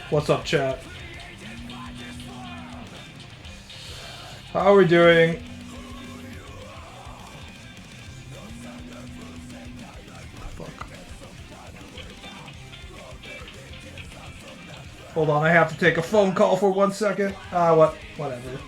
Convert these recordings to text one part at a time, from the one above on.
What's up, chat? How are we doing? Fuck. Hold on, I have to take a phone call for 1 second. Whatever.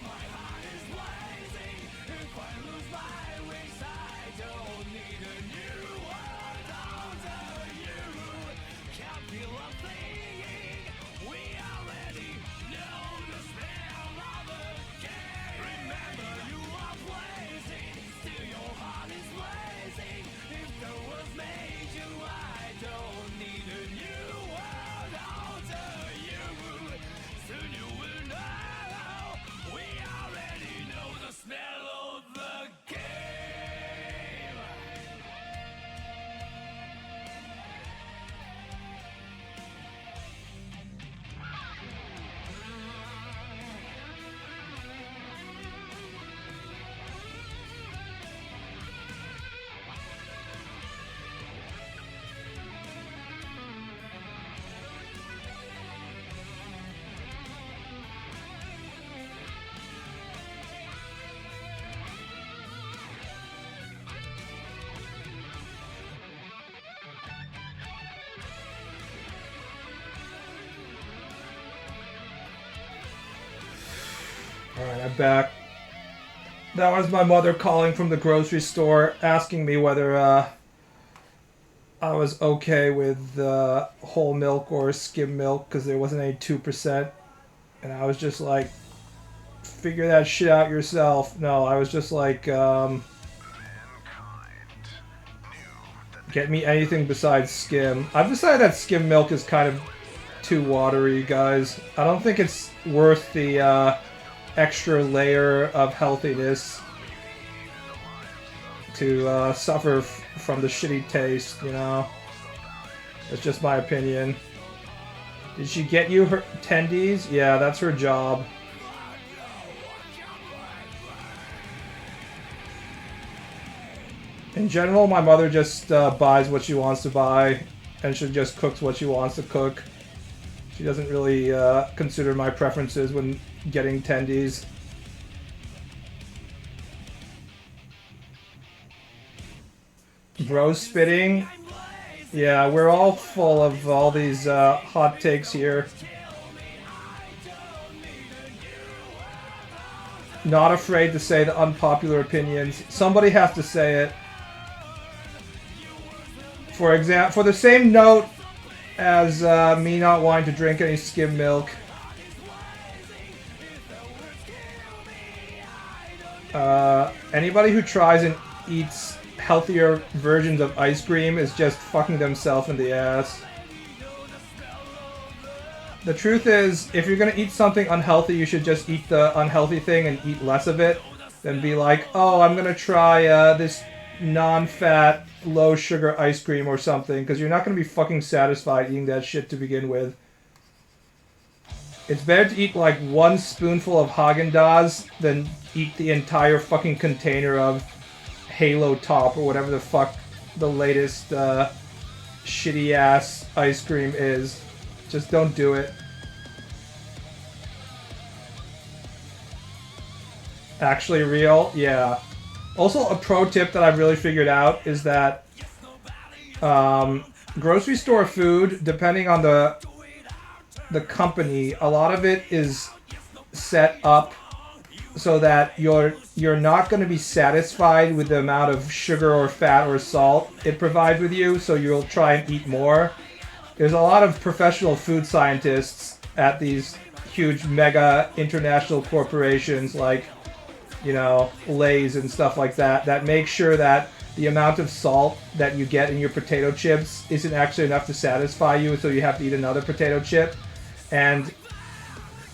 Alright, I'm back. That was my mother calling from the grocery store, asking me whether I was okay with whole milk or skim milk, because there wasn't any 2%. And I was just like, figure that shit out yourself. No, I was just like, get me anything besides skim. I've decided that skim milk is kind of too watery, guys. I don't think it's worth the extra layer of healthiness to suffer from the shitty taste, you know? That's just my opinion. Did she get you her tendies? Yeah, that's her job. In general, my mother just buys what she wants to buy, and she just cooks what she wants to cook. She doesn't really consider my preferences when getting tendies. Bro spitting? Yeah, we're all full of all these hot takes here. Not afraid to say the unpopular opinions. Somebody has to say it. For example, for the same note as me not wanting to drink any skim milk. Anybody who tries and eats healthier versions of ice cream is just fucking themselves in the ass. The truth is, if you're gonna eat something unhealthy, you should just eat the unhealthy thing and eat less of it, than be like, oh, I'm gonna try this non-fat, low-sugar ice cream or something, because you're not gonna be fucking satisfied eating that shit to begin with. It's better to eat like one spoonful of Haagen-Dazs than eat the entire fucking container of Halo Top or whatever the fuck the latest shitty-ass ice cream is. Just don't do it. Actually real? Yeah. Also, a pro tip that I've really figured out is that grocery store food, depending on the company, a lot of it is set up so that you're not going to be satisfied with the amount of sugar or fat or salt it provides with you, so you'll try and eat more. There's a lot of professional food scientists at these huge mega international corporations like, you know, Lay's and stuff like that, that make sure that the amount of salt that you get in your potato chips isn't actually enough to satisfy you, so you have to eat another potato chip. And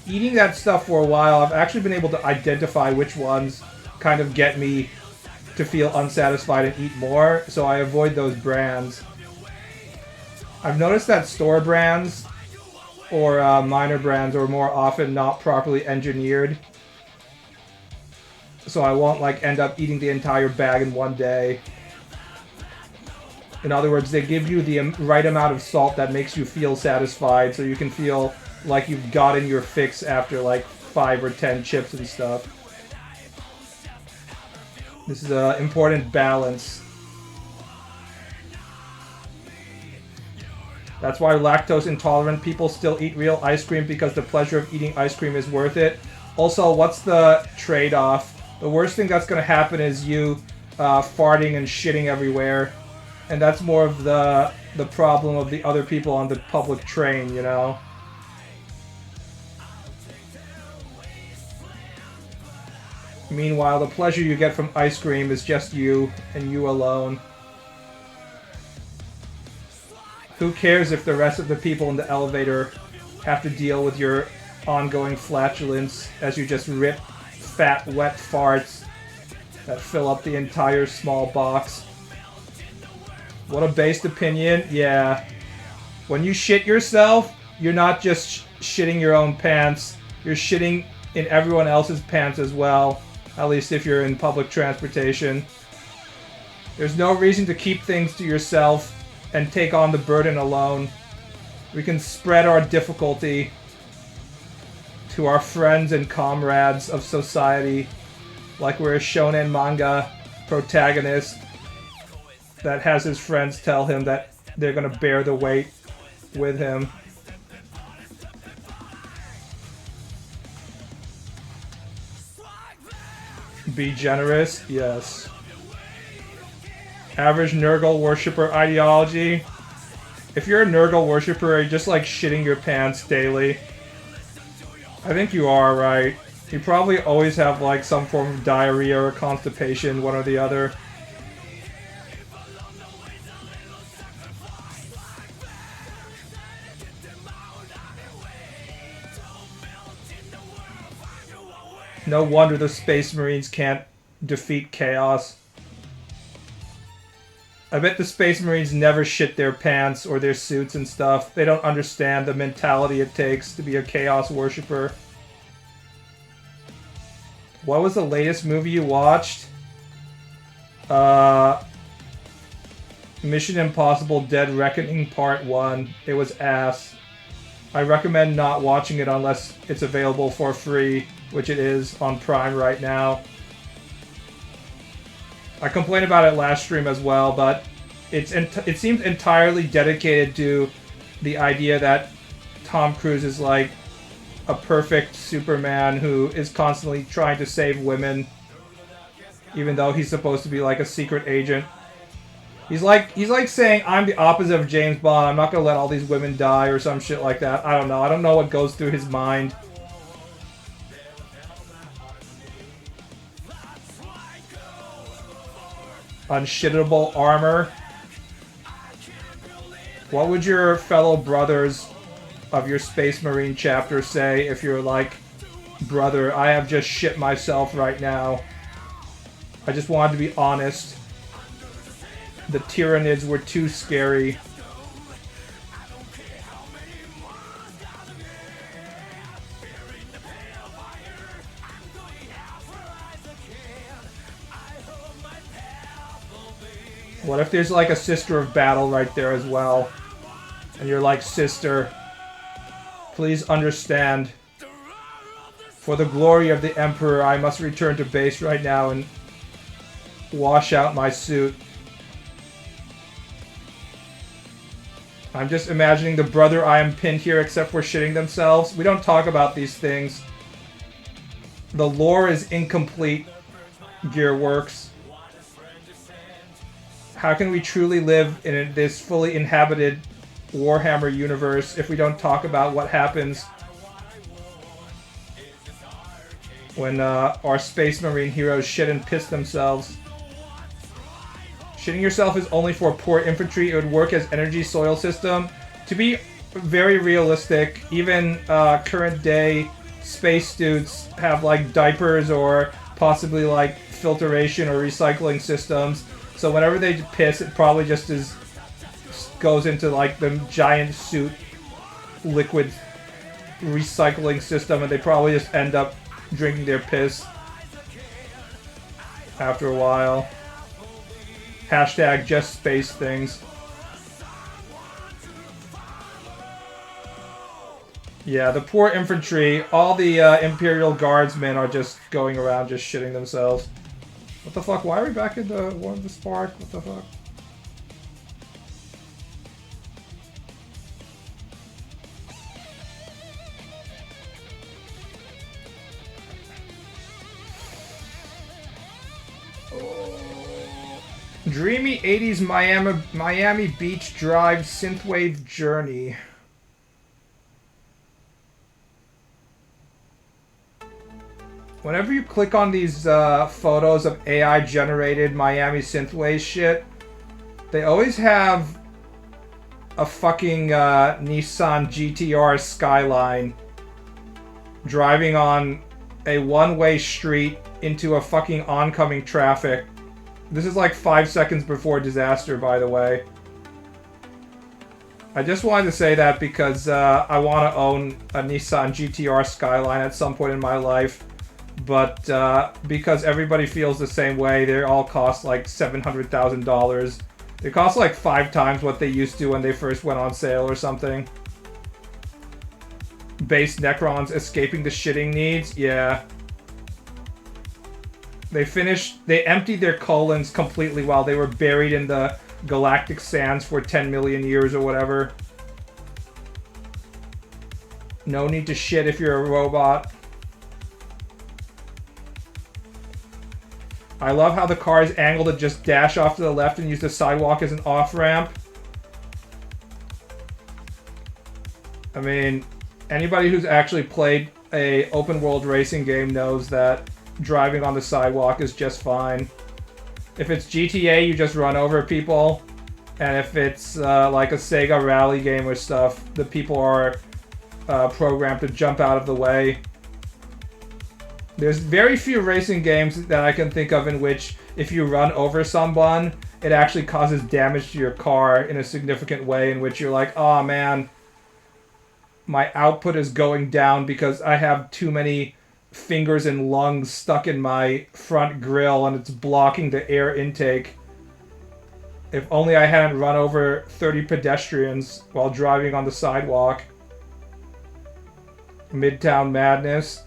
eating that stuff for a while, I've actually been able to identify which ones kind of get me to feel unsatisfied and eat more, so I avoid those brands. I've noticed that store brands or minor brands are more often not properly engineered, so I won't like end up eating the entire bag in one day. In other words, they give you the right amount of salt that makes you feel satisfied, so you can feel like you've gotten your fix after like 5 or 10 chips and stuff. This is an important balance. That's why lactose intolerant people still eat real ice cream, because the pleasure of eating ice cream is worth it. Also, what's the trade-off? The worst thing that's going to happen is you farting and shitting everywhere. And that's more of the problem of the other people on the public train, you know? Meanwhile, the pleasure you get from ice cream is just you, and you alone. Who cares if the rest of the people in the elevator have to deal with your ongoing flatulence as you just rip fat, wet farts that fill up the entire small box? What a based opinion. Yeah. When you shit yourself, you're not just shitting your own pants. You're shitting in everyone else's pants as well. At least if you're in public transportation. There's no reason to keep things to yourself and take on the burden alone. We can spread our difficulty to our friends and comrades of society, like we're a shonen manga protagonist that has his friends tell him that they're gonna bear the weight with him. Be generous, yes. Average Nurgle worshipper ideology. If you're a Nurgle worshipper, are you just like shitting your pants daily? I think you are, right? You probably always have like some form of diarrhea or constipation, one or the other. No wonder the Space Marines can't defeat chaos. I bet the Space Marines never shit their pants or their suits and stuff. They don't understand the mentality it takes to be a chaos worshipper. What was the latest movie you watched? Mission Impossible Dead Reckoning Part 1. It was ass. I recommend not watching it unless it's available for free, which it is on Prime right now. I complained about it last stream as well, but it seems entirely dedicated to the idea that Tom Cruise is like a perfect Superman who is constantly trying to save women, even though he's supposed to be like a secret agent. He's like saying, I'm the opposite of James Bond, I'm not gonna let all these women die or some shit like that. I don't know what goes through his mind. Unshittable armor. What would your fellow brothers of your Space Marine chapter say if you're like, brother, I have just shit myself right now. I just wanted to be honest. The Tyranids were too scary. What if there's like a Sister of Battle right there as well? And you're like, sister, please understand. For the glory of the Emperor, I must return to base right now and wash out my suit. I'm just imagining the brother I am pinned here except for shitting themselves. We don't talk about these things. The lore is incomplete, Gearworks. How can we truly live in this fully inhabited Warhammer universe if we don't talk about what happens when our Space Marine heroes shit and piss themselves? Shitting yourself is only for poor infantry. It would work as energy soil system. To be very realistic, even current day spacesuits have like diapers or possibly like filtration or recycling systems. So whenever they piss, it probably just goes into like the giant suit liquid recycling system, and they probably just end up drinking their piss after a while. Hashtag just space things. Yeah, the poor infantry, all the Imperial Guardsmen are just going around just shitting themselves. What the fuck? Why are we back in the War of the Spark? What the fuck? Dreamy 80s Miami Beach Drive Synthwave Journey. Whenever you click on these photos of AI-generated Miami Synthwave shit, they always have a fucking Nissan GTR Skyline driving on a one-way street into a fucking oncoming traffic. This is like 5 seconds before disaster, by the way. I just wanted to say that because I want to own a Nissan GTR Skyline at some point in my life. But because everybody feels the same way, they all cost like $700,000. They cost like 5 times what they used to when they first went on sale or something. Base Necrons escaping the shitting needs? Yeah. They emptied their colons completely while they were buried in the galactic sands for 10 million years or whatever. No need to shit if you're a robot. I love how the car is angled to just dash off to the left and use the sidewalk as an off-ramp. I mean, anybody who's actually played a open-world racing game knows that driving on the sidewalk is just fine. If it's GTA, you just run over people. And if it's like a Sega rally game or stuff, the people are programmed to jump out of the way. There's very few racing games that I can think of in which if you run over someone, it actually causes damage to your car in a significant way, in which you're like, oh man, my output is going down because I have too many fingers and lungs stuck in my front grille and it's blocking the air intake. If only I hadn't run over 30 pedestrians while driving on the sidewalk. Midtown Madness.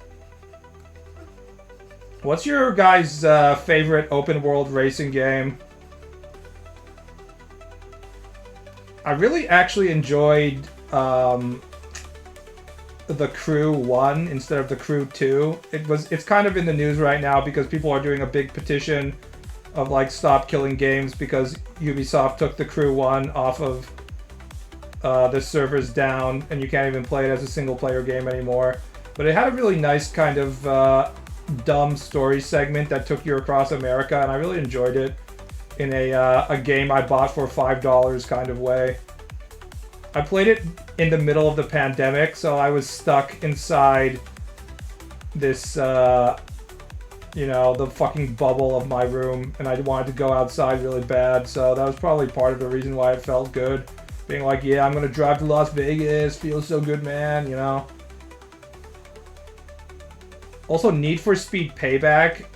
What's your guys' favorite open world racing game? I really actually enjoyed the Crew 1 instead of the Crew 2. It's kind of in the news right now because people are doing a big petition of like stop killing games because Ubisoft took the Crew 1 off of the servers down and you can't even play it as a single player game anymore. But it had a really nice kind of dumb story segment that took you across America, and I really enjoyed it in a game I bought for $5 kind of way. I played it in the middle of the pandemic, so I was stuck inside this, you know, the fucking bubble of my room, and I wanted to go outside really bad, so that was probably part of the reason why it felt good. Being like, yeah, I'm gonna drive to Las Vegas, feels so good, man, you know. Also, Need for Speed Payback.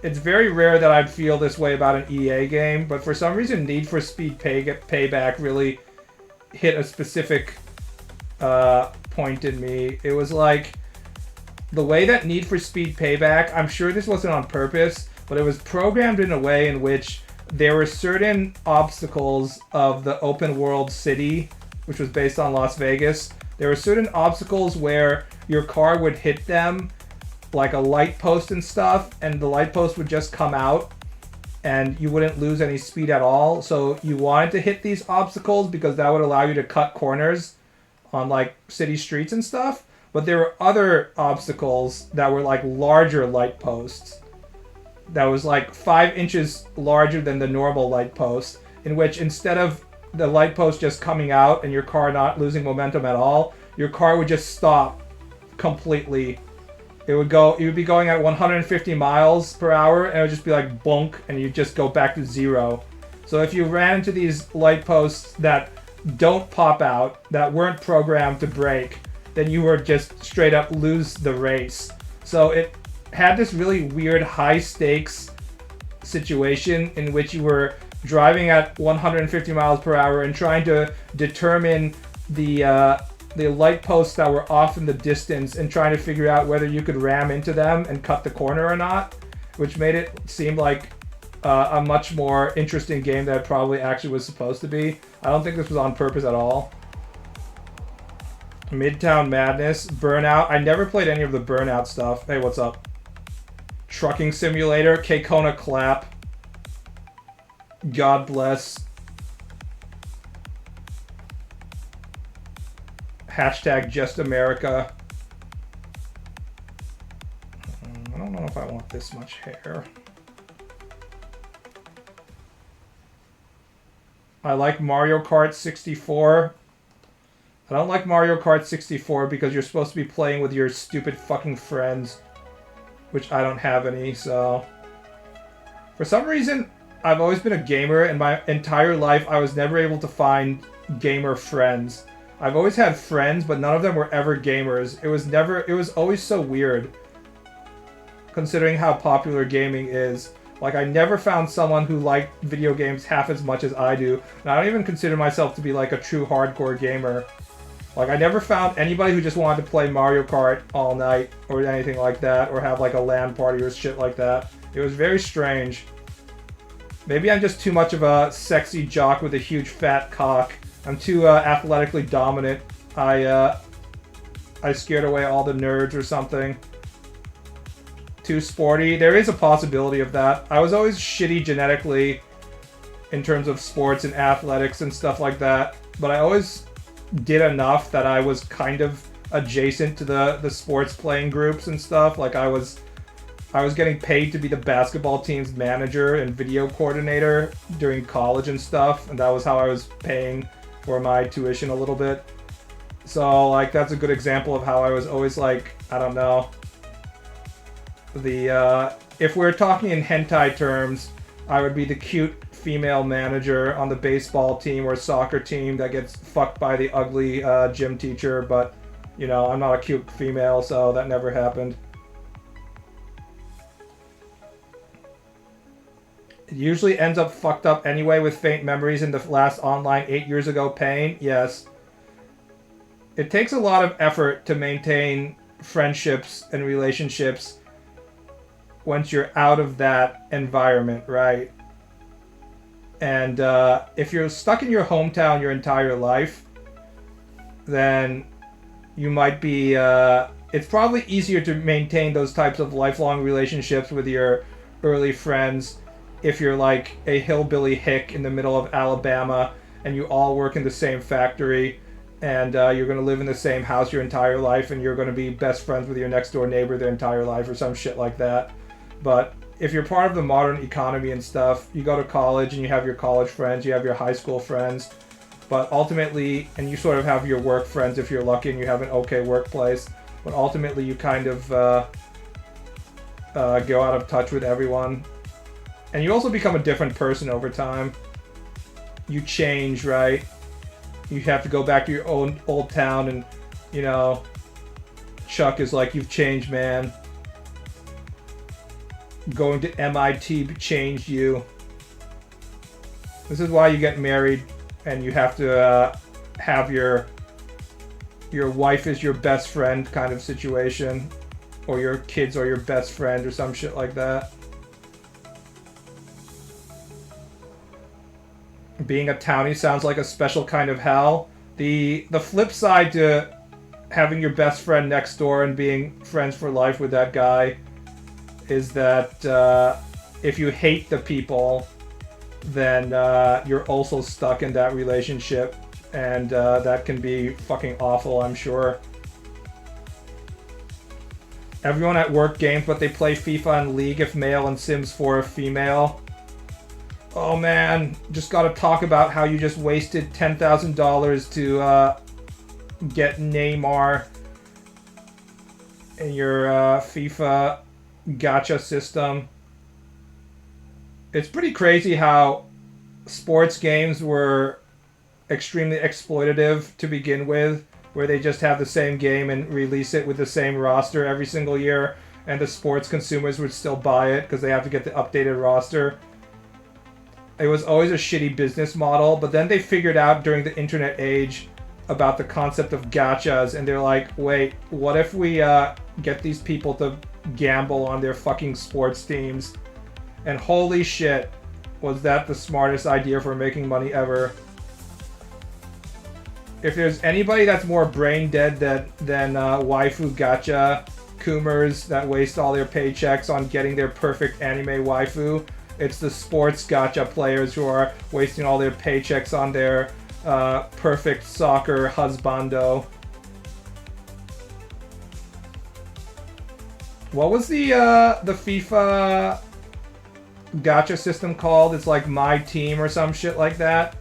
It's very rare that I'd feel this way about an EA game, but for some reason Need for Speed Payback really hit a specific point in me. It was like, the way that Need for Speed Payback, I'm sure this wasn't on purpose, but it was programmed in a way in which there were certain obstacles of the open world city, which was based on Las Vegas. There were certain obstacles where your car would hit them, like a light post and stuff, and the light post would just come out and you wouldn't lose any speed at all. So you wanted to hit these obstacles because that would allow you to cut corners on like city streets and stuff. But there were other obstacles that were like larger light posts that was like 5 inches larger than the normal light post, in which instead of the light post just coming out and your car not losing momentum at all, your car would just stop completely It would be going at 150 miles per hour, and it would just be like bonk, and you'd just go back to 0. So if you ran into these light posts that don't pop out, that weren't programmed to break, then you were just straight up lose the race. So it had this really weird high stakes situation in which you were driving at 150 miles per hour and trying to determine the light posts that were off in the distance and trying to figure out whether you could ram into them and cut the corner or not, which made it seem like a much more interesting game than it probably actually was supposed to be. I don't think this was on purpose at all. Midtown Madness, Burnout. I never played any of the Burnout stuff. Hey, what's up? Trucking Simulator, Kekona Clap. God bless. Hashtag Just America. I don't know if I want this much hair. I like Mario Kart 64. I don't like Mario Kart 64 because you're supposed to be playing with your stupid fucking friends, which I don't have any, so... For some reason, I've always been a gamer, and my entire life I was never able to find gamer friends. I've always had friends, but none of them were ever gamers. It was always so weird, considering how popular gaming is. Like, I never found someone who liked video games half as much as I do, and I don't even consider myself to be like a true hardcore gamer. Like, I never found anybody who just wanted to play Mario Kart all night, or anything like that, or have like a LAN party or shit like that. It was very strange. Maybe I'm just too much of a sexy jock with a huge fat cock. I'm too athletically dominant. I scared away all the nerds or something. Too sporty. There is a possibility of that. I was always shitty genetically in terms of sports and athletics and stuff like that, but I always did enough that I was kind of adjacent to the sports playing groups and stuff. Like I was getting paid to be the basketball team's manager and video coordinator during college and stuff, and that was how I was paying for my tuition a little bit. So like that's a good example of how I was always like, I don't know, if we're talking in hentai terms, I would be the cute female manager on the baseball team or soccer team that gets fucked by the ugly gym teacher, but you know, I'm not a cute female, so that never happened. It usually ends up fucked up anyway with faint memories in the last online 8 years ago pain. Yes. It takes a lot of effort to maintain friendships and relationships once you're out of that environment, right? And if you're stuck in your hometown your entire life, then you might be... it's probably easier to maintain those types of lifelong relationships with your early friends if you're like a hillbilly hick in the middle of Alabama and you all work in the same factory and you're going to live in the same house your entire life and you're going to be best friends with your next door neighbor their entire life or some shit like that. But if you're part of the modern economy and stuff, you go to college and you have your college friends, you have your high school friends, but ultimately, and you sort of have your work friends if you're lucky and you have an okay workplace, but ultimately you kind of go out of touch with everyone. And you also become a different person over time. You change, right? You have to go back to your own old town and, you know, Chuck is like, you've changed, man. Going to MIT changed you. This is why you get married and you have to have your wife is your best friend kind of situation, or your kids are your best friend or some shit like that. Being a townie sounds like a special kind of hell. The flip side to having your best friend next door and being friends for life with that guy is that if you hate the people, then you're also stuck in that relationship, and that can be fucking awful, I'm sure. Everyone at work games, but they play FIFA and League if male and Sims 4 if female. Oh man, just gotta talk about how you just wasted $10,000 to get Neymar in your FIFA gacha system. It's pretty crazy how sports games were extremely exploitative to begin with, where they just have the same game and release it with the same roster every single year, and the sports consumers would still buy it because they have to get the updated roster. It was always a shitty business model, but then they figured out during the internet age about the concept of gachas, and they're like, wait, what if we get these people to gamble on their fucking sports teams? And holy shit, was that the smartest idea for making money ever. If there's anybody that's more brain dead than waifu gacha coomers that waste all their paychecks on getting their perfect anime waifu, it's the sports gacha players who are wasting all their paychecks on their perfect soccer husbando. What was the FIFA gacha system called? It's like My Team or some shit like that.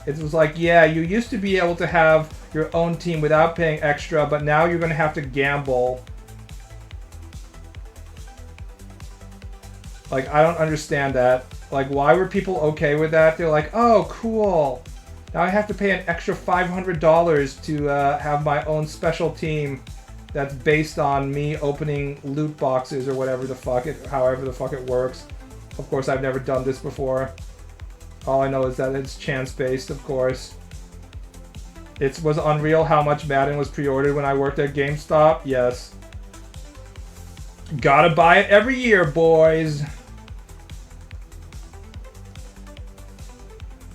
It was like, yeah, you used to be able to have your own team without paying extra, but now you're going to have to gamble. Like, I don't understand that. Like, why were people okay with that? They're like, oh, cool. Now I have to pay an extra $500 to have my own special team that's based on me opening loot boxes or whatever the fuck it, however the fuck it works. Of course, I've never done this before. All I know is that it's chance-based, of course. It was unreal how much Madden was pre-ordered when I worked at GameStop. Yes. Gotta buy it every year, boys.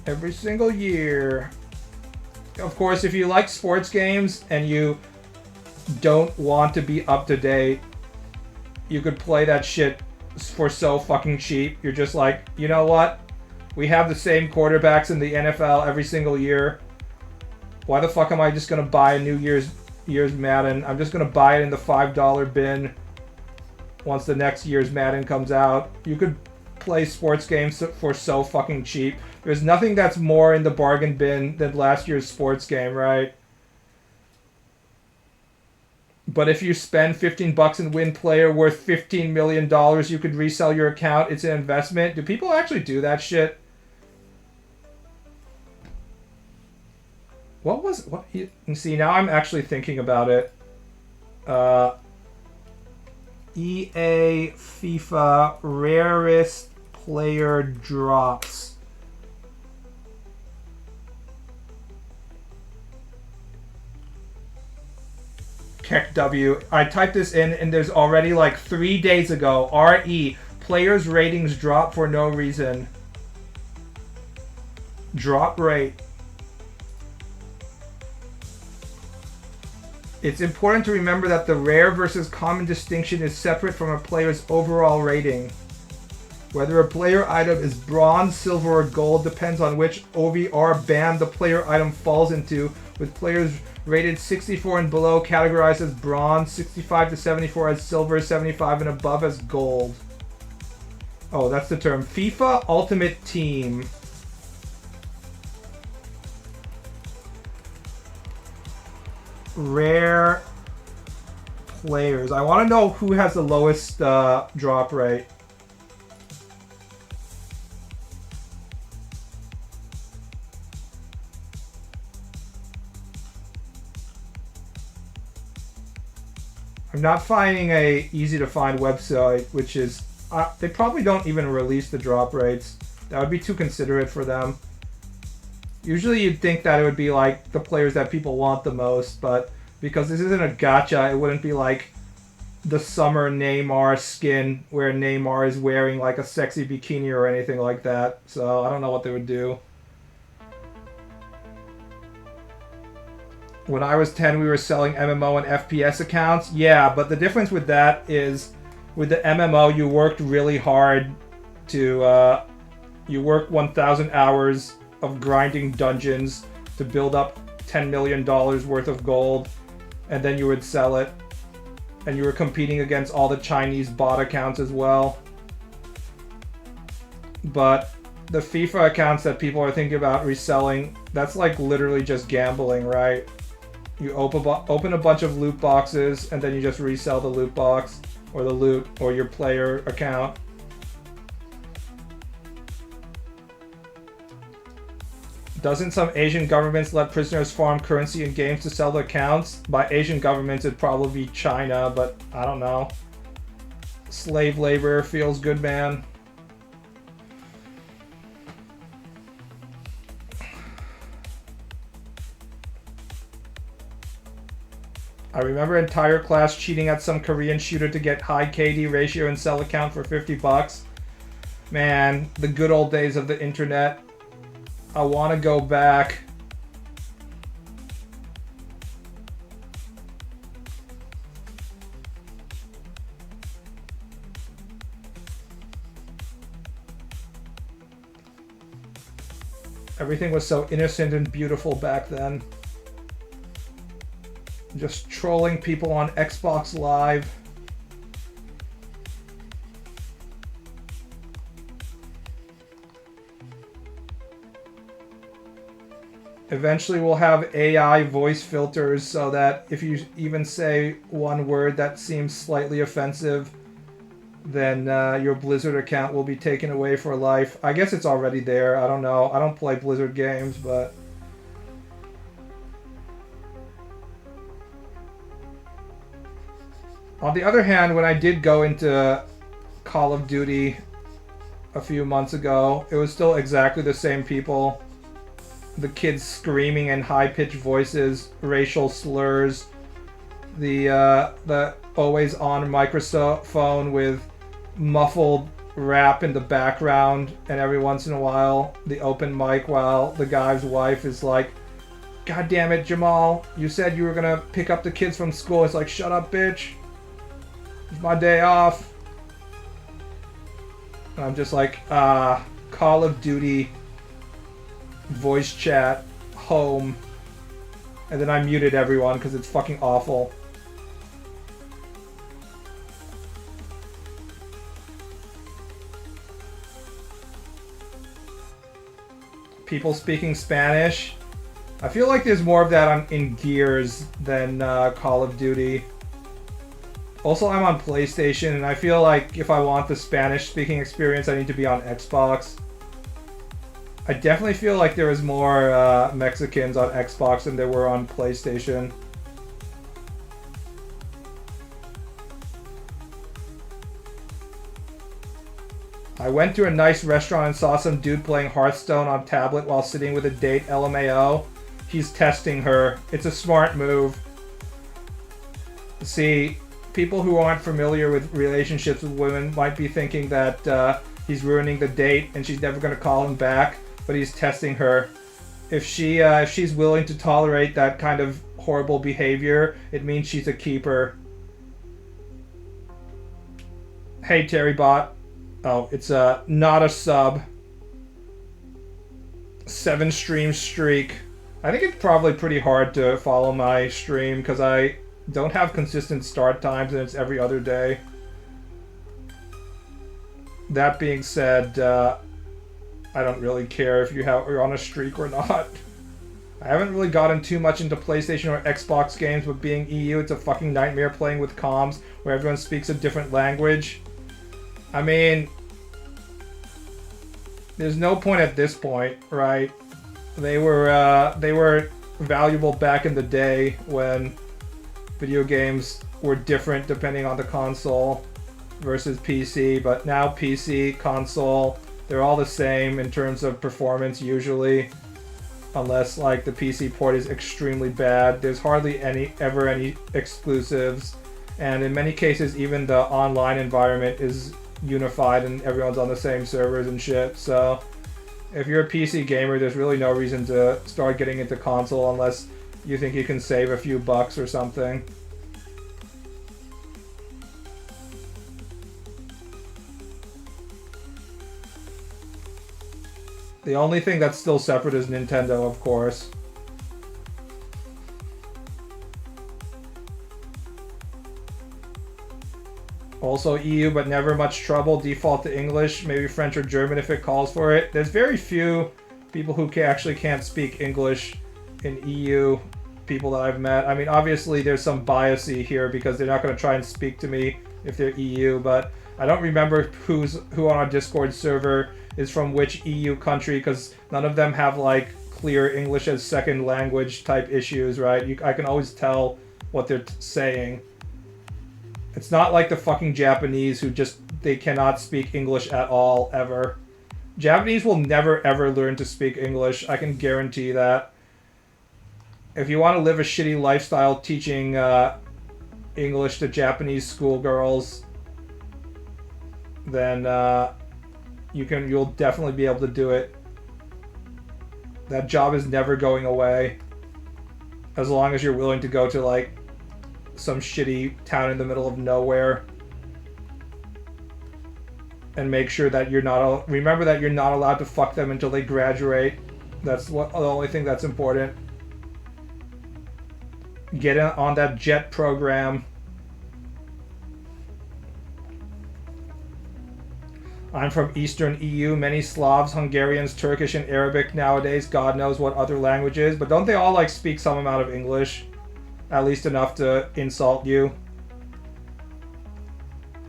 Every single year. Of course, if you like sports games and you don't want to be up to date, you could play that shit for so fucking cheap. You're just like, you know what? We have the same quarterbacks in the NFL every single year. Why the fuck am I just gonna buy a New Year's Madden? I'm just gonna buy it in the $5 bin once the next year's Madden comes out. You could play sports games for so fucking cheap. There's nothing that's more in the bargain bin than last year's sports game, right? But if you spend $15 and win player worth $15 million, you could resell your account. It's an investment. Do people actually do that shit? What you see, now I'm actually thinking about it. EA FIFA rarest player drops. Keck W. I typed this in and there's already like 3 days ago. RE. Players ratings drop for no reason. Drop rate. It's important to remember that the rare versus common distinction is separate from a player's overall rating. Whether a player item is bronze, silver, or gold depends on which OVR band the player item falls into, with players rated 64 and below categorized as bronze, 65 to 74 as silver, 75 and above as gold. Oh, that's the term. FIFA Ultimate Team. Rare players. I want to know who has the lowest drop rate. I'm not finding a easy to find website, which is they probably don't even release the drop rates. That would be too considerate for them. Usually you'd think that it would be like the players that people want the most, but because this isn't a gacha, it wouldn't be like the summer Neymar skin where Neymar is wearing like a sexy bikini or anything like that. So I don't know what they would do. When I was 10, we were selling MMO and FPS accounts. Yeah, but the difference with that is with the MMO, you worked really hard to... you worked 1,000 hours of grinding dungeons to build up $10 million worth of gold, and then you would sell it. And you were competing against all the Chinese bot accounts as well. But the FIFA accounts that people are thinking about reselling, that's like literally just gambling, right? You open a bunch of loot boxes, and then you just resell the loot box, or the loot, or your player account. Doesn't some Asian governments let prisoners farm currency in games to sell their accounts? By Asian governments, it'd probably be China, but I don't know. Slave labor feels good, man. I remember entire class cheating at some Korean shooter to get high KD ratio and sell account for 50 bucks. Man, the good old days of the internet. I want to go back. Everything was so innocent and beautiful back then. Just trolling people on Xbox Live. Eventually we'll have AI voice filters so that if you even say one word that seems slightly offensive, then your Blizzard account will be taken away for life. I guess it's already there. I don't know. I don't play Blizzard games, but... On the other hand, when I did go into Call of Duty a few months ago, it was still exactly the same people. The kids screaming in high-pitched voices, racial slurs, the always-on microphone with muffled rap in the background, and every once in a while, the open mic while the guy's wife is like, "God damn it, Jamal, you said you were gonna pick up the kids from school." It's like, "Shut up, bitch. It's my day off." And I'm just like, Call of Duty voice chat home. And then I muted everyone because it's fucking awful. People speaking Spanish. I feel like there's more of that in Gears than Call of Duty. Also, I'm on PlayStation, and I feel like if I want the Spanish-speaking experience, I need to be on Xbox. I definitely feel like there was more Mexicans on Xbox than there were on PlayStation. I went to a nice restaurant and saw some dude playing Hearthstone on tablet while sitting with a date, LMAO. He's testing her. It's a smart move. See, people who aren't familiar with relationships with women might be thinking that he's ruining the date and she's never going to call him back, but he's testing her. If she's willing to tolerate that kind of horrible behavior, it means she's a keeper. Hey, Terry Bot. Oh, it's not a sub. 7 stream streak. I think it's probably pretty hard to follow my stream because I don't have consistent start times and it's every other day. That being said, I don't really care if you're on a streak or not. I haven't really gotten too much into PlayStation or Xbox games, but being EU, it's a fucking nightmare playing with comms where everyone speaks a different language. I mean, there's no point at this point, right? They were valuable back in the day when video games were different depending on the console versus PC, but now PC, console, they're all the same in terms of performance usually, unless like the PC port is extremely bad. There's hardly ever any exclusives, and in many cases even the online environment is unified and everyone's on the same servers and shit. So if you're a PC gamer, there's really no reason to start getting into console unless you think you can save a few bucks or something. The only thing that's still separate is Nintendo, of course. Also EU, but never much trouble. Default to English, maybe French or German if it calls for it. There's very few people who actually can't speak English in EU. people that I've met. I mean, obviously there's some biasy here because they're not going to try and speak to me if they're EU, but I don't remember who on our Discord server is from which EU country, because none of them have like clear English as second language type issues, right? I can always tell what they're saying. It's not like the fucking Japanese who they cannot speak English at all, ever. Japanese will never ever learn to speak English, I can guarantee that. If you want to live a shitty lifestyle teaching English to Japanese schoolgirls, then you'll definitely be able to do it. That job is never going away, as long as you're willing to go to like some shitty town in the middle of nowhere and make sure that remember that you're not allowed to fuck them until they graduate. That's the only thing that's important. Get on that JET program. I'm from Eastern EU. Many Slavs, Hungarians, Turkish, and Arabic nowadays. God knows what other languages. But don't they all like speak some amount of English? At least enough to insult you.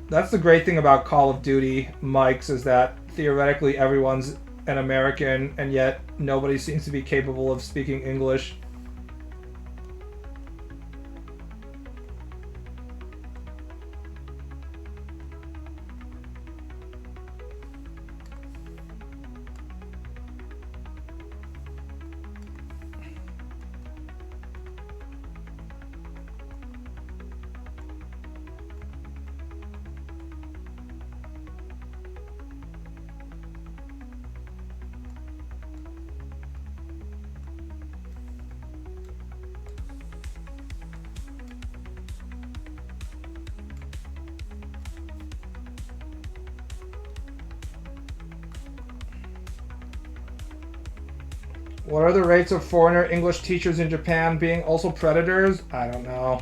That's the great thing about Call of Duty mics, is that theoretically everyone's an American, and yet nobody seems to be capable of speaking English. What are the rates of foreigner English teachers in Japan being also predators? I don't know.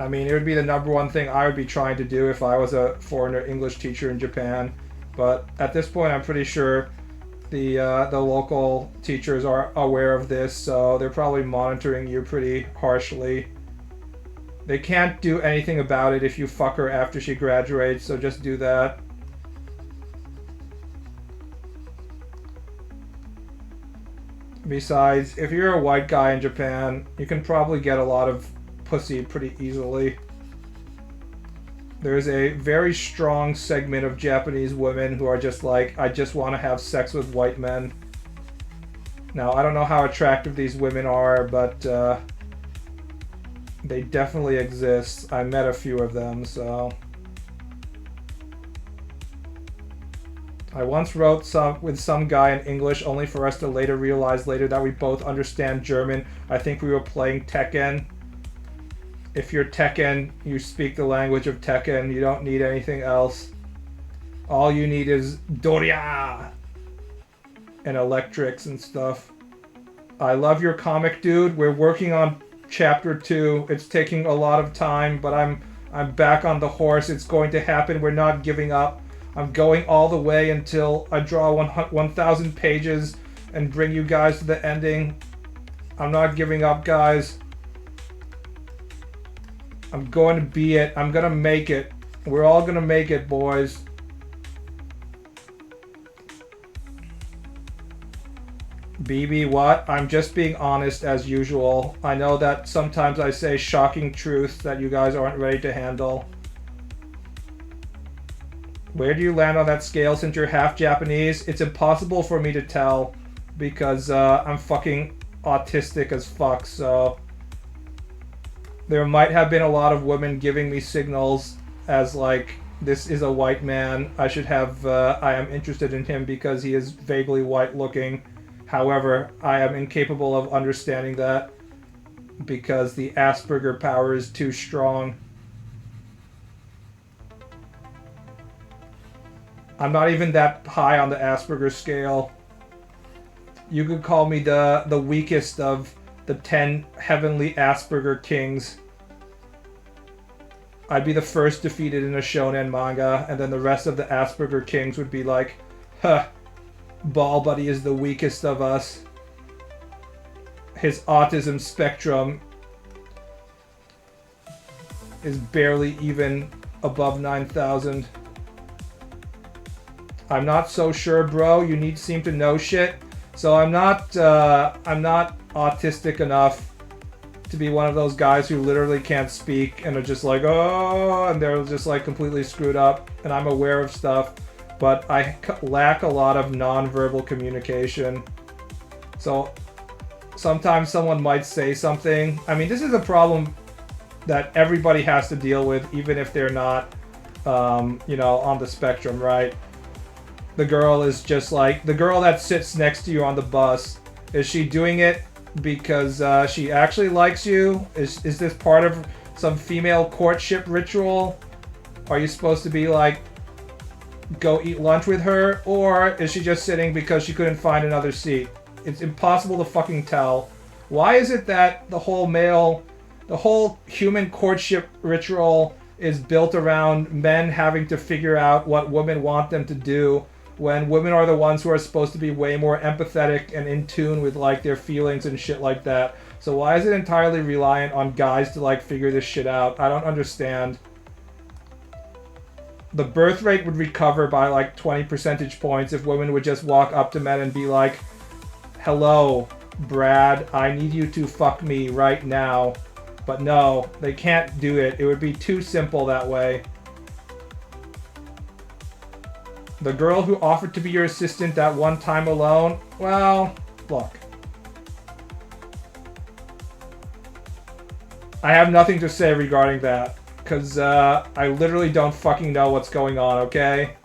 I mean, it would be the #1 thing I would be trying to do if I was a foreigner English teacher in Japan. But at this point, I'm pretty sure the local teachers are aware of this, so they're probably monitoring you pretty harshly. They can't do anything about it if you fuck her after she graduates, so just do that. Besides, if you're a white guy in Japan, you can probably get a lot of pussy pretty easily. There's a very strong segment of Japanese women who are just like, I just want to have sex with white men. Now, I don't know how attractive these women are, but they definitely exist. I met a few of them, so... I once wrote with some guy in English, only for us to later realize that we both understand German. I think we were playing Tekken. If you're Tekken, you speak the language of Tekken. You don't need anything else. All you need is Doria and electrics and stuff. I love your comic, dude. We're working on chapter 2. It's taking a lot of time, but I'm back on the horse. It's going to happen. We're not giving up. I'm going all the way until I draw 1,000 pages and bring you guys to the ending. I'm not giving up, guys. I'm going to be it. I'm going to make it. We're all going to make it, boys. BB, what? I'm just being honest as usual. I know that sometimes I say shocking truths that you guys aren't ready to handle. Where do you land on that scale since you're half Japanese? It's impossible for me to tell because I'm fucking autistic as fuck, so... There might have been a lot of women giving me signals as like, this is a white man. I should have, I am interested in him because he is vaguely white looking. However, I am incapable of understanding that because the Asperger power is too strong. I'm not even that high on the Asperger scale. You could call me the weakest of the 10 heavenly Asperger kings. I'd be the first defeated in a shonen manga, and then the rest of the Asperger kings would be like, huh, BaalBuddy is the weakest of us. His autism spectrum is barely even above 9,000. I'm not so sure, bro. You seem to know shit. So I'm not autistic enough to be one of those guys who literally can't speak and are just like, oh, and they're just like completely screwed up. And I'm aware of stuff, but I lack a lot of non-verbal communication. So sometimes someone might say something. I mean, this is a problem that everybody has to deal with, even if they're not, you know, on the spectrum, right? The girl is just like, the girl that sits next to you on the bus, is she doing it because she actually likes you? Is this part of some female courtship ritual? Are you supposed to be like, go eat lunch with her? Or is she just sitting because she couldn't find another seat? It's impossible to fucking tell. Why is it that the whole human courtship ritual is built around men having to figure out what women want them to do, when women are the ones who are supposed to be way more empathetic and in tune with like their feelings and shit like that? So why is it entirely reliant on guys to like figure this shit out? I don't understand. The birth rate would recover by like 20 percentage points if women would just walk up to men and be like, hello, Brad, I need you to fuck me right now. But no, they can't do it. It would be too simple that way. The girl who offered to be your assistant that one time alone, well, look. I have nothing to say regarding that, because I literally don't fucking know what's going on, okay?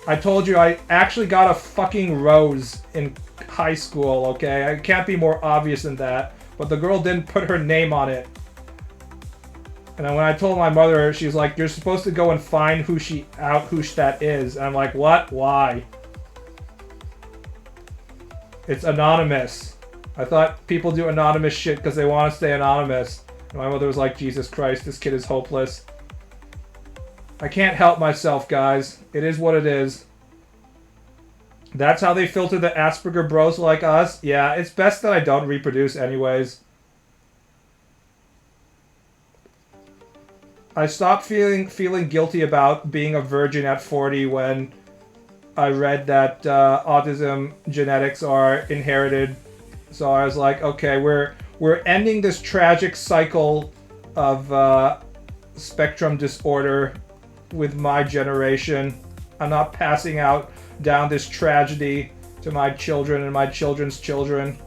I told you I actually got a fucking rose in high school, okay? It can't be more obvious than that. But the girl didn't put her name on it. And then when I told my mother, she was like, you're supposed to go and find who that is. And I'm like, what? Why? It's anonymous. I thought people do anonymous shit because they want to stay anonymous. And my mother was like, Jesus Christ, this kid is hopeless. I can't help myself, guys. It is what it is. That's how they filter the Asperger bros like us? Yeah, it's best that I don't reproduce anyways. I stopped feeling guilty about being a virgin at 40 when I read that autism genetics are inherited. So I was like, okay, we're ending this tragic cycle of spectrum disorder with my generation. I'm not passing out down this tragedy to my children and my children's children.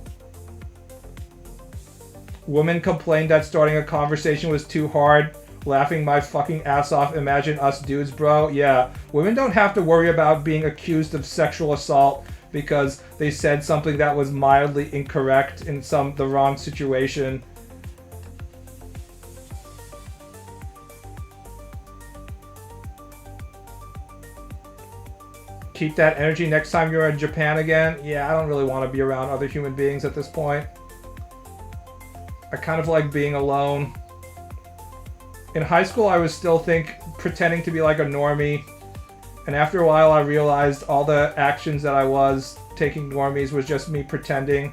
Woman complained that starting a conversation was too hard. Laughing my fucking ass off. Imagine us dudes, bro. Yeah, women don't have to worry about being accused of sexual assault because they said something that was mildly incorrect in the wrong situation. Keep that energy next time you're in Japan again. Yeah, I don't really want to be around other human beings at this point. I kind of like being alone. In high school, I was still pretending to be like a normie. And after a while, I realized all the actions that I was taking normies was just me pretending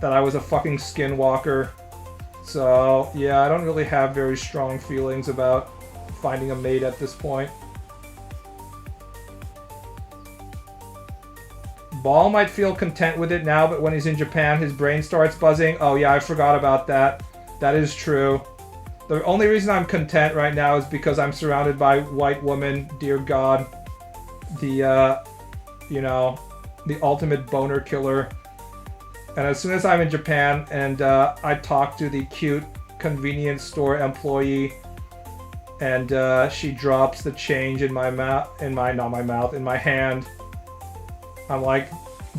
that I was a fucking skinwalker. So, yeah, I don't really have very strong feelings about finding a mate at this point. Ball might feel content with it now, but when he's in Japan, his brain starts buzzing. Oh yeah, I forgot about that. That is true. The only reason I'm content right now is because I'm surrounded by white women. Dear God. The, you know, the ultimate boner killer. And as soon as I'm in Japan and I talk to the cute convenience store employee and she drops the change in my hand. I'm like,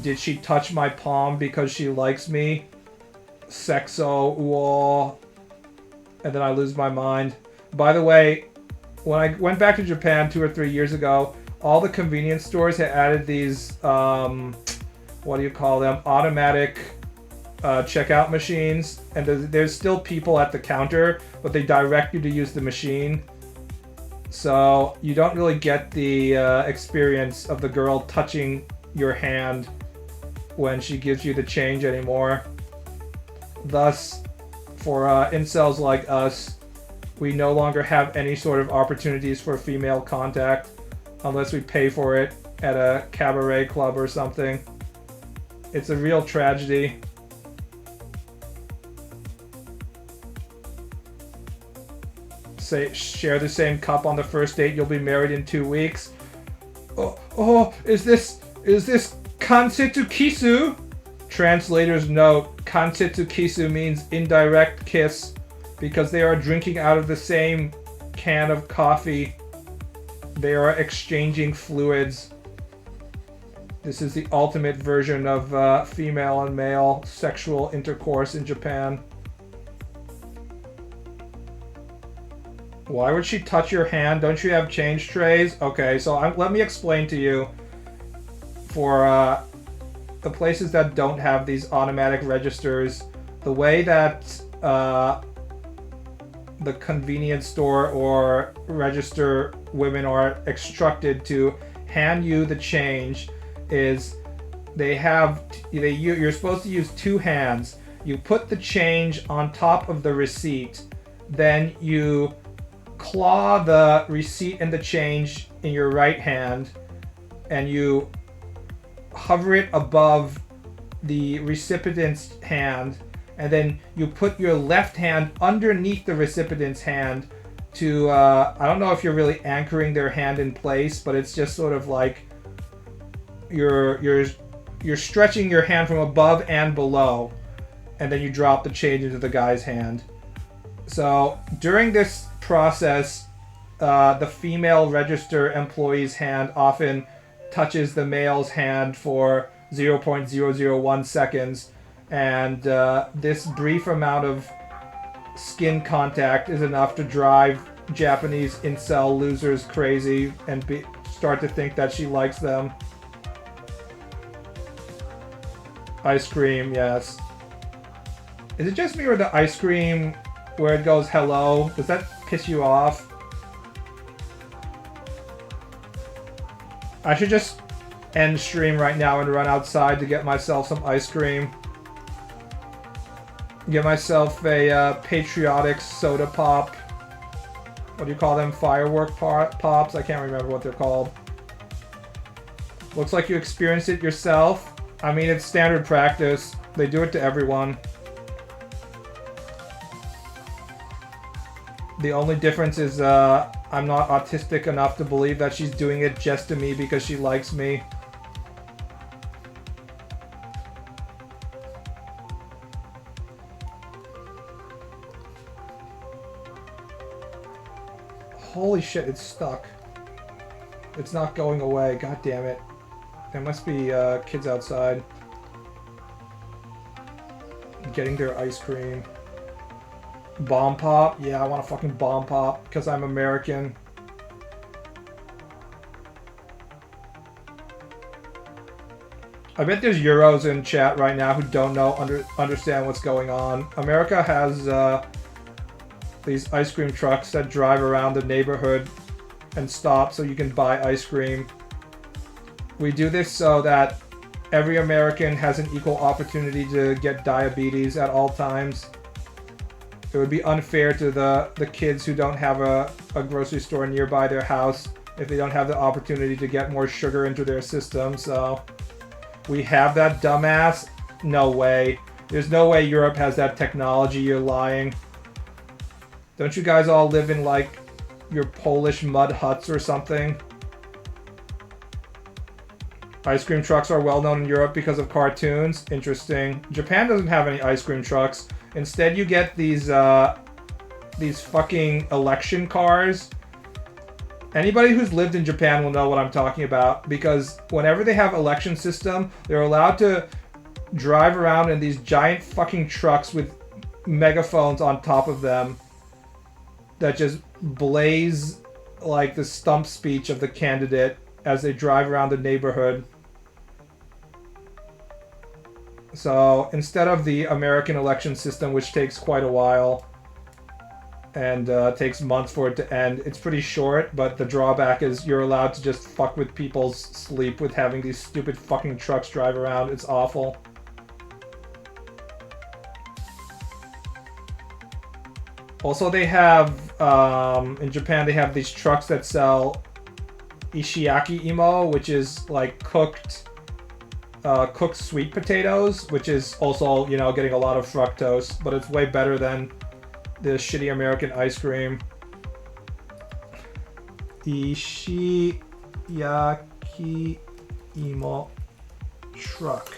did she touch my palm because she likes me? Sexo, whoa. And then I lose my mind. By the way, when I went back to Japan 2 or 3 years ago, all the convenience stores had added these, what do you call them? Automatic checkout machines. And there's still people at the counter, but they direct you to use the machine. So you don't really get the experience of the girl touching your hand when she gives you the change anymore. Thus, for incels like us, we no longer have any sort of opportunities for female contact unless we pay for it at a cabaret club or something. It's a real tragedy. Say, share the same cup on the first date, you'll be married in 2 weeks. Oh, is this kansetsu kisu? Translator's note, kansetsu kisu means indirect kiss because they are drinking out of the same can of coffee. They are exchanging fluids. This is the ultimate version of female and male sexual intercourse in Japan. Why would she touch your hand? Don't you have change trays? Okay, so let me explain to you. For the places that don't have these automatic registers, the way that the convenience store or register women are instructed to hand you the change is you're supposed to use 2 hands. You put the change on top of the receipt, then you claw the receipt and the change in your right hand, and you hover it above the recipient's hand, and then you put your left hand underneath the recipient's hand to I don't know if you're really anchoring their hand in place, but it's just sort of like you're stretching your hand from above and below, and then you drop the change into the guy's hand. So during this process, the female register employee's hand often touches the male's hand for 0.001 seconds, and this brief amount of skin contact is enough to drive Japanese incel losers crazy and start to think that she likes them. Ice cream, yes. Is it just me or the ice cream where it goes hello? Does that piss you off? I should just end stream right now and run outside to get myself some ice cream. Get myself a patriotic soda pop. What do you call them? Firework pops? I can't remember what they're called. Looks like you experienced it yourself. I mean, it's standard practice. They do it to everyone. The only difference is I'm not autistic enough to believe that she's doing it just to me because she likes me. Holy shit, it's stuck. It's not going away. God damn it. There must be kids outside getting their ice cream. Bomb pop? Yeah, I want a fucking bomb pop because I'm American. I bet there's Euros in chat right now who don't understand what's going on. America has these ice cream trucks that drive around the neighborhood and stop so you can buy ice cream. We do this so that every American has an equal opportunity to get diabetes at all times. It would be unfair to the kids who don't have a grocery store nearby their house if they don't have the opportunity to get more sugar into their system, so... We have that, dumbass? No way. There's no way Europe has that technology, you're lying. Don't you guys all live in, like, your Polish mud huts or something? Ice cream trucks are well known in Europe because of cartoons. Interesting. Japan doesn't have any ice cream trucks. Instead, you get these fucking election cars. Anybody who's lived in Japan will know what I'm talking about, because whenever they have election system, they're allowed to drive around in these giant fucking trucks with megaphones on top of them that just blaze like the stump speech of the candidate as they drive around the neighborhood. So instead of the American election system, which takes quite a while, and takes months for it to end. It's pretty short, but the drawback is you're allowed to just fuck with people's sleep with having these stupid fucking trucks drive around. It's awful. Also, they have, in Japan, they have these trucks that sell Ishiaki imo, which is like cooked sweet potatoes, which is also, you know, getting a lot of fructose, but it's way better than the shitty American ice cream. Ishiyaki imo truck.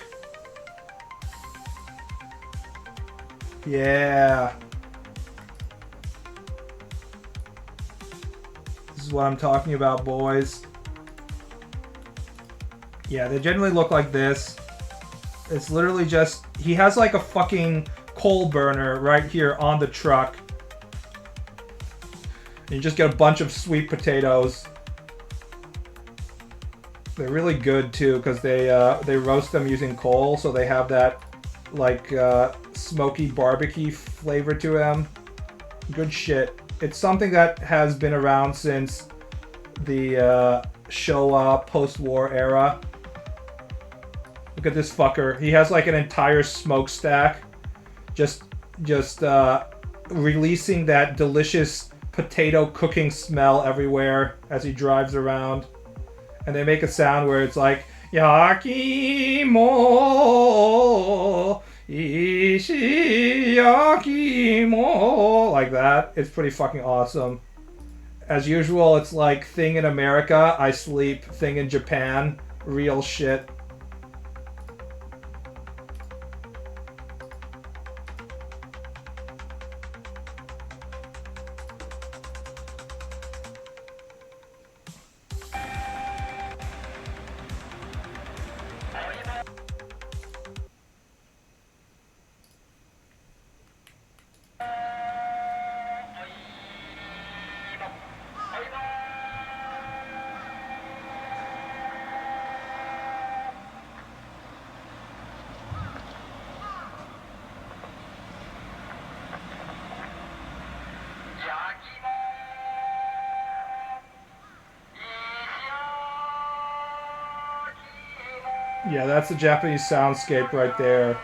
Yeah. This is what I'm talking about, boys. Yeah, they generally look like this. It's literally just... He has like a fucking coal burner right here on the truck. And you just get a bunch of sweet potatoes. They're really good too, because they roast them using coal, so they have that like smoky barbecue flavor to them. Good shit. It's something that has been around since the Showa post-war era. Look at this fucker. He has like an entire smokestack. Just releasing that delicious potato cooking smell everywhere as he drives around. And they make a sound where it's like, Yakimo, Ishiyakimo, like that. It's pretty fucking awesome. As usual, it's like thing in America, I sleep, thing in Japan, real shit. Yeah, that's the Japanese soundscape right there.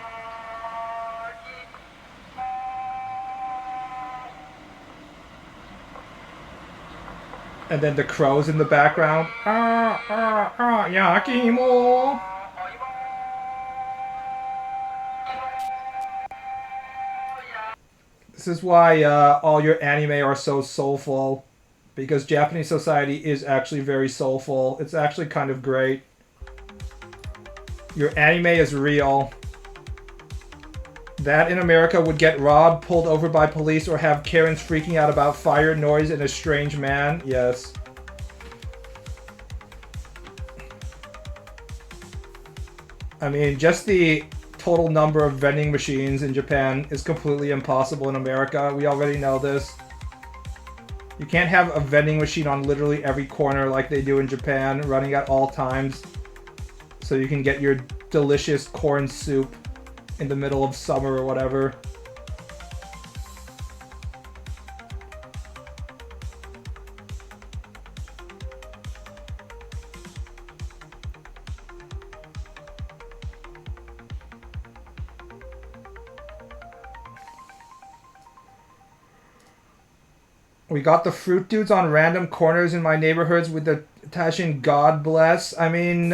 And then the crows in the background. Yakimo. This is why all your anime are so soulful. Because Japanese society is actually very soulful. It's actually kind of great. Your anime is real. That in America would get robbed, pulled over by police, or have Karens freaking out about fire, noise, and a strange man. Yes. I mean, just the total number of vending machines in Japan is completely impossible in America. We already know this. You can't have a vending machine on literally every corner like they do in Japan, running at all times. So you can get your delicious corn soup in the middle of summer or whatever. We got the fruit dudes on random corners in my neighborhoods with the attaching God bless. I mean,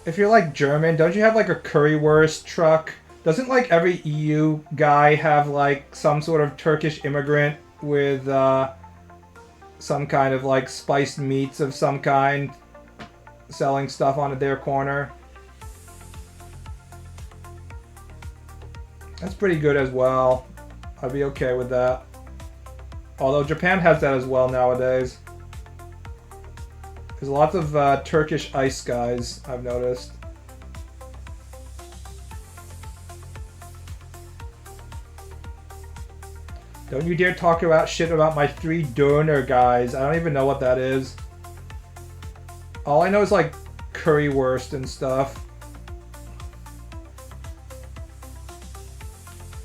if you're like German, don't you have like a currywurst truck? Doesn't like every EU guy have like some sort of Turkish immigrant with some kind of like spiced meats of some kind selling stuff on their corner? That's pretty good as well. I'd be okay with that. Although Japan has that as well nowadays. There's lots of Turkish ice guys, I've noticed. Don't you dare talk about shit about my 3 doner guys. I don't even know what that is. All I know is like currywurst and stuff.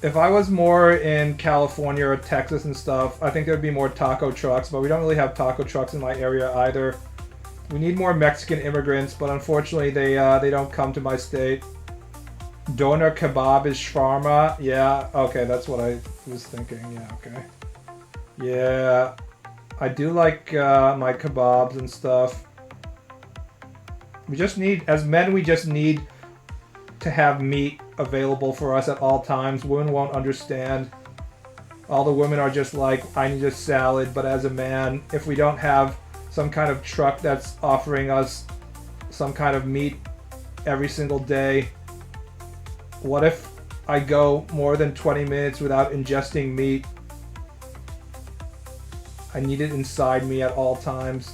If I was more in California or Texas and stuff, I think there'd be more taco trucks, but we don't really have taco trucks in my area either. We need more Mexican immigrants, but unfortunately they don't come to my state. Doner kebab is shawarma. Yeah, okay, that's what I was thinking. Yeah, okay. Yeah, I do like my kebabs and stuff. We just need, as men, we just need to have meat available for us at all times. Women won't understand. All the women are just like, I need a salad, but as a man, if we don't have some kind of truck that's offering us some kind of meat every single day, what if I go more than 20 minutes without ingesting meat? I need it inside me at all times.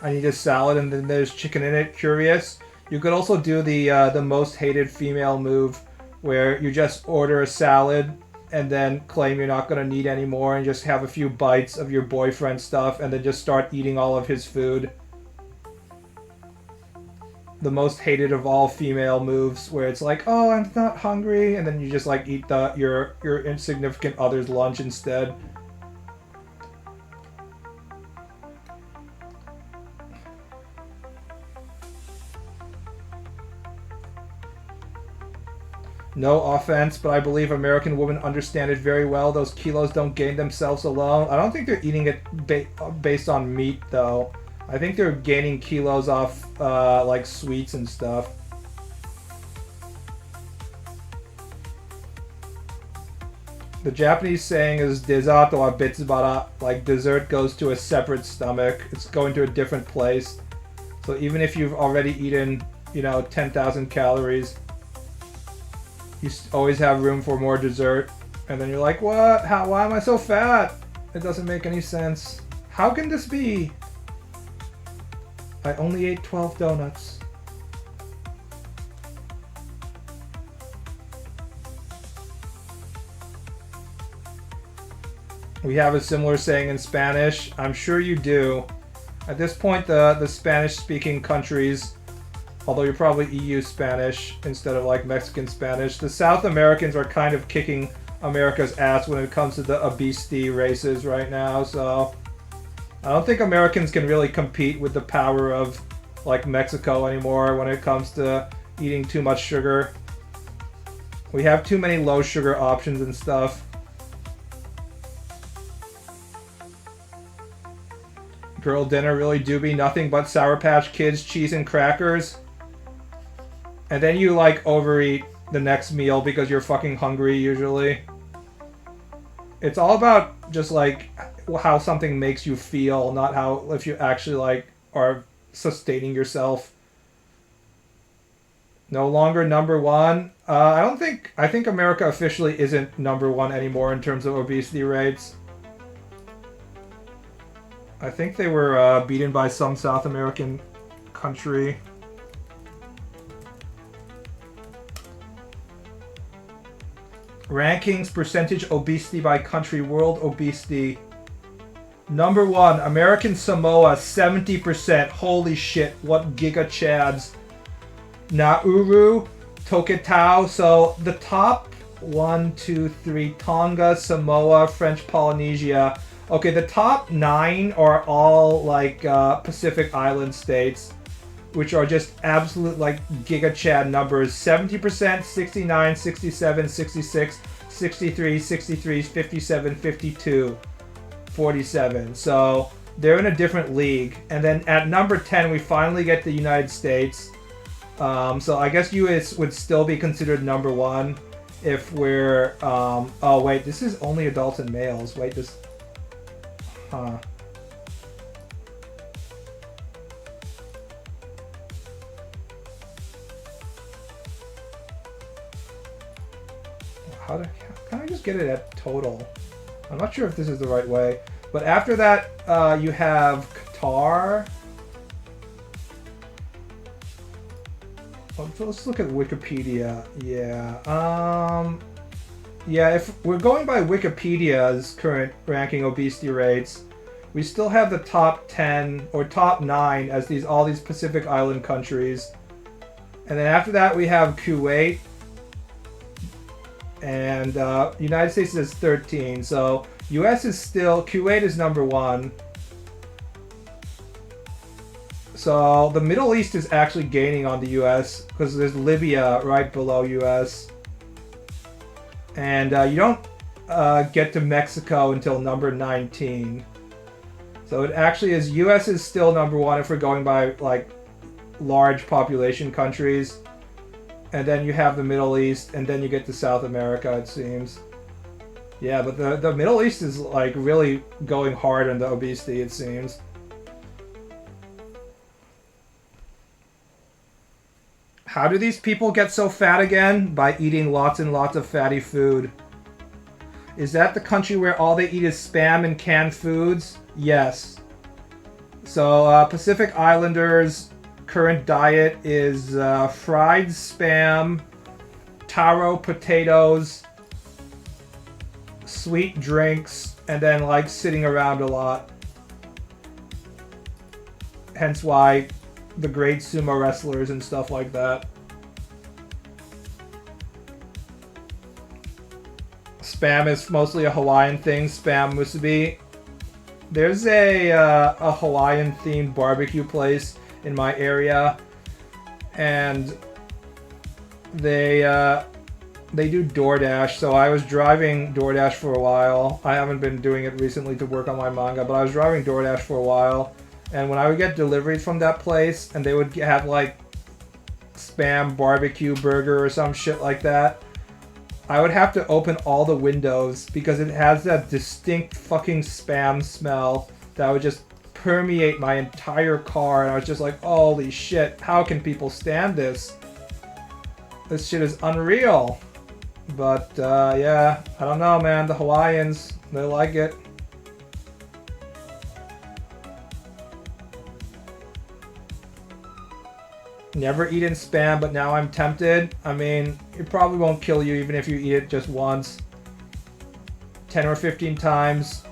I need a salad and then there's chicken in it. Curious. You could also do the most hated female move where you just order a salad and then claim you're not going to need any more and just have a few bites of your boyfriend's stuff and then just start eating all of his food. The most hated of all female moves where it's like, oh, I'm not hungry, and then you just like eat your insignificant other's lunch instead. No offense, but I believe American women understand it very well. Those kilos don't gain themselves alone. I don't think they're eating it based on meat, though. I think they're gaining kilos off, like, sweets and stuff. The Japanese saying is dessert wa betsubara, like dessert goes to a separate stomach. It's going to a different place. So even if you've already eaten, 10,000 calories, you always have room for more dessert. And then you're like, what? Why am I so fat? It doesn't make any sense. How can this be? I only ate 12 donuts. We have a similar saying in Spanish. I'm sure you do. At this point, the Spanish-speaking countries, although you're probably EU Spanish instead of like Mexican Spanish, the South Americans are kind of kicking America's ass when it comes to the obesity races right now, so I don't think Americans can really compete with the power of like Mexico anymore when it comes to eating too much sugar. We have too many low sugar options and stuff. Girl dinner really do be nothing but Sour Patch Kids, cheese, and crackers. And then you like overeat the next meal because you're fucking hungry usually. It's all about just like how something makes you feel, not how if you actually like are sustaining yourself. No longer number one. I think America officially isn't number one anymore in terms of obesity rates. I think they were beaten by some South American country. Rankings, percentage obesity by country, world obesity. Number one, American Samoa, 70%. Holy shit, what giga chads. Nauru, Toketau. So the top 1, 2, 3, Tonga, Samoa, French Polynesia. Okay, the top 9 are all like Pacific Island states, which are just absolute like giga chad numbers. 70%, 69, 67, 66, 63, 63, 57, 52, 47. So they're in a different league. And then at number 10, we finally get the United States. So I guess US would still be considered number one if we're... oh, wait, this is only adults and males. Wait, this... Huh. Can I just get it at total? I'm not sure if this is the right way. But after that, you have Qatar. Oh, so let's look at Wikipedia. Yeah. Yeah, if we're going by Wikipedia's current ranking obesity rates, we still have the top 10 or top 9 as all these Pacific Island countries. And then after that we have Kuwait, and United States is 13. So US is still, Kuwait is number 1. So the Middle East is actually gaining on the US because there's Libya right below US. And you don't get to Mexico until number 19. So it actually is, US is still number 1 if we're going by like large population countries. And then you have the Middle East, and then you get to South America, it seems. Yeah, but the Middle East is like really going hard on the obesity, it seems. How do these people get so fat again? By eating lots and lots of fatty food. Is that the country where all they eat is Spam and canned foods? Yes. So Pacific Islanders' current diet is fried Spam, taro potatoes, sweet drinks, and then like sitting around a lot. Hence why the great sumo wrestlers and stuff like that. Spam is mostly a Hawaiian thing, Spam musubi. There's a Hawaiian themed barbecue place in my area, and they do DoorDash. So I was driving DoorDash for a while. I haven't been doing it recently to work on my manga, but I was driving DoorDash for a while. And when I would get deliveries from that place, and they would have like Spam barbecue burger or some shit like that, I would have to open all the windows because it has that distinct fucking Spam smell that would just permeate my entire car. And I was just like, holy shit, how can people stand this? This shit is unreal. But yeah, I don't know, man. The Hawaiians, they like it. Never eaten Spam, but now I'm tempted. I mean, it probably won't kill you even if you eat it just once. 10 or 15 times.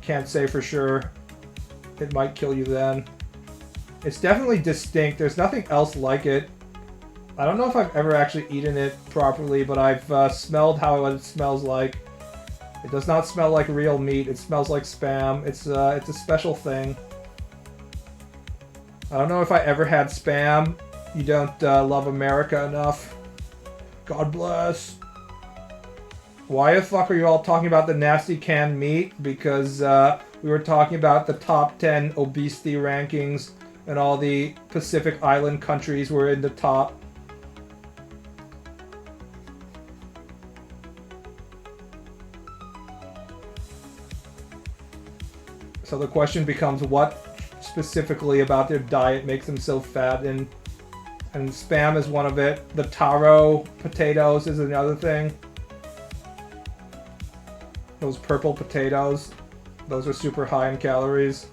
Can't say for sure. It might kill you then. It's definitely distinct. There's nothing else like it. I don't know if I've ever actually eaten it properly, but I've smelled how it smells like. It does not smell like real meat. It smells like Spam. It's a special thing. I don't know if I ever had Spam. You don't love America enough. God bless. Why the fuck are you all talking about the nasty canned meat? Because we were talking about the top 10 obesity rankings, and all the Pacific Island countries were in the top. So the question becomes, what specifically about their diet makes them so fat? And Spam is one of it. The taro potatoes is another thing. Those purple potatoes. Those are super high in calories.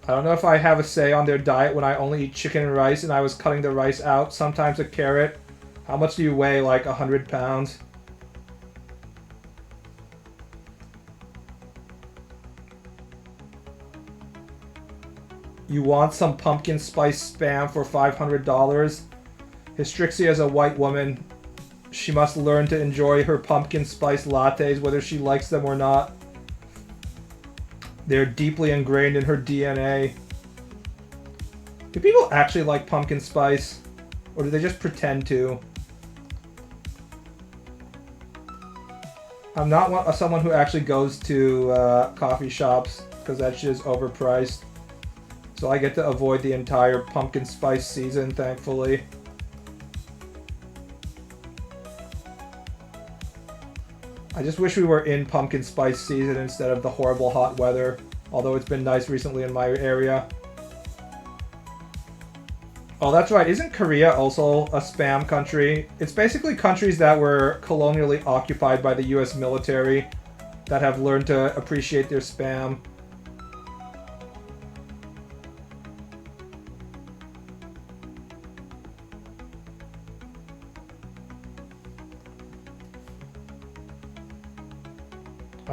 I don't know if I have a say on their diet when I only eat chicken and rice and I was cutting the rice out. Sometimes a carrot. How much do you weigh? Like 100 pounds? You want some pumpkin spice Spam for $500? Hystrixia is a white woman. She must learn to enjoy her pumpkin spice lattes whether she likes them or not. They're deeply ingrained in her DNA. Do people actually like pumpkin spice? Or do they just pretend to? I'm not someone who actually goes to coffee shops because that shit is overpriced. So I get to avoid the entire pumpkin spice season, thankfully. I just wish we were in pumpkin spice season instead of the horrible hot weather. Although it's been nice recently in my area. Oh, that's right. Isn't Korea also a Spam country? It's basically countries that were colonially occupied by the US military that have learned to appreciate their Spam.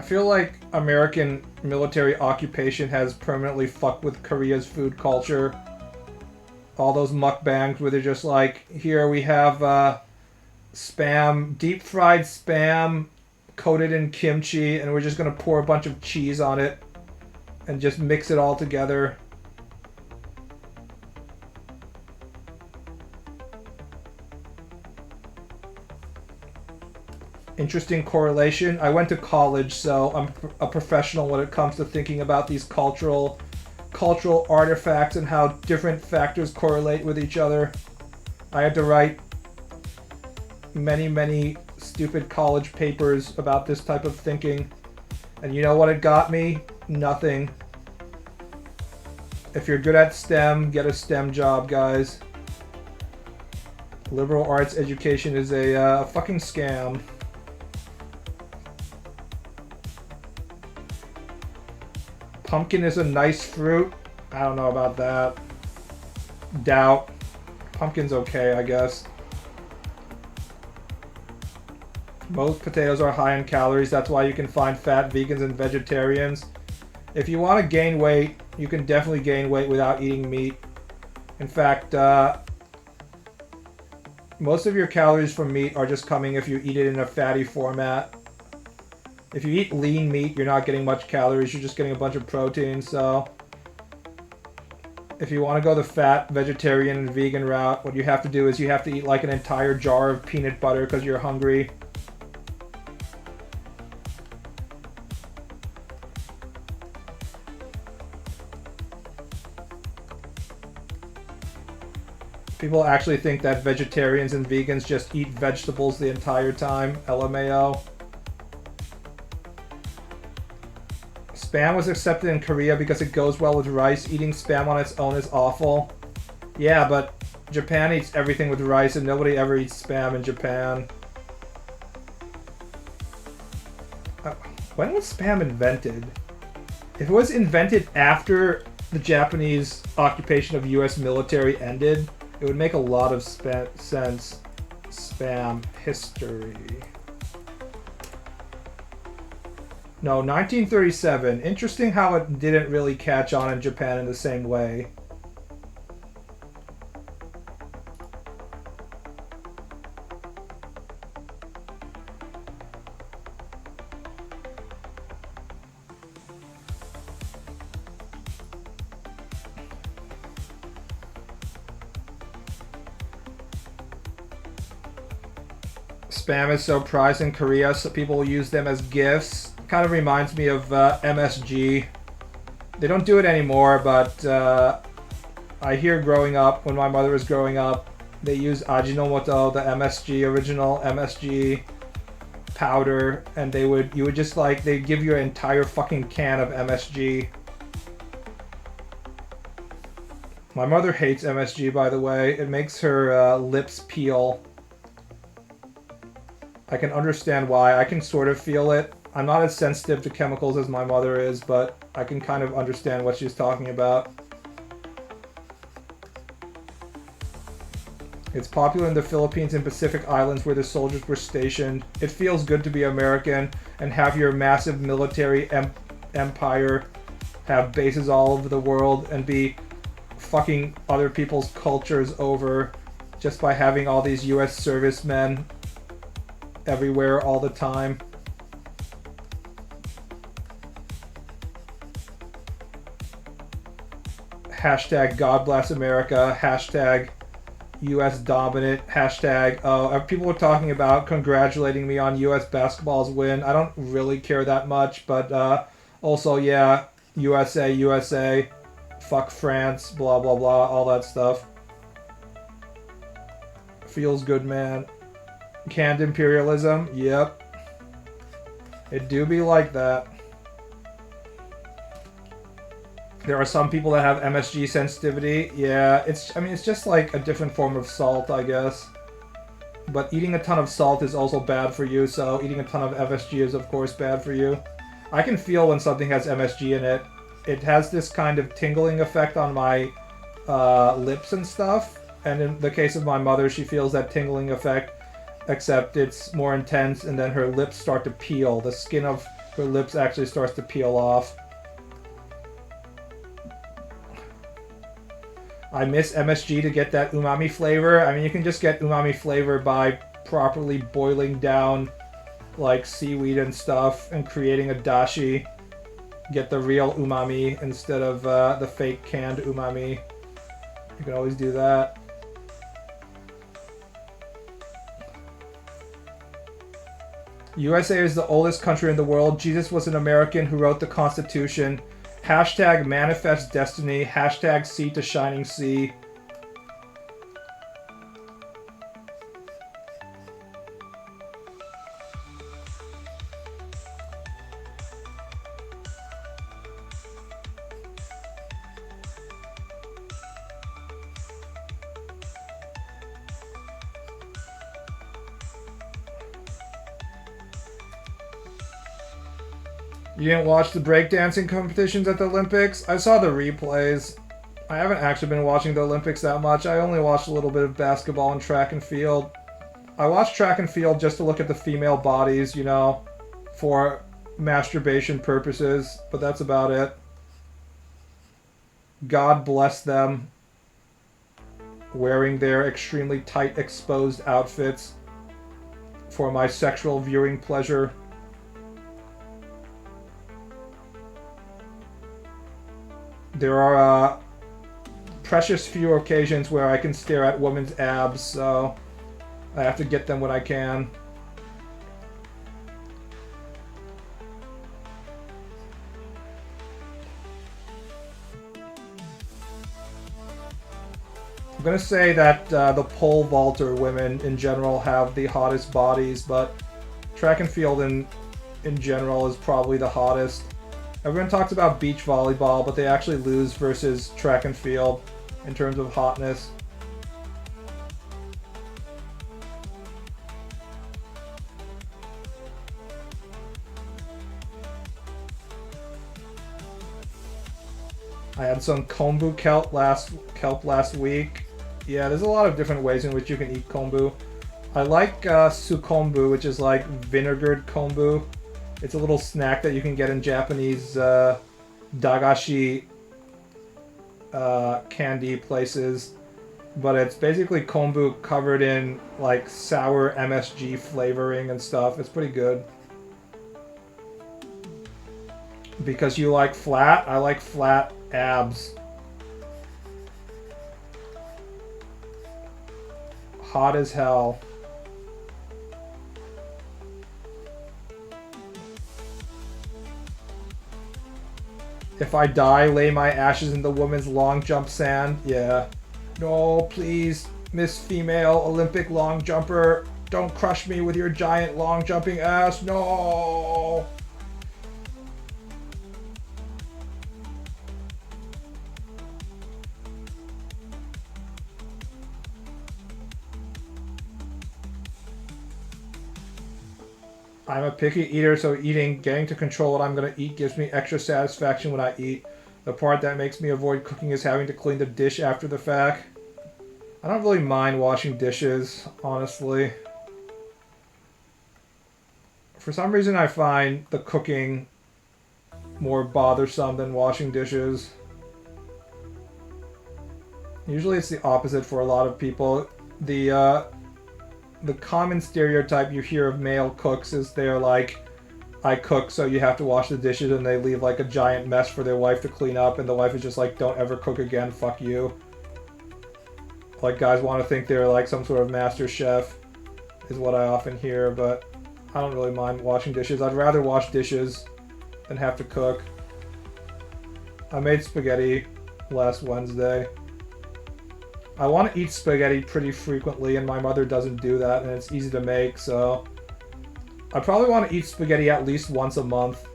I feel like American military occupation has permanently fucked with Korea's food culture. All those mukbangs where they're just like, here we have spam, deep fried spam coated in kimchi, and we're just gonna pour a bunch of cheese on it and just mix it all together. Interesting correlation. I went to college, so I'm a professional when it comes to thinking about these cultural artifacts and how different factors correlate with each other. I had to write many stupid college papers about this type of thinking. And you know what it got me? Nothing. If you're good at STEM, get a STEM job, guys. Liberal arts education is a fucking scam. Pumpkin is a nice fruit. I don't know about that. Doubt. Pumpkin's okay, I guess. Most potatoes are high in calories. That's why you can find fat vegans and vegetarians. If you want to gain weight, you can definitely gain weight without eating meat. In fact, most of your calories from meat are just coming if you eat it in a fatty format. If you eat lean meat, you're not getting much calories, you're just getting a bunch of protein, so... If you want to go the fat, vegetarian, and vegan route, what you have to do is you have to eat like an entire jar of peanut butter because you're hungry. People actually think that vegetarians and vegans just eat vegetables the entire time. LMAO. Spam was accepted in Korea because it goes well with rice. Eating spam on its own is awful. Yeah, but Japan eats everything with rice and nobody ever eats spam in Japan. When was spam invented? If it was invented after the Japanese occupation of US military ended, it would make a lot of sense. Spam history. No, 1937. Interesting how it didn't really catch on in Japan in the same way. Spam is so prized in Korea, so people use them as gifts. Kind of reminds me of MSG. They don't do it anymore, but I hear growing up, when my mother was growing up, they used Ajinomoto, the MSG, original MSG powder, and you would just like, they'd give you an entire fucking can of MSG. My mother hates MSG, by the way. It makes her lips peel. I can understand why. I can sort of feel it. I'm not as sensitive to chemicals as my mother is, but I can kind of understand what she's talking about. It's popular in the Philippines and Pacific Islands where the soldiers were stationed. It feels good to be American and have your massive military empire have bases all over the world and be fucking other people's cultures over just by having all these US servicemen everywhere all the time. Hashtag God bless America. Hashtag US dominant. Hashtag people were talking about congratulating me on US basketball's win. I don't really care that much, but also, yeah, USA, fuck France, blah blah blah, all that stuff. Feels good, man. Canned imperialism, yep. It do be like that. There are some people that have MSG sensitivity. Yeah, it's just like a different form of salt, I guess. But eating a ton of salt is also bad for you, so eating a ton of MSG is of course bad for you. I can feel when something has MSG in it. It has this kind of tingling effect on my lips and stuff. And in the case of my mother, she feels that tingling effect, except it's more intense and then her lips start to peel. The skin of Her lips actually starts to peel off. I miss MSG to get that umami flavor. I mean, you can just get umami flavor by properly boiling down like seaweed and stuff and creating a dashi. Get the real umami instead of the fake canned umami. You can always do that. USA is the oldest country in the world. Jesus was an American who wrote the Constitution. Hashtag manifest destiny. Hashtag sea to shining sea. You didn't watch the breakdancing competitions at the Olympics? I saw the replays. I haven't actually been watching the Olympics that much. I only watched a little bit of basketball and track and field. I watched track and field just to look at the female bodies, you know, for masturbation purposes, but that's about it. God bless them wearing their extremely tight exposed outfits for my sexual viewing pleasure. There are precious few occasions where I can stare at women's abs, so I have to get them when I can. I'm gonna say that the pole vaulter women in general have the hottest bodies, but track and field in general is probably the hottest. Everyone talks about beach volleyball, but they actually lose versus track and field in terms of hotness. I had some kombu kelp last week. Yeah, there's a lot of different ways in which you can eat kombu. I like sukombu, which is like vinegared kombu. It's a little snack that you can get in Japanese dagashi candy places. But it's basically kombu covered in like sour MSG flavoring and stuff. It's pretty good. Because you like flat, I like flat abs. Hot as hell. If I die, lay my ashes in the woman's long jump sand. Yeah. No, please, Miss Female Olympic long jumper. Don't crush me with your giant long jumping ass. No. I'm a picky eater, so getting to control what I'm going to eat gives me extra satisfaction when I eat. The part that makes me avoid cooking is having to clean the dish after the fact. I don't really mind washing dishes, honestly. For some reason I find the cooking more bothersome than washing dishes. Usually it's the opposite for a lot of people. The common stereotype you hear of male cooks is they're like, I cook so you have to wash the dishes, and they leave like a giant mess for their wife to clean up, and the wife is just like, don't ever cook again, fuck you. Like guys want to think they're like some sort of master chef is what I often hear, but I don't really mind washing dishes. I'd rather wash dishes than have to cook. I made spaghetti last Wednesday. I want to eat spaghetti pretty frequently, and my mother doesn't do that, and it's easy to make, so I probably want to eat spaghetti at least once a month.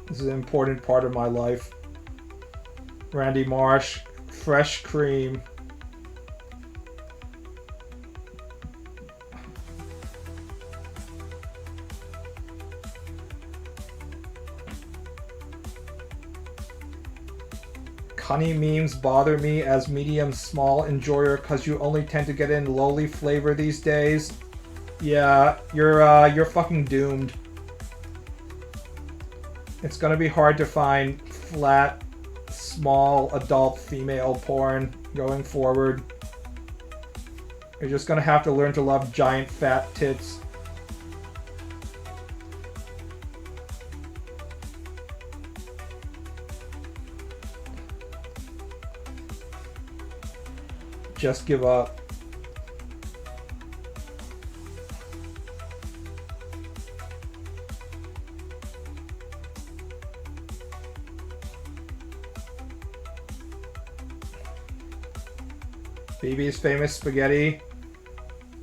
This is an important part of my life. Randy Marsh, fresh cream. Honey memes bother me as medium small enjoyer because you only tend to get in lowly flavor these days. Yeah, you're fucking doomed. It's gonna be hard to find flat, small, adult female porn going forward. You're just gonna have to learn to love giant fat tits. Just give up. BB's famous spaghetti.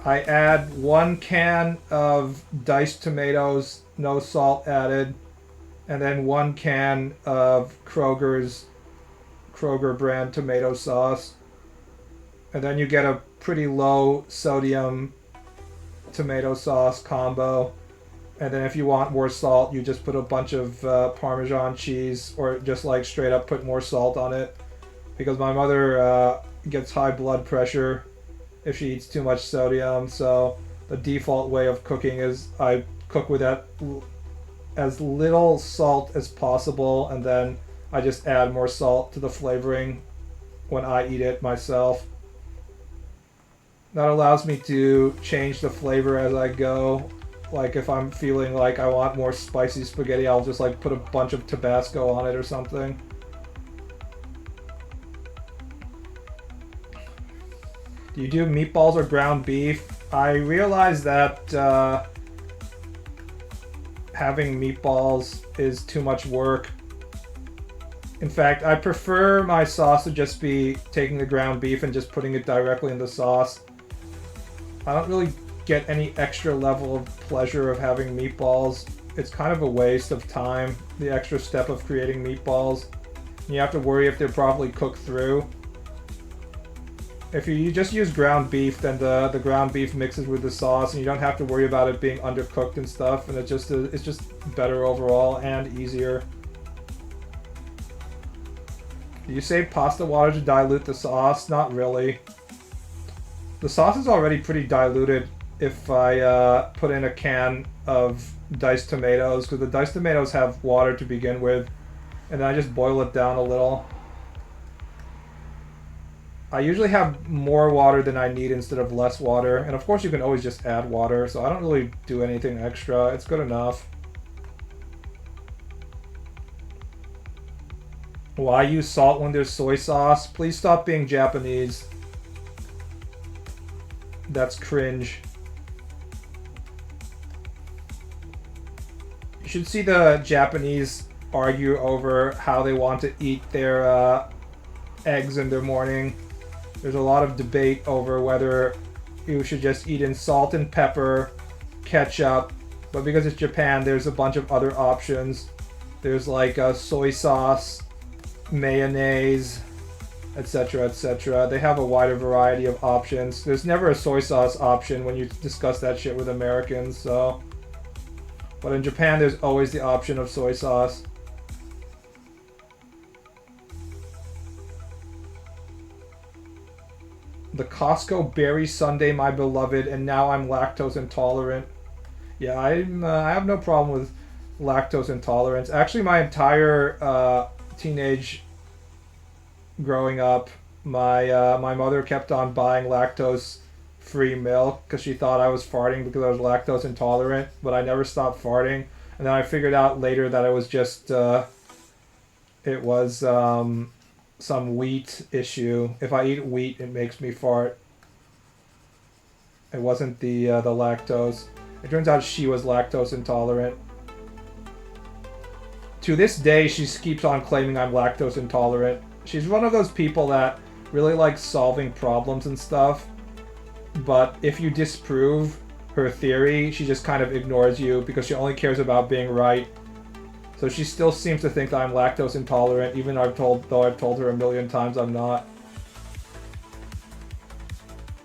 I add 1 can of diced tomatoes, no salt added, and then 1 can of Kroger brand tomato sauce. And then you get a pretty low sodium tomato sauce combo. And then if you want more salt, you just put a bunch of Parmesan cheese, or just like straight up put more salt on it. Because my mother gets high blood pressure if she eats too much sodium, so the default way of cooking is I cook with as little salt as possible, and then I just add more salt to the flavoring when I eat it myself. That allows me to change the flavor as I go. Like if I'm feeling like I want more spicy spaghetti, I'll just like put a bunch of Tabasco on it or something. Do you do meatballs or ground beef? I realize that having meatballs is too much work. In fact, I prefer my sauce to just be taking the ground beef and just putting it directly in the sauce. I don't really get any extra level of pleasure of having meatballs. It's kind of a waste of time, the extra step of creating meatballs. You have to worry if they're properly cooked through. If you just use ground beef, then the ground beef mixes with the sauce, and you don't have to worry about it being undercooked and stuff, and it's just better overall and easier. Do you save pasta water to dilute the sauce? Not really. The sauce is already pretty diluted if I put in a can of diced tomatoes, because the diced tomatoes have water to begin with, and then I just boil it down a little. I usually have more water than I need instead of less water, and of course you can always just add water, so I don't really do anything extra. It's good enough. Why use salt when there's soy sauce? Please stop being Japanese. That's cringe. You should see the Japanese argue over how they want to eat their eggs in their morning. There's a lot of debate over whether you should just eat in salt and pepper, ketchup, but because it's Japan, there's a bunch of other options. There's like soy sauce, mayonnaise, etc., etc. They have a wider variety of options. There's never a soy sauce option when you discuss that shit with Americans, so. But in Japan, there's always the option of soy sauce. The Costco berry sundae, my beloved, and now I'm lactose intolerant. Yeah, I have no problem with lactose intolerance. Actually, my entire teenage growing up, my mother kept on buying lactose-free milk because she thought I was farting because I was lactose intolerant, but I never stopped farting. And then I figured out later that it was just some wheat issue. If I eat wheat, it makes me fart. It wasn't the lactose. It turns out she was lactose intolerant. To this day, she keeps on claiming I'm lactose intolerant. She's one of those people that really likes solving problems and stuff, but if you disprove her theory, she just kind of ignores you because she only cares about being right. So she still seems to think that I'm lactose intolerant, even though I've told her a million times I'm not.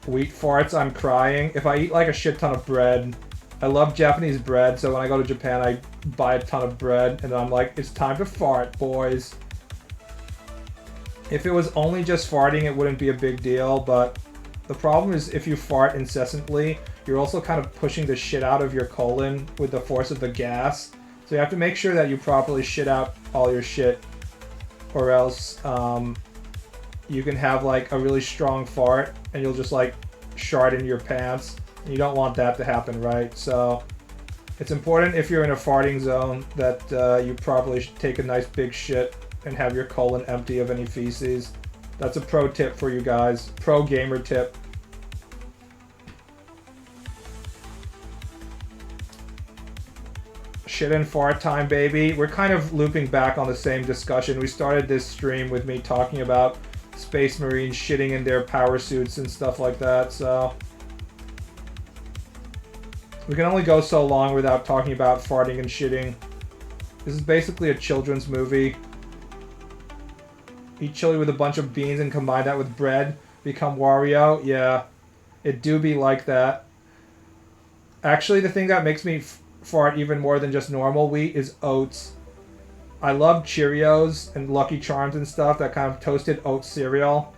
Wheat farts, I'm crying. If I eat like a shit ton of bread, I love Japanese bread, so when I go to Japan, I buy a ton of bread, and I'm like, it's time to fart, boys. If it was only just farting, it wouldn't be a big deal, but the problem is if you fart incessantly, you're also kind of pushing the shit out of your colon with the force of the gas. So you have to make sure that you properly shit out all your shit, or else you can have like a really strong fart and you'll just like shart in your pants. And you don't want that to happen, right? So it's important if you're in a farting zone that you properly take a nice big shit and have your colon empty of any feces. That's a pro tip for you guys. Pro gamer tip. Shit and fart time, baby. We're kind of looping back on the same discussion. We started this stream with me talking about Space Marines shitting in their power suits and stuff like that, so we can only go so long without talking about farting and shitting. This is basically a children's movie. Eat chili with a bunch of beans and combine that with bread. Become Wario. Yeah, it do be like that. Actually, the thing that makes me fart even more than just normal wheat is oats. I love Cheerios and Lucky Charms and stuff, that kind of toasted oat cereal.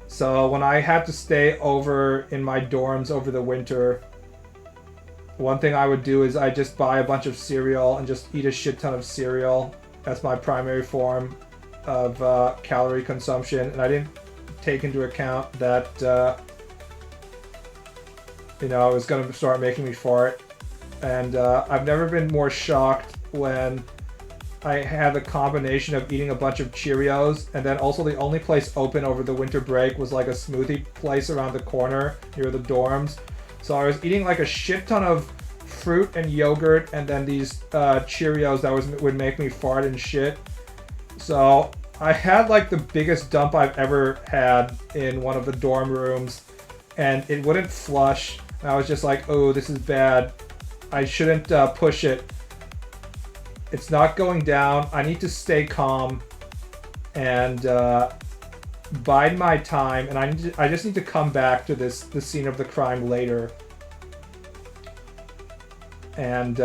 So when I had to stay over in my dorms over the winter, one thing I would do is I just buy a bunch of cereal and just eat a shit ton of cereal. That's my primary form of calorie consumption, and I didn't take into account that you know, it was going to start making me fart. And I've never been more shocked when I had a combination of eating a bunch of Cheerios, and then also the only place open over the winter break was like a smoothie place around the corner near the dorms. So I was eating like a shit ton of fruit and yogurt, and then these Cheerios that would make me fart and shit. So I had like the biggest dump I've ever had in one of the dorm rooms, and it wouldn't flush. And I was just like, oh, this is bad. I shouldn't push it. It's not going down. I need to stay calm and bide my time, and I just need to come back to the scene of the crime later and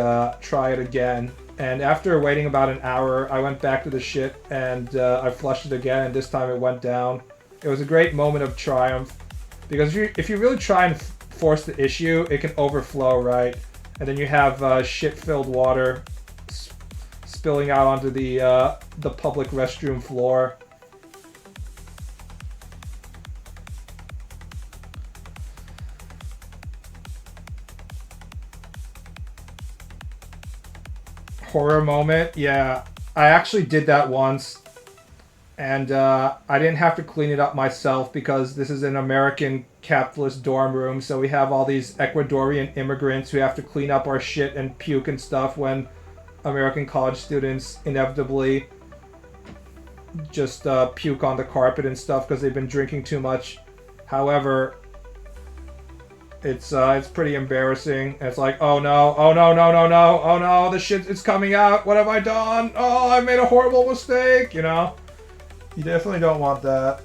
try it again. And after waiting about an hour, I went back to the shit and I flushed it again, and this time it went down. It was a great moment of triumph, because if you really try and force the issue, it can overflow, right? And then you have shit-filled water spilling out onto the public restroom floor. Horror moment? Yeah, I actually did that once, and I didn't have to clean it up myself because this is an American capitalist dorm room, so we have all these Ecuadorian immigrants who have to clean up our shit and puke and stuff when American college students inevitably just puke on the carpet and stuff because they've been drinking too much. However, it's pretty embarrassing. And it's like, oh no, oh no, no, no, no, oh no, the shit is coming out. What have I done? Oh, I made a horrible mistake, you know? You definitely don't want that.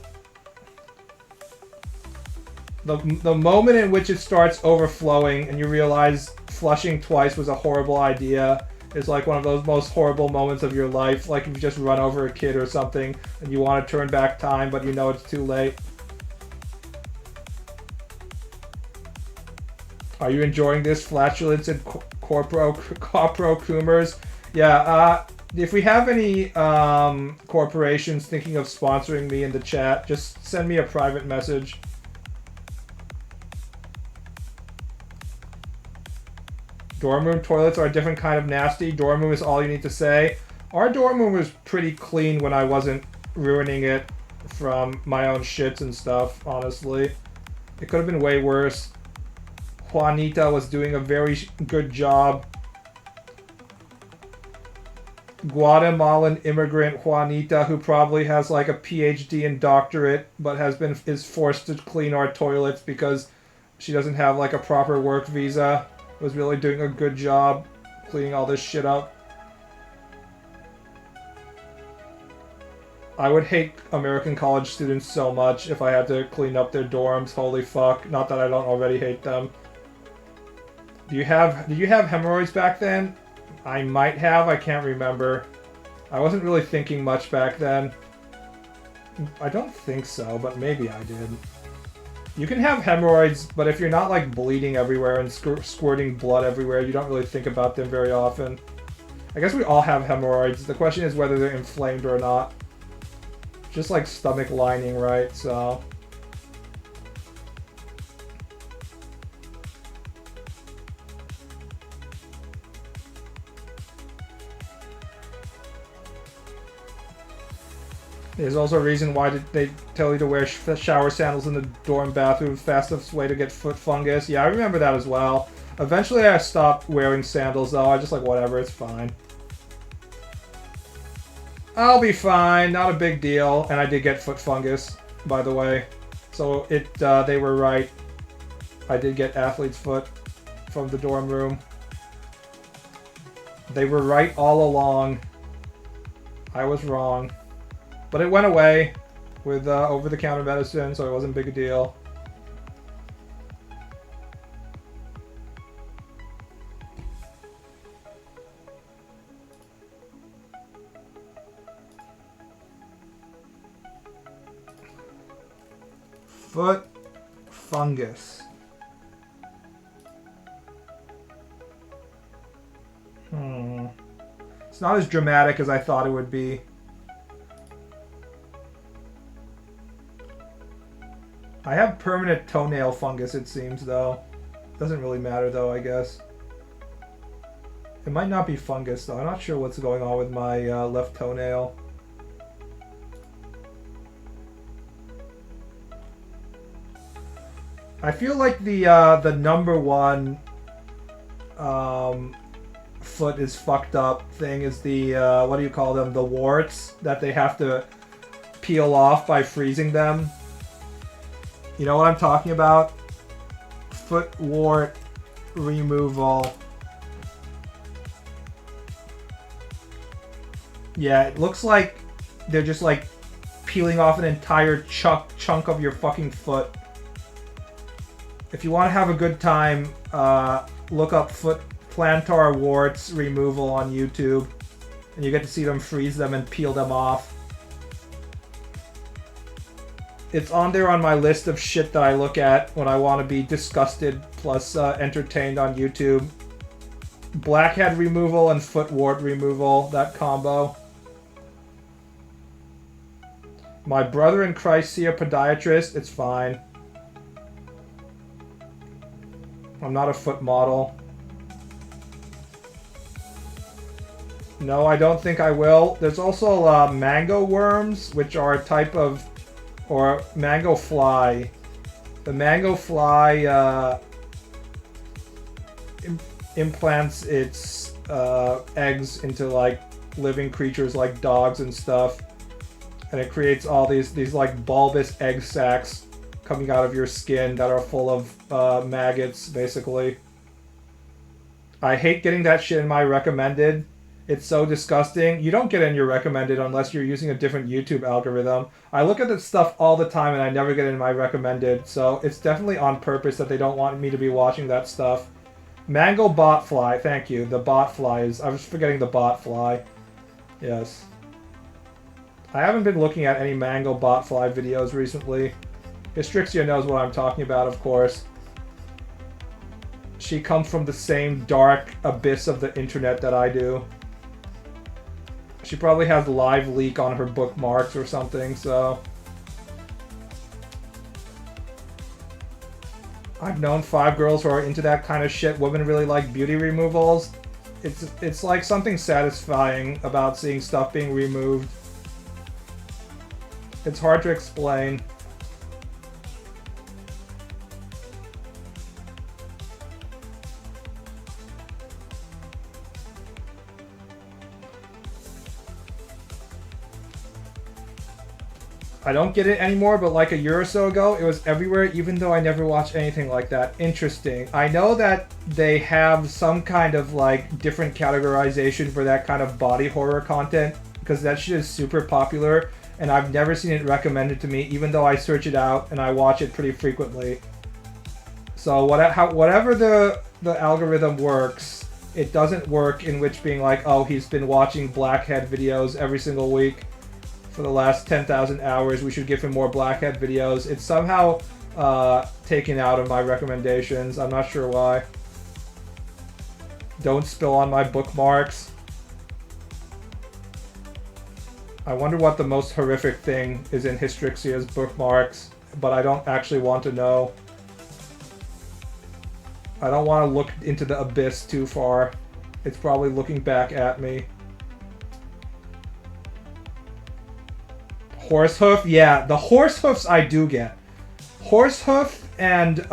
The moment in which it starts overflowing and you realize flushing twice was a horrible idea is like one of those most horrible moments of your life. Like if you just run over a kid or something and you want to turn back time, but you know it's too late. Are you enjoying this, flatulence and corpro coomers? Yeah, if we have any corporations thinking of sponsoring me in the chat, just send me a private message. Dorm room toilets are a different kind of nasty. Dorm room is all you need to say. Our dorm room was pretty clean when I wasn't ruining it from my own shits and stuff, honestly. It could have been way worse. Juanita was doing a very good job. Guatemalan immigrant Juanita, who probably has like a PhD and doctorate, but is forced to clean our toilets because she doesn't have like a proper work visa, was really doing a good job cleaning all this shit up. I would hate American college students so much if I had to clean up their dorms. Holy fuck. Not that I don't already hate them. Did you have hemorrhoids back then? I might have, I can't remember. I wasn't really thinking much back then. I don't think so, but maybe I did. You can have hemorrhoids, but if you're not like bleeding everywhere and squirting blood everywhere, you don't really think about them very often. I guess we all have hemorrhoids. The question is whether they're inflamed or not. Just like stomach lining, right? So... There's also a reason why they tell you to wear shower sandals in the dorm bathroom. Fastest way to get foot fungus. Yeah, I remember that as well. Eventually I stopped wearing sandals though. I just like, whatever, it's fine. I'll be fine, not a big deal. And I did get foot fungus, by the way. So they were right. I did get athlete's foot from the dorm room. They were right all along. I was wrong. But it went away with over-the-counter medicine, so it wasn't big a deal. Foot fungus. It's not as dramatic as I thought it would be. I have permanent toenail fungus, it seems, though. Doesn't really matter, though, I guess. It might not be fungus, though. I'm not sure what's going on with my left toenail. I feel like the number one foot is fucked up thing is the, what do you call them? The warts that they have to peel off by freezing them. You know what I'm talking about? Foot wart removal. Yeah, it looks like they're just like peeling off an entire chunk of your fucking foot. If you want to have a good time, look up foot plantar warts removal on YouTube. And you get to see them freeze them and peel them off. It's on there on my list of shit that I look at when I want to be disgusted plus entertained on YouTube. Blackhead removal and foot wart removal, that combo. My brother in Christ see a podiatrist, it's fine. I'm not a foot model. No, I don't think I will. There's also mango worms, which are a type of... or mango fly. The mango fly implants its eggs into like living creatures like dogs and stuff, and it creates all these like bulbous egg sacs coming out of your skin that are full of maggots, basically. I hate getting that shit in my recommended. It's so disgusting. You don't get in your recommended unless you're using a different YouTube algorithm. I look at this stuff all the time and I never get in my recommended, so it's definitely on purpose that they don't want me to be watching that stuff. Mango botfly, thank you. The botflies. I was forgetting the botfly. Yes. I haven't been looking at any mango botfly videos recently. Hystrixia knows what I'm talking about, of course. She comes from the same dark abyss of the internet that I do. She probably has live leak on her bookmarks or something, so... I've known 5 girls who are into that kind of shit. Women really like beauty removals. It's like something satisfying about seeing stuff being removed. It's hard to explain. I don't get it anymore, but like a year or so ago, it was everywhere, even though I never watched anything like that. Interesting. I know that they have some kind of like different categorization for that kind of body horror content, because that shit is super popular, and I've never seen it recommended to me, even though I search it out and I watch it pretty frequently. So whatever the algorithm works, it doesn't work in which being like, oh, he's been watching blackhead videos every single week. for the last 10,000 hours. We should give him more Blackhead videos. It's somehow taken out of my recommendations. I'm not sure why. Don't spill on my bookmarks. I wonder what the most horrific thing is in Hystrixia's bookmarks, but I don't actually want to know. I don't want to look into the abyss too far. It's probably looking back at me. Horsehoof? Yeah, the horsehoofs I do get. Horsehoof and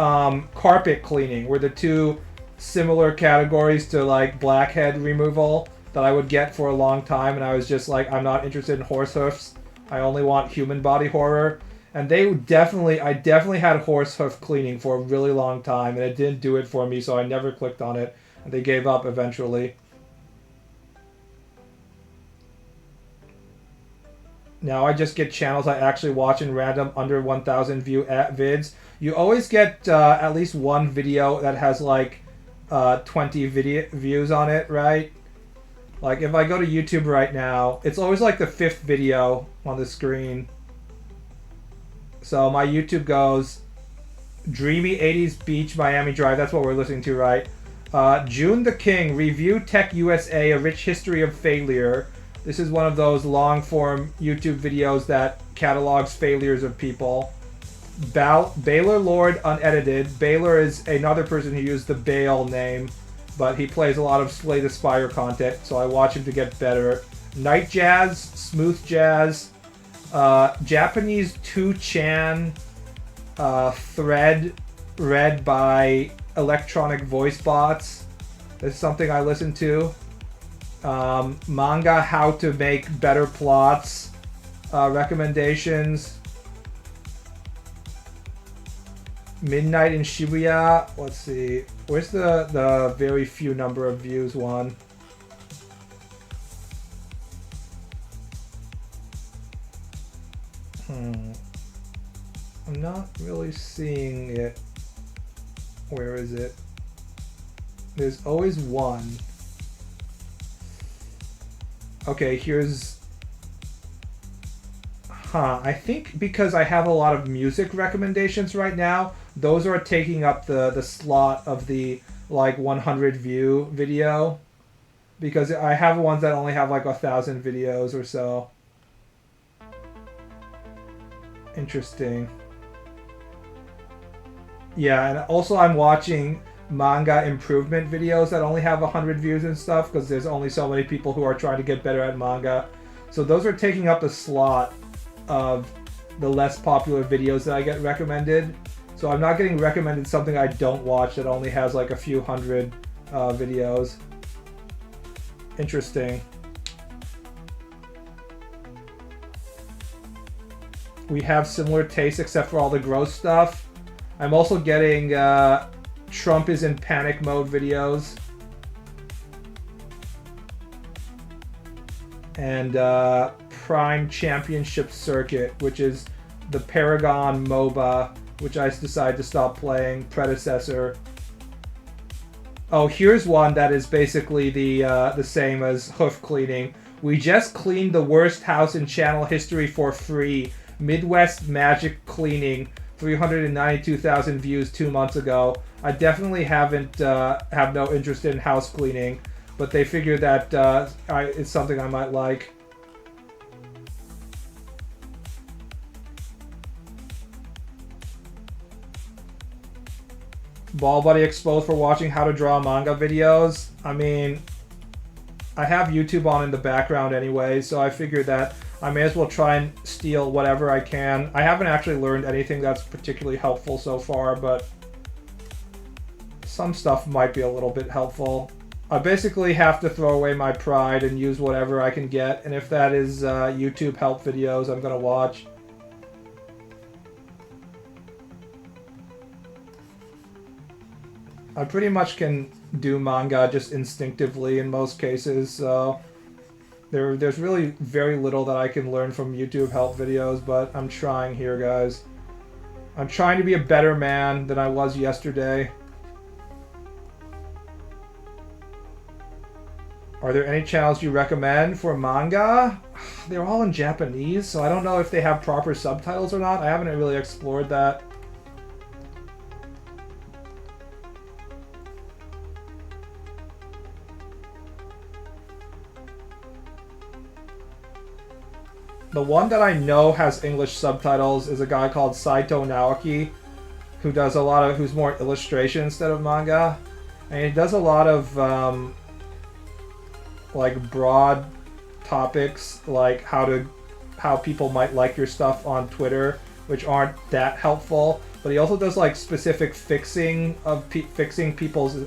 carpet cleaning were the two similar categories to like blackhead removal that I would get for a long time, and I was just like, I'm not interested in horsehoofs. I only want human body horror. And I definitely had horsehoof cleaning for a really long time, and it didn't do it for me, so I never clicked on it, and they gave up eventually. Now I just get channels I actually watch in random under 1,000 view vids. You always get at least one video that has like 20 views on it, right? Like if I go to YouTube right now, it's always like the 5th video on the screen. So my YouTube goes Dreamy 80s Beach Miami Drive. That's what we're listening to, right? June the King, Review Tech USA, A Rich History of Failure. This is one of those long-form YouTube videos that catalogs failures of people. Baylor Lord Unedited. Baylor is another person who used the Bale name, but he plays a lot of Slay the Spire content, so I watch him to get better. Night Jazz, Smooth Jazz, Japanese 2chan thread read by electronic voice bots. This is something I listen to. Manga How to Make Better Plots recommendations. Midnight in Shibuya. Let's see. Where's the very few number of views one? I'm not really seeing it. Where is it? There's always one. Okay, here's... I think because I have a lot of music recommendations right now, those are taking up the slot of the like 100 view video. Because I have ones that only have like 1,000 videos or so. Interesting. Yeah, and also I'm watching manga improvement videos that only have 100 views and stuff, because there's only so many people who are trying to get better at manga. So those are taking up the slot of the less popular videos that I get recommended. So I'm not getting recommended something I don't watch that only has like a few hundred videos. Interesting. We have similar tastes except for all the gross stuff. I'm also getting Trump is in panic mode videos. And Prime Championship Circuit, which is the Paragon MOBA, which I decided to stop playing, predecessor. Oh, here's one that is basically the same as hoof cleaning. We just cleaned the worst house in channel history for free. Midwest Magic Cleaning, 392,000 views 2 months ago. I definitely have no interest in house cleaning, but they figured that it's something I might like. BaalBuddy exposed for watching how to draw manga videos. I mean, I have YouTube on in the background anyway, so I figured that I may as well try and steal whatever I can. I haven't actually learned anything that's particularly helpful so far, but some stuff might be a little bit helpful. I basically have to throw away my pride and use whatever I can get, and if that is YouTube help videos, I'm gonna watch. I pretty much can do manga just instinctively in most cases, so there's really very little that I can learn from YouTube help videos, but I'm trying here, guys. I'm trying to be a better man than I was yesterday. Are there any channels you recommend for manga? They're all in Japanese, so I don't know if they have proper subtitles or not. I haven't really explored that. The one that I know has English subtitles is a guy called Saito Naoki, who does a lot of, who's more illustration instead of manga, and he does a lot of like broad topics, like how people might like your stuff on Twitter, which aren't that helpful. But he also does like specific fixing of fixing people's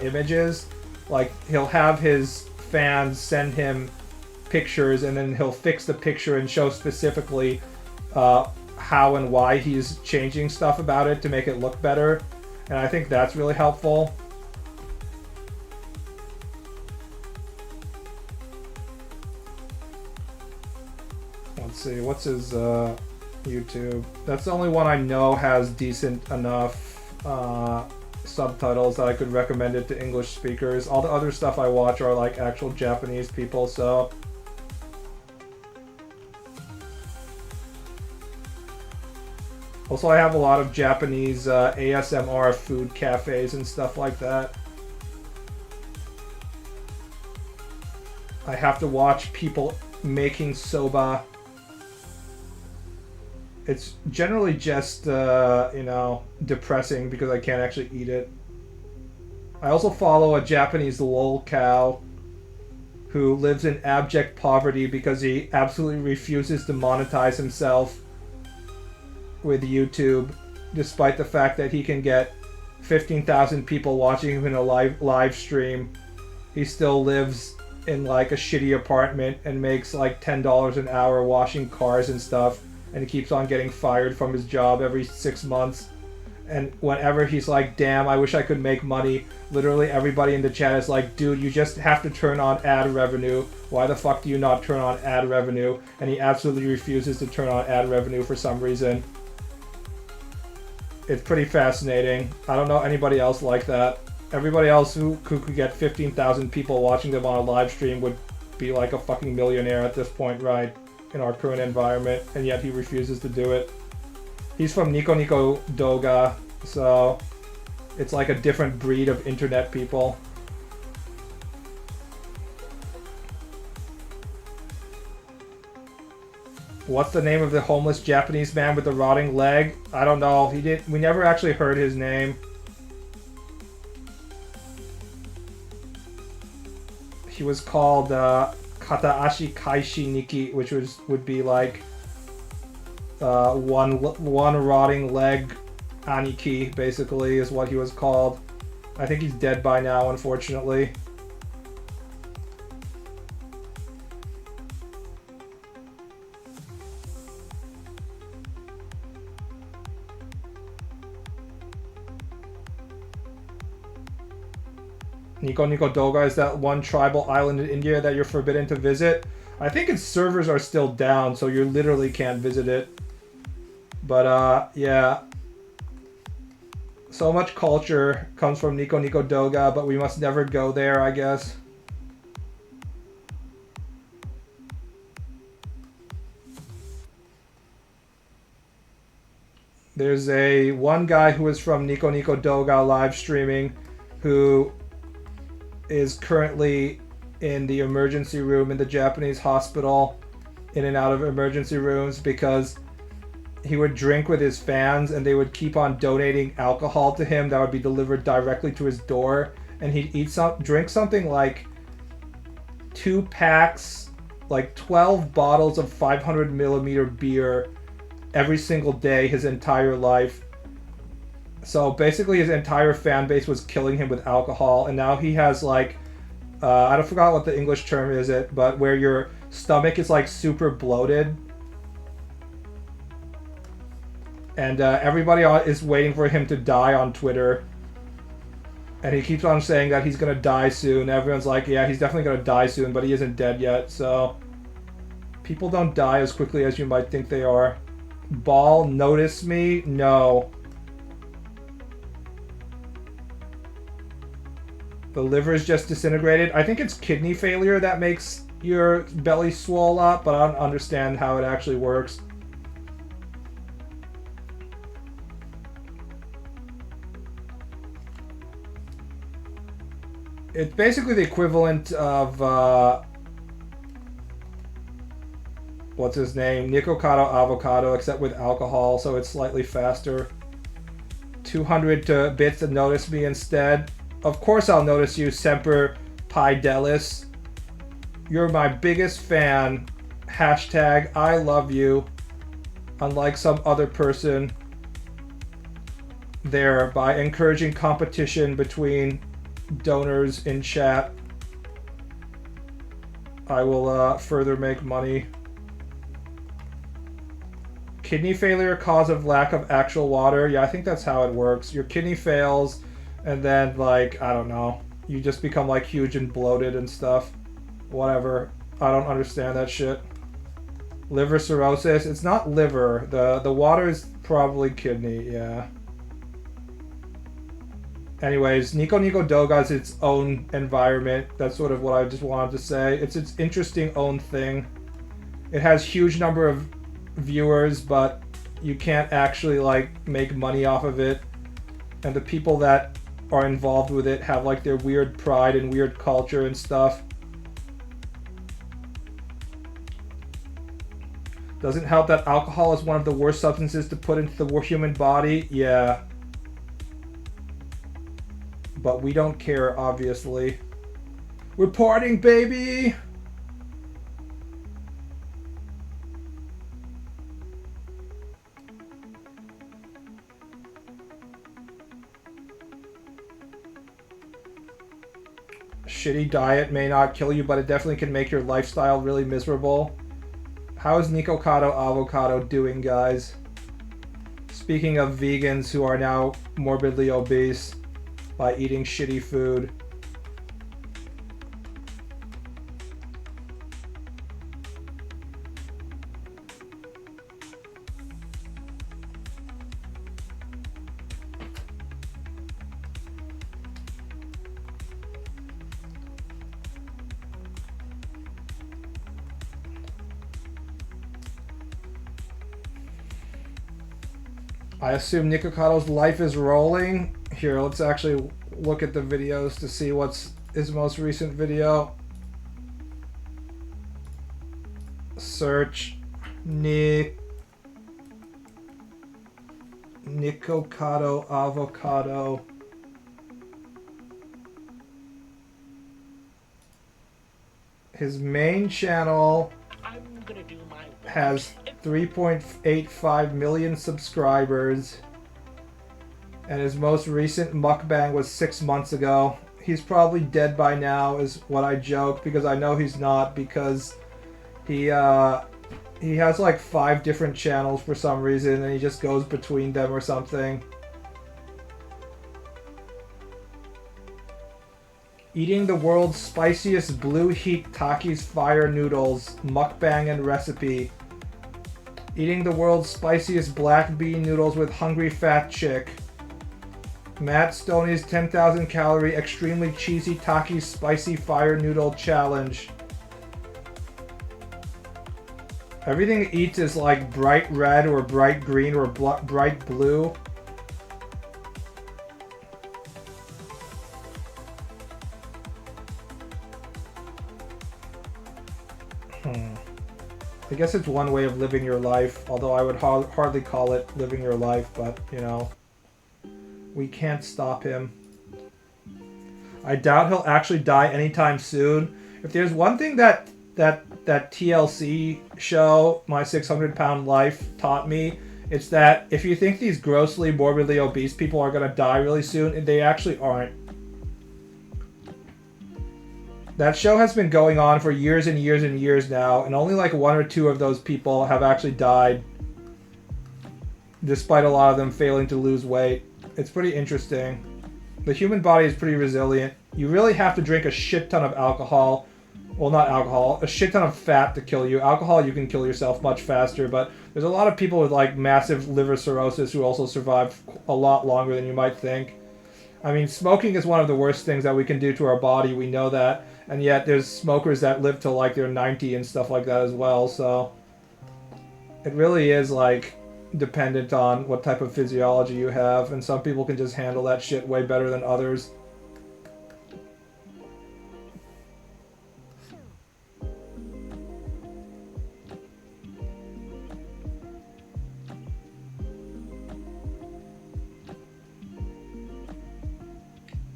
images. Like he'll have his fans send him pictures, and then he'll fix the picture and show specifically how and why he's changing stuff about it to make it look better, and I think that's really helpful. Let's see, what's his YouTube? That's the only one I know has decent enough subtitles that I could recommend it to English speakers. All the other stuff I watch are like actual Japanese people, so also, I have a lot of Japanese ASMR food cafes and stuff like that. I have to watch people making soba. It's generally just, you know, depressing because I can't actually eat it. I also follow a Japanese lol cow who lives in abject poverty because he absolutely refuses to monetize himself with YouTube, despite the fact that he can get 15,000 people watching him in a live stream. He still lives in like a shitty apartment and makes like $10 an hour washing cars and stuff, and he keeps on getting fired from his job every 6 months. And whenever he's like, damn, I wish I could make money, literally everybody in the chat is like, dude, you just have to turn on ad revenue. Why the fuck do you not turn on ad revenue? And he absolutely refuses to turn on ad revenue for some reason. It's pretty fascinating. I don't know anybody else like that. Everybody else who could get 15,000 people watching them on a live stream would be like a fucking millionaire at this point, right? In our current environment, and yet he refuses to do it. He's from Nico Nico Doga, so it's like a different breed of internet people. What's the name of the homeless Japanese man with the rotting leg? I don't know. We never actually heard his name. He was called Kataashi Kaishi Niki, which would be like one rotting leg Aniki, basically, is what he was called. I think he's dead by now, unfortunately. Nico Nico Doga is that one tribal island in India that you're forbidden to visit. I think its servers are still down, so you literally can't visit it. But yeah. So much culture comes from Nico Nico Doga, but we must never go there, I guess. There's one guy who is from Nico Nico Doga live streaming who is currently in the emergency room in the Japanese hospital, in and out of emergency rooms, because he would drink with his fans and they would keep on donating alcohol to him that would be delivered directly to his door, and he'd drink something like 2 packs, like 12 bottles of 500 milliliter beer every single day his entire life. So basically his entire fan base was killing him with alcohol, and now he has like, I don't forgot what the English term is but where your stomach is like super bloated. And everybody is waiting for him to die on Twitter. And he keeps on saying that he's gonna die soon. Everyone's like, yeah, he's definitely gonna die soon, but he isn't dead yet, so people don't die as quickly as you might think they are. Ball, notice me? No. The liver is just disintegrated. I think it's kidney failure that makes your belly swell up, but I don't understand how it actually works. It's basically the equivalent of what's his name? Nikocado avocado, except with alcohol, so it's slightly faster. 200 bits to notice me instead. Of course I'll notice you, Semper Pidelis. You're my biggest fan. Hashtag I love you. Unlike some other person there, by encouraging competition between donors in chat, I will further make money. Kidney failure, cause of lack of actual water. Yeah, I think that's how it works. Your kidney fails, and then, like, I don't know, you just become, like, huge and bloated and stuff. Whatever. I don't understand that shit. Liver cirrhosis. It's not liver. The water is probably kidney, yeah. Anyways, Nico Nico Doga is its own environment. That's sort of what I just wanted to say. It's its interesting own thing. It has huge number of viewers, but you can't actually like make money off of it, and the people that are involved with it have like their weird pride and weird culture and stuff. Doesn't help that alcohol is one of the worst substances to put into the human body. Yeah, but we don't care, obviously. We're partying, baby. Shitty diet may not kill you, but it definitely can make your lifestyle really miserable. How is Nikocado Avocado doing, guys? Speaking of vegans who are now morbidly obese by eating shitty food. I assume Nikokado's life is rolling. Here, let's actually look at the videos to see what's his most recent video. Search Nikocado Avocado. His main channel has 3.85 million subscribers, and his most recent mukbang was 6 months ago. He's probably dead by now is what I joke, because I know he's not, because he has like 5 different channels for some reason and he just goes between them or something. Eating the world's spiciest blue heat Takis fire noodles, mukbang and recipe. Eating the world's spiciest black bean noodles with hungry fat chick. Matt Stoney's 10,000 calorie extremely cheesy Takis spicy fire noodle challenge. Everything he eats is like bright red or bright green or bright blue. I guess it's one way of living your life, although I would hardly call it living your life, but, you know, we can't stop him. I doubt he'll actually die anytime soon. If there's one thing that TLC show, My 600 Pound Life, taught me, it's that if you think these grossly, morbidly obese people are going to die really soon, they actually aren't. That show has been going on for years and years and years now, and only like 1 or 2 of those people have actually died, despite a lot of them failing to lose weight. It's pretty interesting. The human body is pretty resilient. You really have to drink a shit ton of alcohol. Well, not alcohol, a shit ton of fat to kill you. Alcohol, you can kill yourself much faster, but there's a lot of people with like massive liver cirrhosis who also survive a lot longer than you might think. I mean, smoking is one of the worst things that we can do to our body. We know that. And yet there's smokers that live till like they're 90 and stuff like that as well. So it really is like dependent on what type of physiology you have. And some people can just handle that shit way better than others.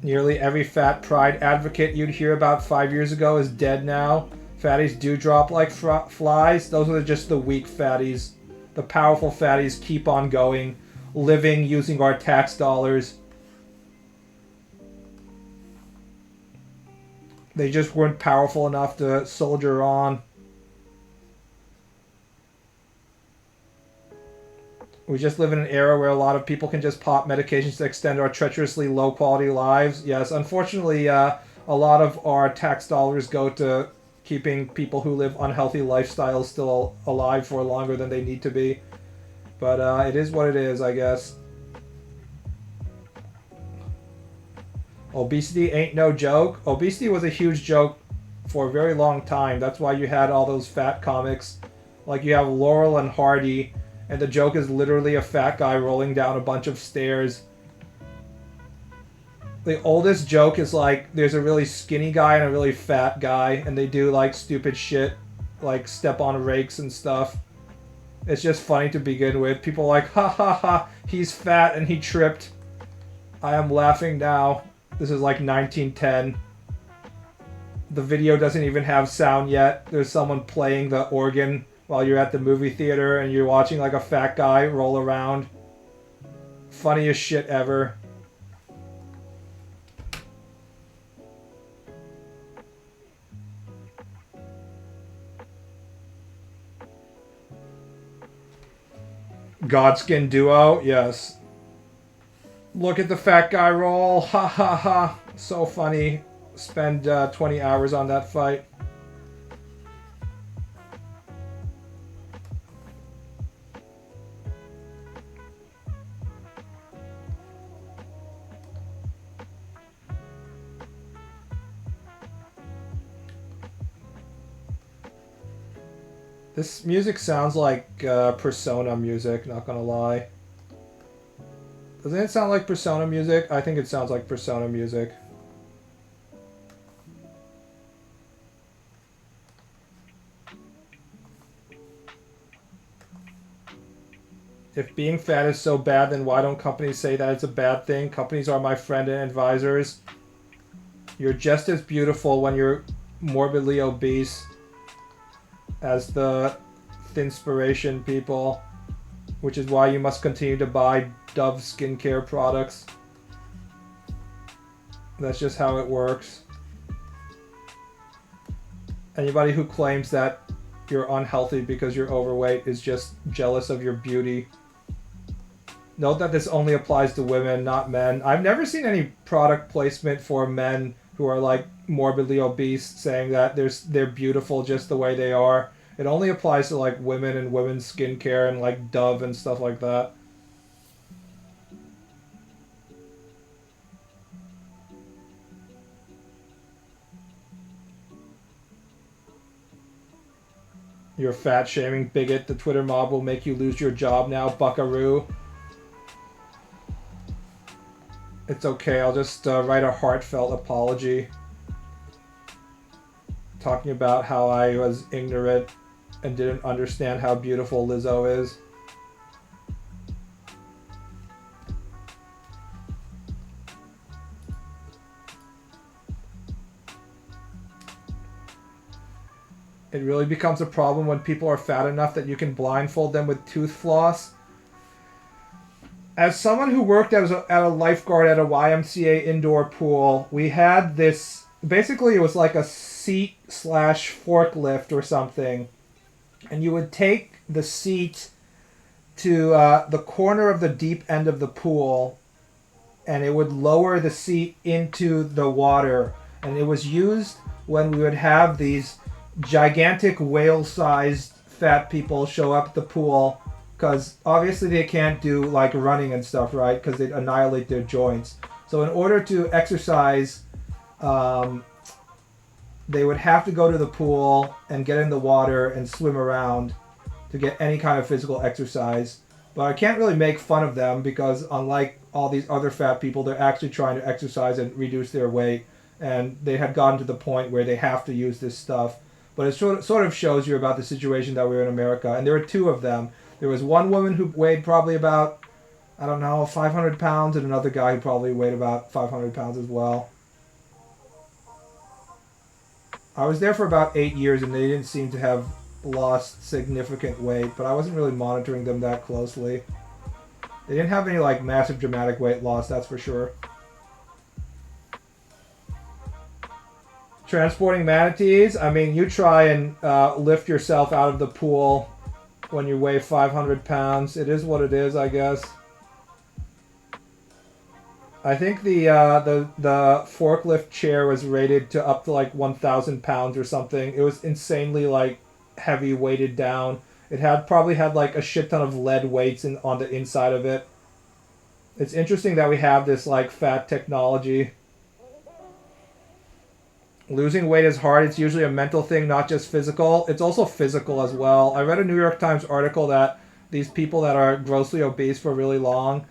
Nearly every fat pride advocate you'd hear about 5 years ago is dead now. Fatties do drop like flies. Those are just the weak fatties. The powerful fatties keep on going, living using our tax dollars. They just weren't powerful enough to soldier on. We just live in an era where a lot of people can just pop medications to extend our treacherously low-quality lives. Yes, unfortunately, a lot of our tax dollars go to keeping people who live unhealthy lifestyles still alive for longer than they need to be. But it is what it is, I guess. Obesity ain't no joke. Obesity was a huge joke for a very long time. That's why you had all those fat comics. Like you have Laurel and Hardy. And the joke is literally a fat guy rolling down a bunch of stairs. The oldest joke is like, there's a really skinny guy and a really fat guy, and they do like stupid shit, like step on rakes and stuff. It's just funny to begin with. People are like, ha ha ha, he's fat and he tripped. I am laughing now. This is like 1910. The video doesn't even have sound yet. There's someone playing the organ while you're at the movie theater and you're watching like a fat guy roll around. Funniest shit ever. Godskin duo, yes. Look at the fat guy roll, ha ha ha. So funny. Spend 20 hours on that fight. This music sounds like Persona music, not gonna lie. Doesn't it sound like Persona music? I think it sounds like Persona music. If being fat is so bad, then why don't companies say that it's a bad thing? Companies are my friend and advisors. You're just as beautiful when you're morbidly obese as the Thinspiration people, which is why you must continue to buy Dove skincare products. That's just how it works. Anybody who claims that you're unhealthy because you're overweight is just jealous of your beauty. Note that this only applies to women, not men. I've never seen any product placement for men who are like morbidly obese saying that they're beautiful just the way they are. It only applies to like women and women's skincare and like Dove and stuff like that. You're a fat shaming bigot. The Twitter mob will make you lose your job now, buckaroo. It's okay, I'll just write a heartfelt apology. Talking about how I was ignorant and didn't understand how beautiful Lizzo is. It really becomes a problem when people are fat enough that you can blindfold them with tooth floss. As someone who worked as a lifeguard at a YMCA indoor pool, we had this, basically it was like a seat / forklift or something. And you would take the seat to the corner of the deep end of the pool, and it would lower the seat into the water. And it was used when we would have these gigantic whale-sized fat people show up at the pool, because obviously they can't do like running and stuff, right? Because they'd annihilate their joints. So in order to exercise, they would have to go to the pool and get in the water and swim around to get any kind of physical exercise. But I can't really make fun of them because unlike all these other fat people, they're actually trying to exercise and reduce their weight. And they had gotten to the point where they have to use this stuff. But it sort of shows you about the situation that we're in America. And there were two of them. There was one woman who weighed probably about, I don't know, 500 pounds, and another guy who probably weighed about 500 pounds as well. I was there for about 8 years, and they didn't seem to have lost significant weight, but I wasn't really monitoring them that closely. They didn't have any, like, massive dramatic weight loss, that's for sure. Transporting manatees, I mean, you try and lift yourself out of the pool when you weigh 500 pounds. It is what it is, I guess. I think the forklift chair was rated to up to like 1,000 pounds or something. It was insanely like heavy, weighted down. It probably had like a shit ton of lead weights on the inside of it. It's interesting that we have this like fat technology. Losing weight is hard. It's usually a mental thing, not just physical. It's also physical as well. I read a New York Times article that these people that are grossly obese for really long,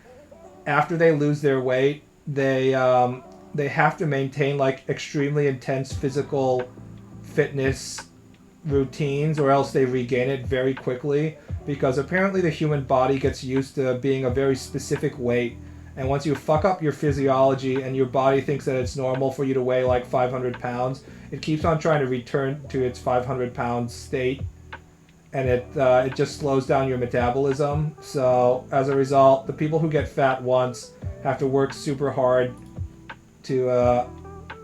after they lose their weight, they have to maintain like extremely intense physical fitness routines, or else they regain it very quickly, because apparently the human body gets used to being a very specific weight, and once you fuck up your physiology and your body thinks that it's normal for you to weigh like 500 pounds, it keeps on trying to return to its 500 pound state, and it just slows down your metabolism. So as a result, the people who get fat once have to work super hard to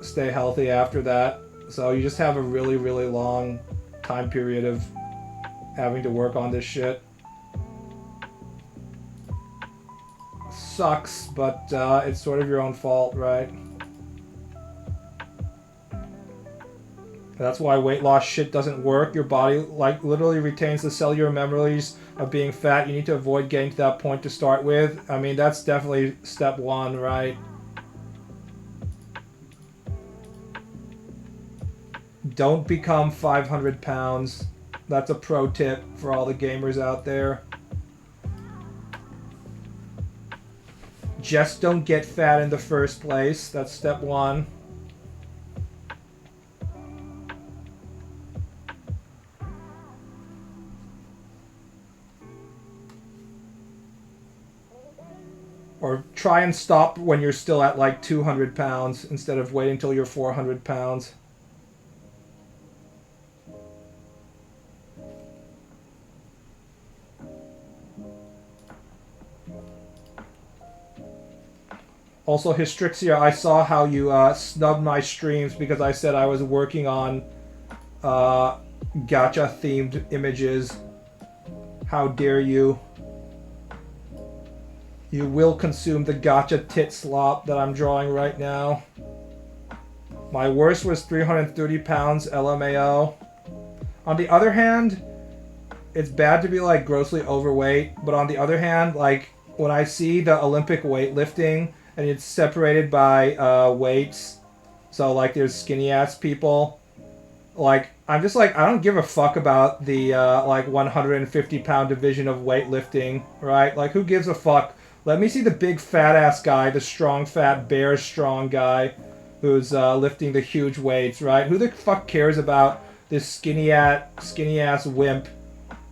stay healthy after that. So you just have a really, really long time period of having to work on this shit. Sucks, but it's sort of your own fault, right? That's why weight loss shit doesn't work. Your body like literally retains the cellular memories of being fat. You need to avoid getting to that point to start with. I mean, that's definitely step one, right? Don't become 500 pounds. That's a pro tip for all the gamers out there. Just don't get fat in the first place. That's step one. Or try and stop when you're still at like 200 pounds instead of waiting until you're 400 pounds. Also, Hystrixia, I saw how you snubbed my streams because I said I was working on gacha-themed images. How dare you? You will consume the gacha tit slop that I'm drawing right now. My worst was 330 pounds LMAO. On the other hand, it's bad to be like grossly overweight, but on the other hand, like when I see the Olympic weightlifting and it's separated by weights, so like there's skinny ass people, like I'm just like, I don't give a fuck about the like 150 pound division of weightlifting, right? Like who gives a fuck? Let me see the big fat ass guy, the strong fat bear strong guy who's lifting the huge weights, right? Who the fuck cares about this skinny ass wimp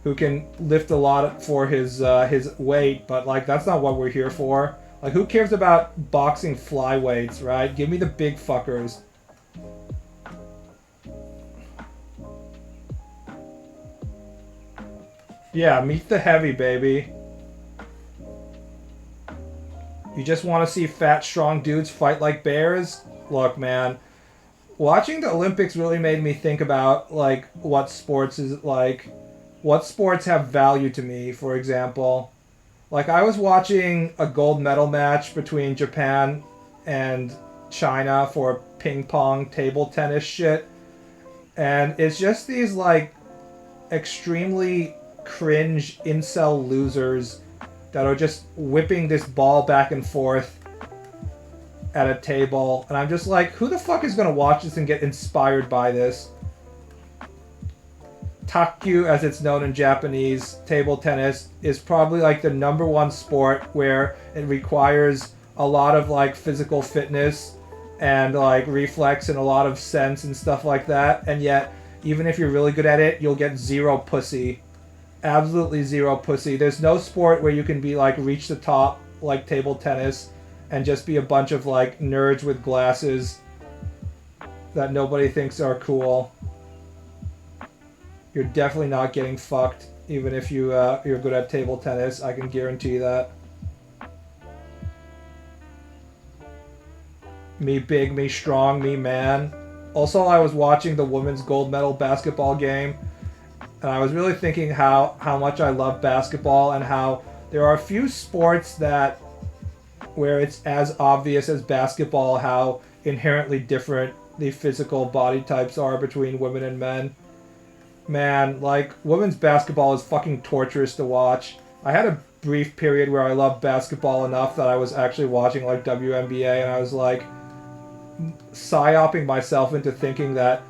who can lift a lot for his weight? But like that's not what we're here for. Like who cares about boxing flyweights, right? Give me the big fuckers. Yeah, meet the heavy, baby. You just want to see fat, strong dudes fight like bears? Look, man. Watching the Olympics really made me think about, like, what sports is, like, what sports have value to me, for example. Like, I was watching a gold medal match between Japan and China for ping pong table tennis shit. And it's just these, like, extremely cringe incel losers that are just whipping this ball back and forth at a table, and I'm just like, who the fuck is gonna watch this and get inspired by this? Takyu, as it's known in Japanese, table tennis, is probably like the #1 sport where it requires a lot of like physical fitness and like reflex and a lot of sense and stuff like that, and yet even if you're really good at it, you'll get zero pussy. Absolutely zero pussy. There's no sport where you can be like reach the top like table tennis and just be a bunch of like nerds with glasses that nobody thinks are cool. You're definitely not getting fucked, even if you're good at table tennis. I can guarantee that. Me big, me strong, me man. Also, I was watching the women's gold medal basketball game, and I was really thinking how much I love basketball and how there are a few sports that where it's as obvious as basketball how inherently different the physical body types are between women and men. Man, like, women's basketball is fucking torturous to watch. I had a brief period where I loved basketball enough that I was actually watching, like, WNBA, and I was, like, psyoping myself into thinking that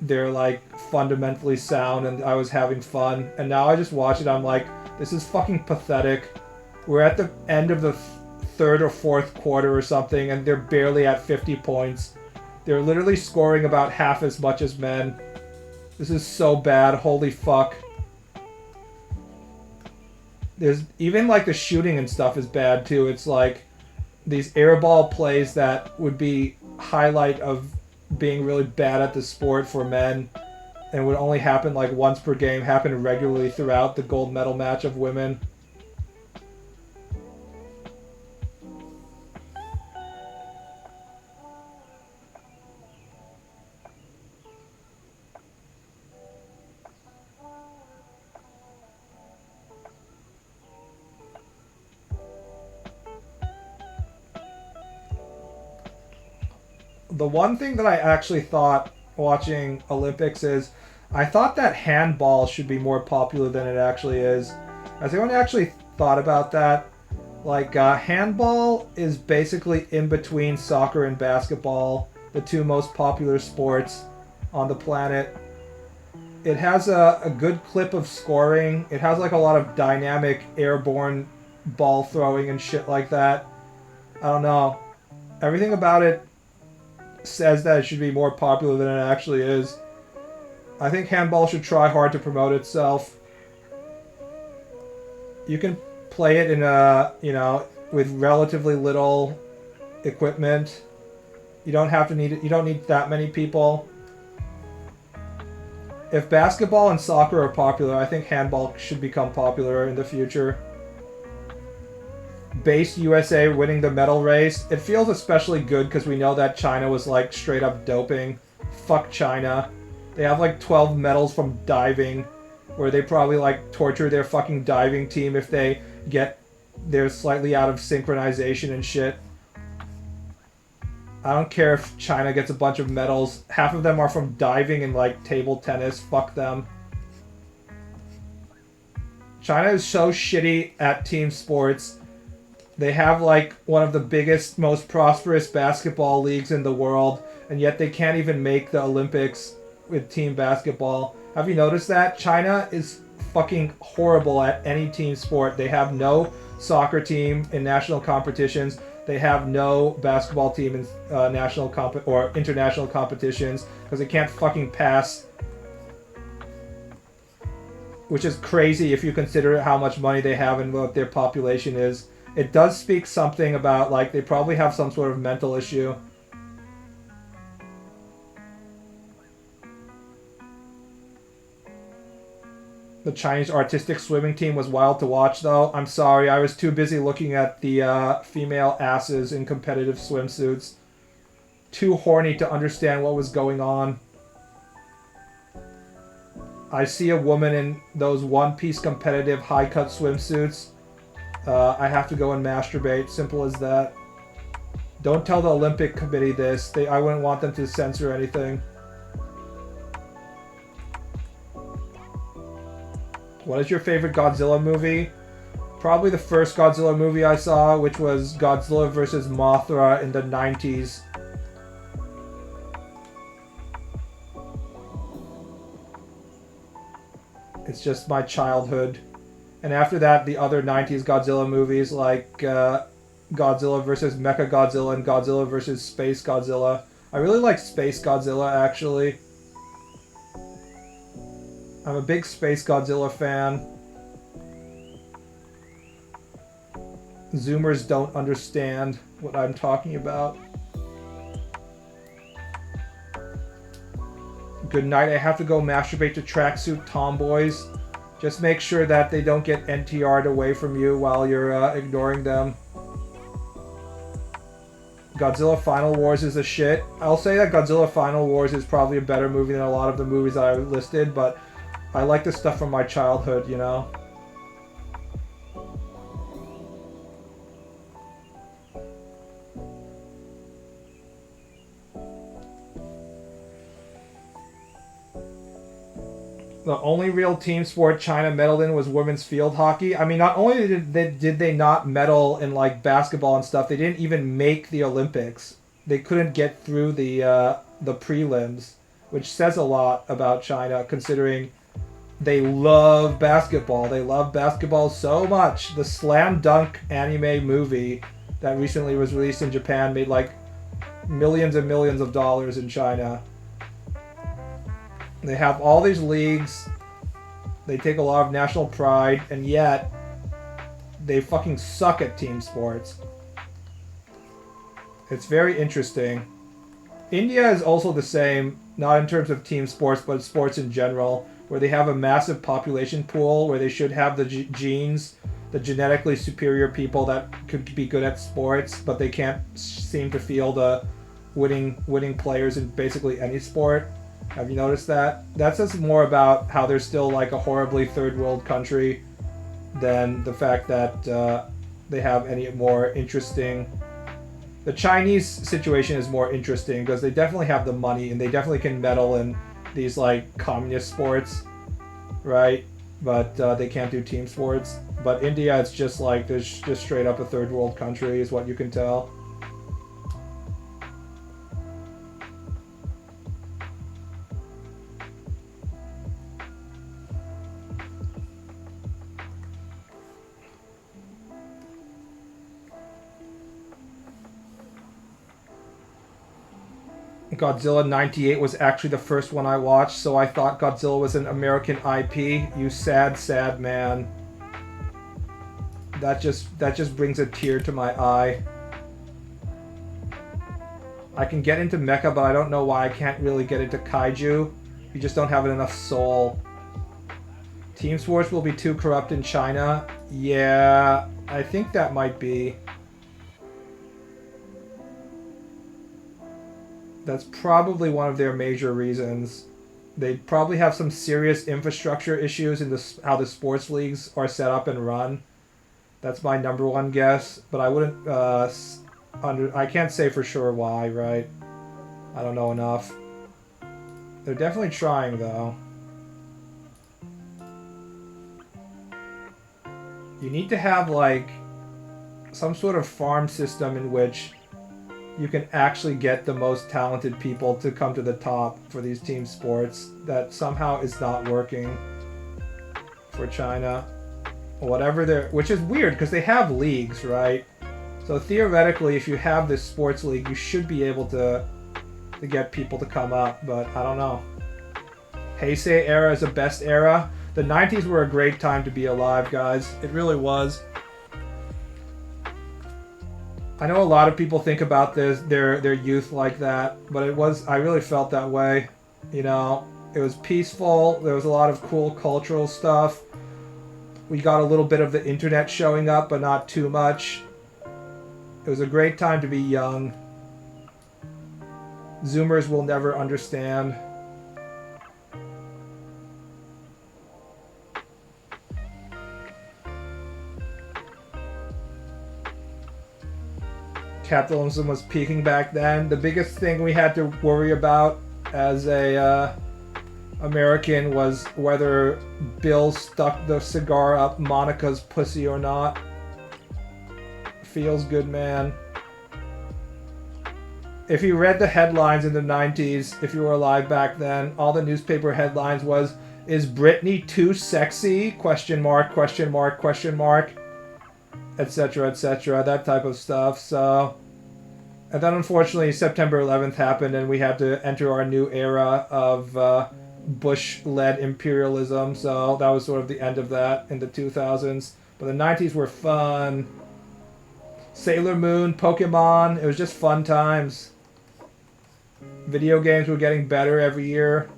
they're, like, fundamentally sound and I was having fun. And now I just watch it, I'm like, this is fucking pathetic. We're at the end of the third or fourth quarter or something, and they're barely at 50 points. They're literally scoring about half as much as men. This is so bad. Holy fuck. There's even like the shooting and stuff is bad too. It's like these airball plays that would be highlight of being really bad at the sport for men and would only happen like once per game, happen regularly throughout the gold medal match of women. The one thing that I actually thought watching Olympics is I thought that handball should be more popular than it actually is. Has anyone actually thought about that? Like, handball is basically in between soccer and basketball, the two most popular sports on the planet. It has a good clip of scoring. It has like a lot of dynamic airborne ball throwing and shit like that. I don't know. Everything about it says that it should be more popular than it actually is. I think handball should try hard to promote itself. You can play it in a, with relatively little equipment. You don't have to need it. You don't need that many people. If basketball and soccer are popular, I think handball should become popular in the future. Base USA winning the medal race. It feels especially good because we know that China was like straight up doping. Fuck China. They have like 12 medals from diving, where they probably like torture their fucking diving team if they're slightly out of synchronization and shit. I don't care if China gets a bunch of medals. Half of them are from diving and like table tennis. Fuck them. China is so shitty at team sports. They have like one of the biggest, most prosperous basketball leagues in the world, and yet they can't even make the Olympics with team basketball. Have you noticed that? China is fucking horrible at any team sport. They have no soccer team in national competitions. They have no basketball team in or international competitions because they can't fucking pass. Which is crazy if you consider how much money they have and what their population is. It does speak something about, like, they probably have some sort of mental issue. The Chinese artistic swimming team was wild to watch, though. I'm sorry, I was too busy looking at the female asses in competitive swimsuits. Too horny to understand what was going on. I see a woman in those one-piece competitive high-cut swimsuits. I have to go and masturbate. Simple as that. Don't tell the Olympic Committee this. I wouldn't want them to censor anything. What is your favorite Godzilla movie? Probably the first Godzilla movie I saw, which was Godzilla vs. Mothra in the 90s. It's just my childhood. And after that, the other 90s Godzilla movies like Godzilla vs. Mechagodzilla and Godzilla vs. Space Godzilla. I really like Space Godzilla, actually. I'm a big Space Godzilla fan. Zoomers don't understand what I'm talking about. Good night. I have to go masturbate to tracksuit tomboys. Just make sure that they don't get NTR'd away from you while you're ignoring them. Godzilla Final Wars is a shit. I'll say that Godzilla Final Wars is probably a better movie than a lot of the movies I listed, but I like the stuff from my childhood, you know? The only real team sport China medaled in was women's field hockey. I mean, not only did they not medal in like basketball and stuff, they didn't even make the Olympics. They couldn't get through the prelims, which says a lot about China, considering they love basketball. They love basketball so much. The Slam Dunk anime movie that recently was released in Japan made like millions and millions of dollars in China. They have all these leagues, they take a lot of national pride, and yet they fucking suck at team sports. It's very interesting. India is also the same, not in terms of team sports, but sports in general, where they have a massive population pool, where they should have the genes, the genetically superior people that could be good at sports, but they can't seem to field the winning players in basically any sport. Have you noticed that? That says more about how they're still like a horribly third world country than the fact that they have any more interesting... The Chinese situation is more interesting because they definitely have the money and they definitely can medal in these like communist sports, right? But they can't do team sports. But India, it's just like, there's just straight up a third world country is what you can tell. Godzilla 98 was actually the first one I watched, so I thought Godzilla was an American IP. You sad, sad man. That just brings a tear to my eye. I can get into mecha, but I don't know why I can't really get into kaiju. You just don't have enough soul. Team sports will be too corrupt in China. Yeah, I think that might be. That's probably one of their major reasons. They probably have some serious infrastructure issues in how the sports leagues are set up and run. That's my number one guess, but I wouldn't I can't say for sure why, right? I don't know enough. They're definitely trying though. You need to have like some sort of farm system in which you can actually get the most talented people to come to the top for these team sports. That somehow is not working for China. Whatever they're... Which is weird, because they have leagues, right? So theoretically, if you have this sports league, you should be able to get people to come up, but I don't know. Heisei era is the best era. The 90s were a great time to be alive, guys. It really was. I know a lot of people think about their youth like that, but I really felt that way. You know, it was peaceful, there was a lot of cool cultural stuff. We got a little bit of the internet showing up, but not too much. It was a great time to be young. Zoomers will never understand. Capitalism was peaking back then. The biggest thing we had to worry about as a American was whether Bill stuck the cigar up Monica's pussy or not. Feels good, man. If you read the headlines in the 90s, if you were alive back then, all the newspaper headlines was, "Is Britney too sexy? Question mark, question mark, question mark," etc., etc., that type of stuff. So, and then unfortunately September 11th happened and we had to enter our new era of Bush-led imperialism. So that was sort of the end of that in the 2000s. But the 90s were fun. Sailor Moon, Pokemon, it was just fun times. Video games were getting better every year.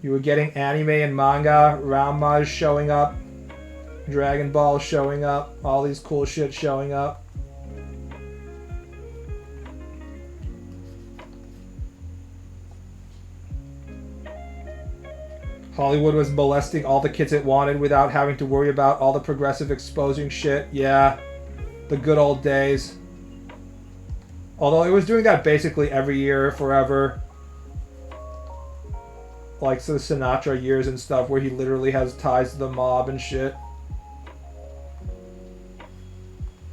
You were getting anime and manga, Ranma showing up, Dragon Ball showing up, all these cool shit showing up. Hollywood was molesting all the kids it wanted without having to worry about all the progressive exposing shit. Yeah, the good old days. Although it was doing that basically every year, forever. Like the Sinatra years and stuff, where he literally has ties to the mob and shit.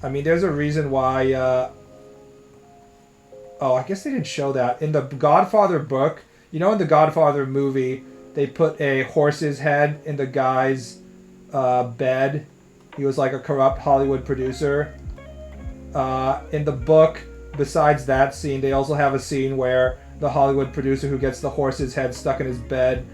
I mean, there's a reason why, oh, I guess they didn't show that. In the Godfather book, you know in the Godfather movie, they put a horse's head in the guy's bed. He was like a corrupt Hollywood producer. In the book, besides that scene, they also have a scene where the Hollywood producer who gets the horse's head stuck in his bed,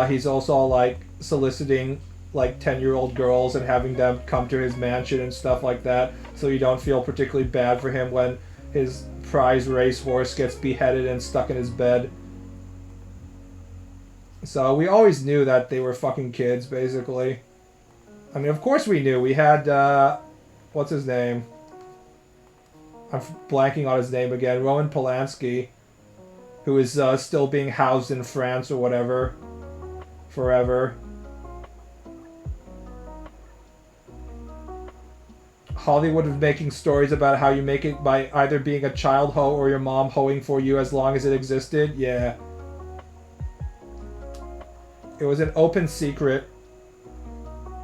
he's also like soliciting like 10-year-old girls and having them come to his mansion and stuff like that, so you don't feel particularly bad for him when his prize racehorse gets beheaded and stuck in his bed. So we always knew that they were fucking kids, basically. I mean, of course we knew. We had, what's his name? I'm blanking on his name again. Roman Polanski, who is still being housed in France or whatever. Forever. Hollywood was making stories about how you make it by either being a child hoe or your mom hoeing for you as long as it existed. Yeah. It was an open secret.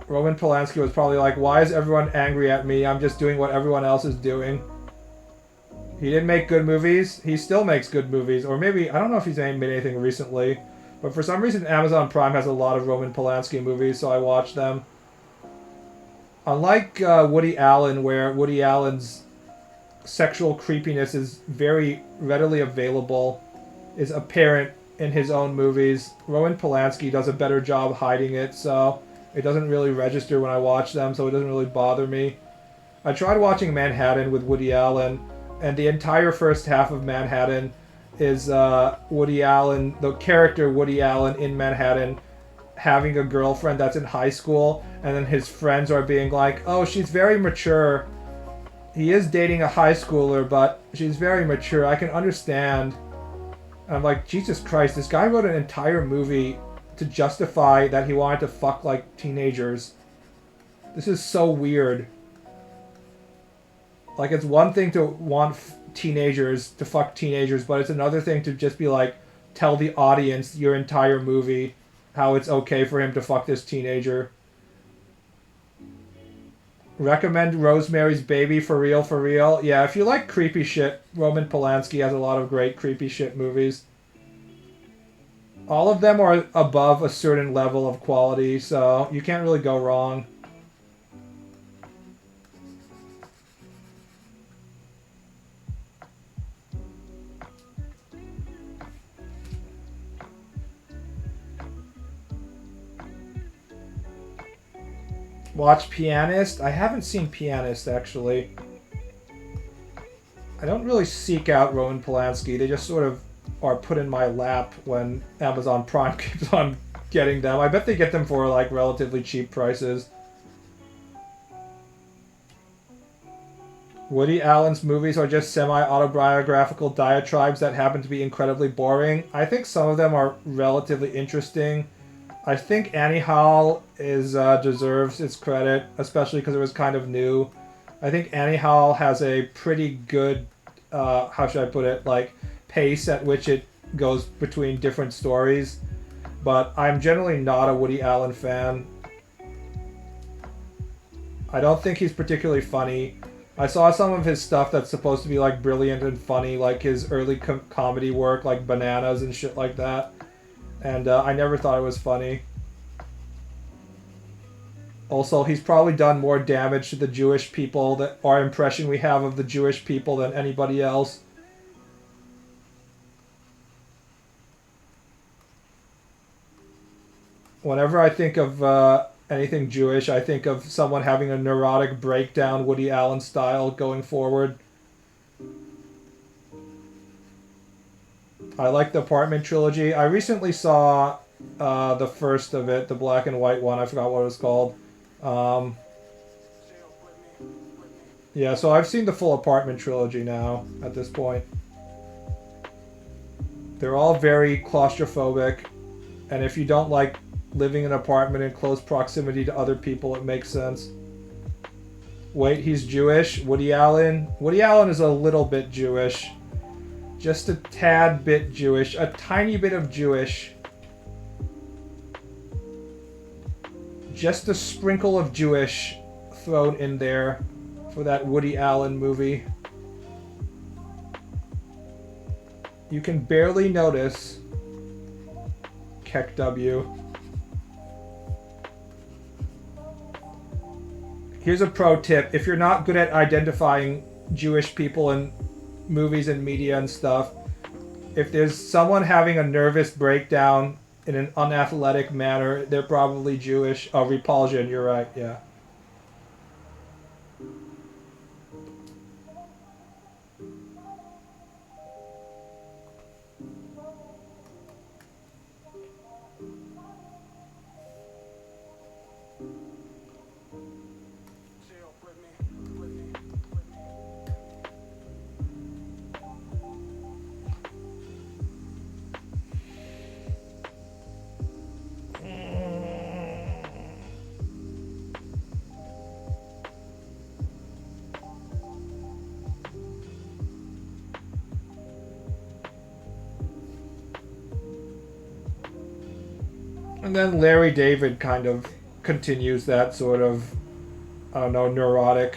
Roman Polanski was probably like, why is everyone angry at me? I'm just doing what everyone else is doing. He didn't make good movies. He still makes good movies. Or maybe, I don't know if he's made anything recently. But for some reason, Amazon Prime has a lot of Roman Polanski movies, so I watch them. Unlike Woody Allen, where Woody Allen's sexual creepiness is very readily available, is apparent in his own movies, Roman Polanski does a better job hiding it, so it doesn't really register when I watch them, so it doesn't really bother me. I tried watching Manhattan with Woody Allen, and the entire first half of Manhattan is Woody Allen, the character Woody Allen in Manhattan, having a girlfriend that's in high school, and then his friends are being like, oh, she's very mature. He is dating a high schooler, but she's very mature. I can understand. And I'm like, Jesus Christ, this guy wrote an entire movie to justify that he wanted to fuck like teenagers. This is so weird. Like, it's one thing to want teenagers to fuck teenagers, but it's another thing to just be like, tell the audience your entire movie how it's okay for him to fuck this teenager. Recommend Rosemary's Baby, for real, for real. Yeah, if you like creepy shit, Roman Polanski has a lot of great creepy shit movies. All of them are above a certain level of quality, so you can't really go wrong. Watch Pianist? I haven't seen Pianist, actually. I don't really seek out Roman Polanski. They just sort of are put in my lap when Amazon Prime keeps on getting them. I bet they get them for, like, relatively cheap prices. Woody Allen's movies are just semi-autobiographical diatribes that happen to be incredibly boring. I think some of them are relatively interesting. I think Annie Hall deserves its credit, especially because it was kind of new. I think Annie Hall has a pretty good, how should I put it, like, pace at which it goes between different stories. But I'm generally not a Woody Allen fan. I don't think he's particularly funny. I saw some of his stuff that's supposed to be like brilliant and funny, like his early comedy work, like Bananas and shit like that. And I never thought it was funny. Also, he's probably done more damage to the Jewish people, that our impression we have of the Jewish people, than anybody else. Whenever I think of anything Jewish, I think of someone having a neurotic breakdown, Woody Allen style, going forward. I like the Apartment trilogy. I recently saw the first of it, the black and white one. I forgot what it was called. Yeah, so I've seen the full Apartment trilogy now, at this point. They're all very claustrophobic, and if you don't like living in an apartment in close proximity to other people, it makes sense. Wait, he's Jewish? Woody Allen? Woody Allen is a little bit Jewish. Just a tad bit Jewish. A tiny bit of Jewish. Just a sprinkle of Jewish thrown in there for that Woody Allen movie. You can barely notice. Keck W. Here's a pro tip. If you're not good at identifying Jewish people in movies and media and stuff, if there's someone having a nervous breakdown in an unathletic manner, they're probably Jewish. Oh, repulsion, you're right, yeah. And then Larry David kind of continues that sort of, I don't know, neurotic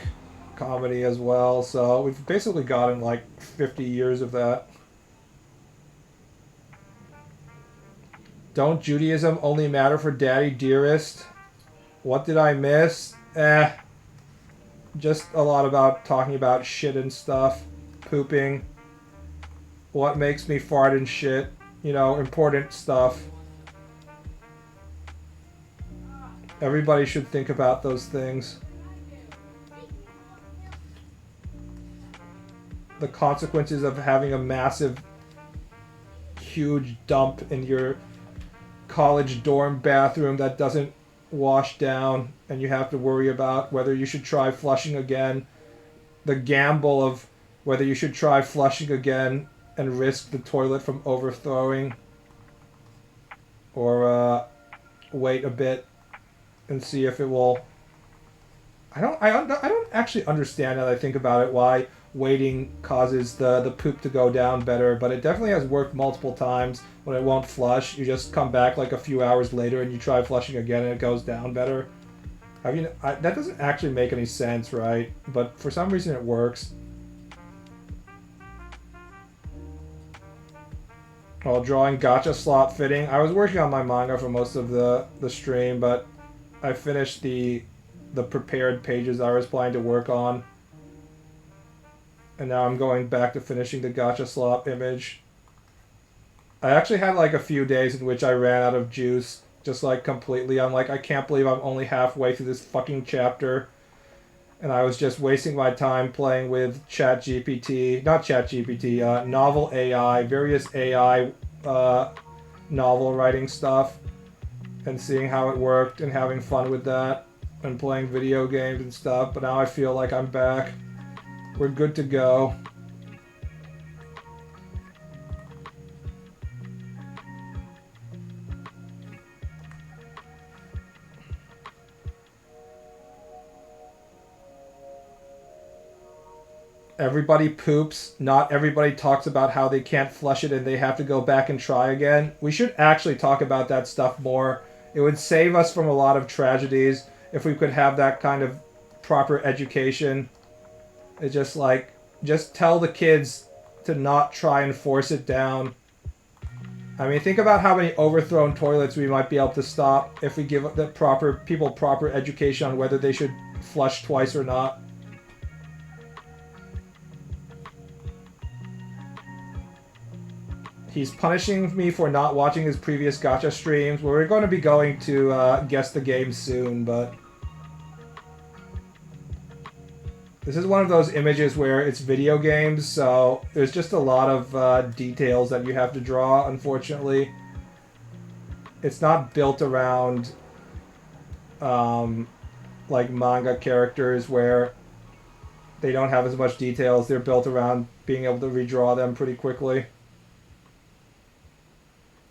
comedy as well. So we've basically gotten like 50 years of that. Don't Judaism only matter for Daddy Dearest? What did I miss? Just a lot about talking about shit and stuff. Pooping. What makes me fart and shit. You know, important stuff. Everybody should think about those things. The consequences of having a massive, huge dump in your college dorm bathroom that doesn't wash down, and you have to worry about whether you should try flushing again. The gamble of whether you should try flushing again and risk the toilet from overflowing, or wait a bit and see if it will. I don't actually understand, now that I think about it, why waiting causes the poop to go down better, but it definitely has worked multiple times. When it won't flush, you just come back like a few hours later and you try flushing again and it goes down better. That doesn't actually make any sense, right? But for some reason it works. While drawing gacha slot fitting, I was working on my manga for most of the stream, but I finished the prepared pages I was planning to work on. And now I'm going back to finishing the gacha slop image. I actually had like a few days in which I ran out of juice. Just like completely. I'm like, I can't believe I'm only halfway through this fucking chapter. And I was just wasting my time playing with Novel AI, various AI novel writing stuff. And seeing how it worked and having fun with that. And playing video games and stuff. But now I feel like I'm back. We're good to go. everybody poops. Not everybody talks about how they can't flush it and they have to go back and try again. We should actually talk about that stuff more. It would save us from a lot of tragedies if we could have that kind of proper education. It's just like, just tell the kids to not try and force it down. I mean, think about how many overthrown toilets we might be able to stop if we give the people proper education on whether they should flush twice or not. He's punishing me for not watching his previous gacha streams. Well, we're going to be going to Guess the Game soon, but... This is one of those images where it's video games, so there's just a lot of details that you have to draw, unfortunately. It's not built around, like, manga characters where they don't have as much details. They're built around being able to redraw them pretty quickly.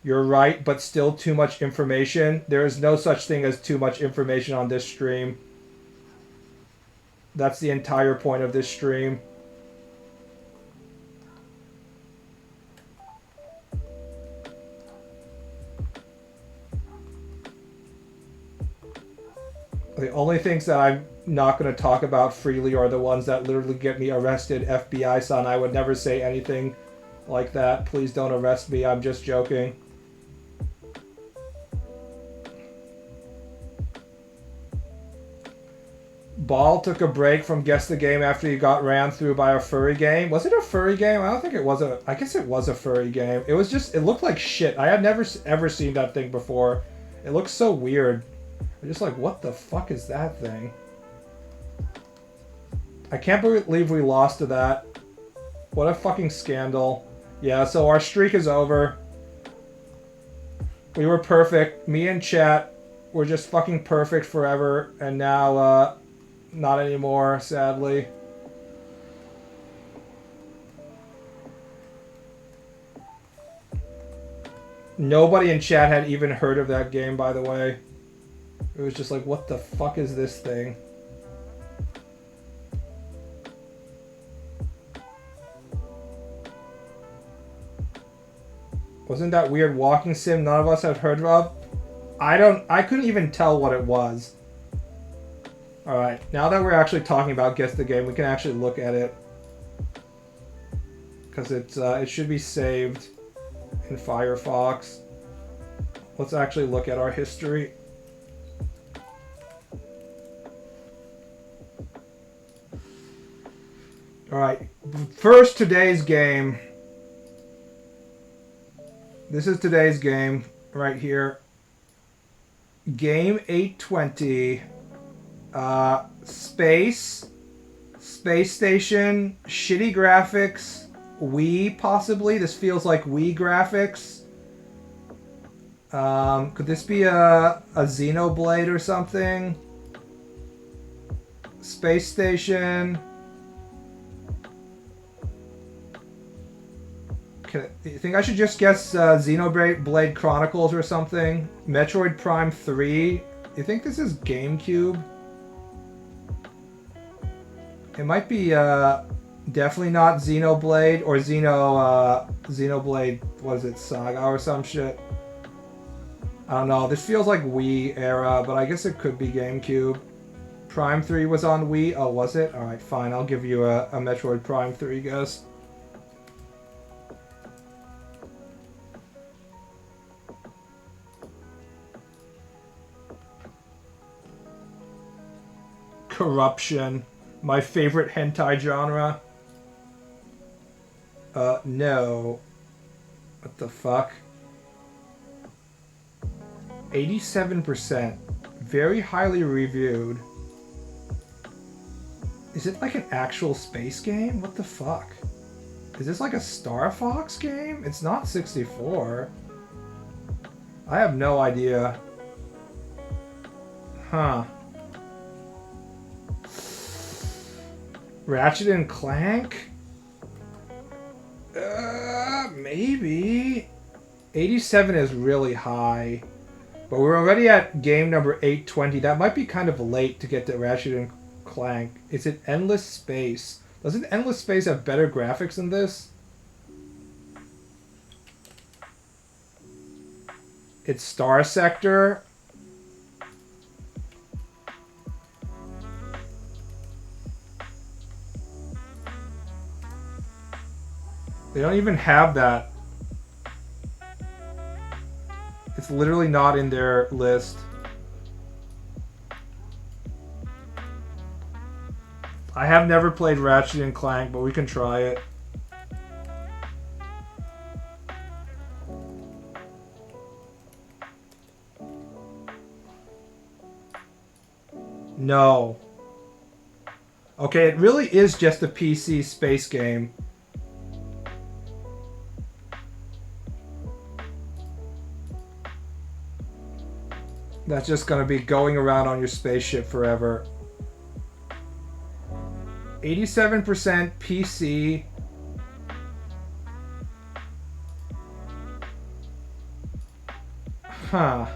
You're right, but still too much information. There is no such thing as too much information on this stream. That's the entire point of this stream. The only things that I'm not going to talk about freely are the ones that literally get me arrested. FBI-san, I would never say anything like that. Please don't arrest me. I'm just joking. Ball took a break from Guess the Game after he got ran through by a furry game. Was it a furry game? I don't think it was a... I guess it was a furry game. It was just... It looked like shit. I had never ever seen that thing before. It looks so weird. I'm just like, what the fuck is that thing? I can't believe we lost to that. What a fucking scandal. Yeah, so our streak is over. We were perfect. Me and chat were just fucking perfect forever. And now, not anymore, sadly. Nobody in chat had even heard of that game, by the way. It was just like, what the fuck is this thing? Wasn't that weird walking sim none of us had heard of? I couldn't even tell what it was. Alright, now that we're actually talking about Guess the Game, we can actually look at it. Because it should be saved in Firefox. Let's actually look at our history. Alright, first today's game. This is today's game right here. Game 820. Space Station, shitty graphics, Wii possibly. This feels like Wii graphics. Could this be a Xenoblade or something? Space Station. You think I should just guess Xenoblade Chronicles or something? Metroid Prime 3. You think this is GameCube? It might be definitely not Xenoblade or Xenoblade, what is it, Saga or some shit. I don't know. This feels like Wii era, but I guess it could be GameCube. Prime 3 was on Wii. Oh, was it? Alright, fine. I'll give you a Metroid Prime 3 guess. Corruption. My favorite hentai genre. No. What the fuck? 87%. Very highly reviewed. Is it like an actual space game? What the fuck? Is this like a Star Fox game? It's not 64. I have no idea. Huh. Ratchet and Clank? Maybe. 87 is really high. But we're already at game number 820. That might be kind of late to get to Ratchet and Clank. Is it Endless Space? Doesn't Endless Space have better graphics than this? It's Star Sector. They don't even have that. It's literally not in their list. I have never played Ratchet and Clank, but we can try it. No. Okay, it really is just a PC space game. That's just gonna be going around on your spaceship forever. 87% PC. Huh.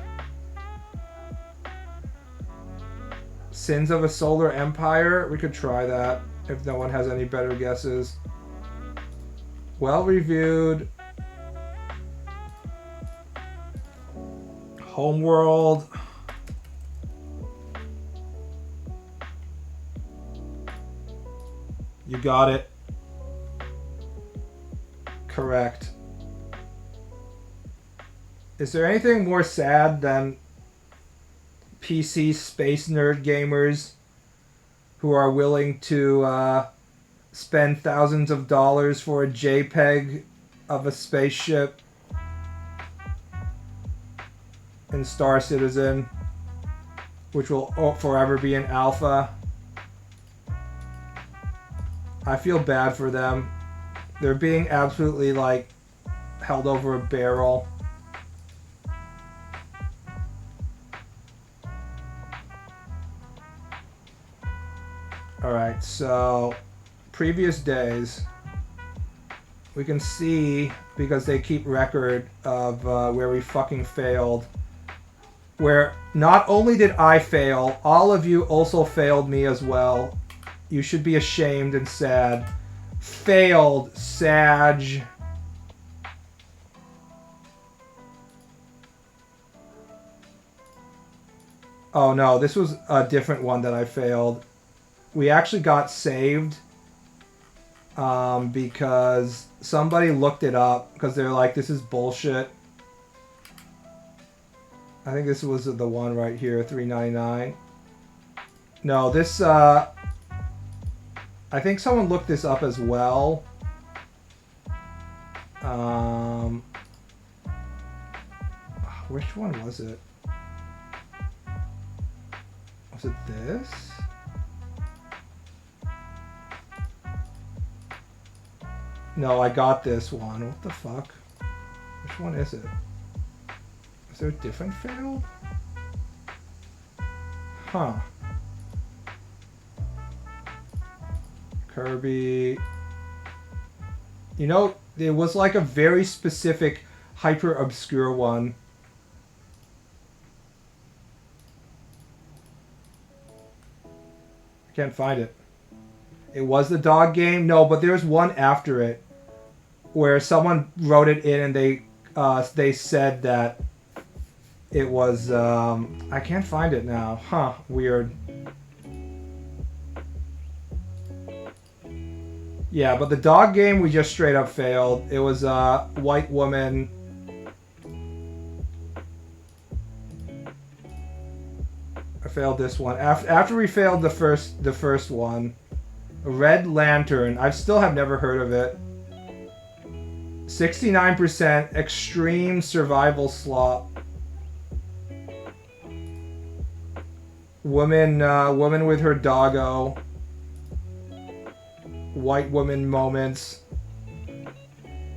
Sins of a Solar Empire. We could try that if no one has any better guesses. Well reviewed. Homeworld. You got it. Correct. Is there anything more sad than PC space nerd gamers who are willing to spend thousands of dollars for a JPEG of a spaceship in Star Citizen, which will forever be an alpha? I feel bad for them. They're being absolutely, like, held over a barrel. Alright, so previous days, we can see, because they keep record of where we fucking failed, where not only did I fail, all of you also failed me as well. You should be ashamed and sad. Failed, Sag. Oh no, this was a different one that I failed. We actually got saved because somebody looked it up because they're like, this is bullshit. I think this was the one right here, $3.99. No, this I think someone looked this up as well. Which one was it? Was it this? No, I got this one. What the fuck? Which one is it? Is there a different fail? Huh. Kirby. You know, it was like a very specific, hyper obscure one. I can't find it. It was the dog game? No, but there's one after it where someone wrote it in and they said that it was I can't find it now. Huh, weird. Yeah, but the dog game we just straight up failed. It was a white woman. I failed this one. After we failed the first one. Red Lantern. I still have never heard of it. 69% extreme survival slop. Woman with her doggo. White woman moments.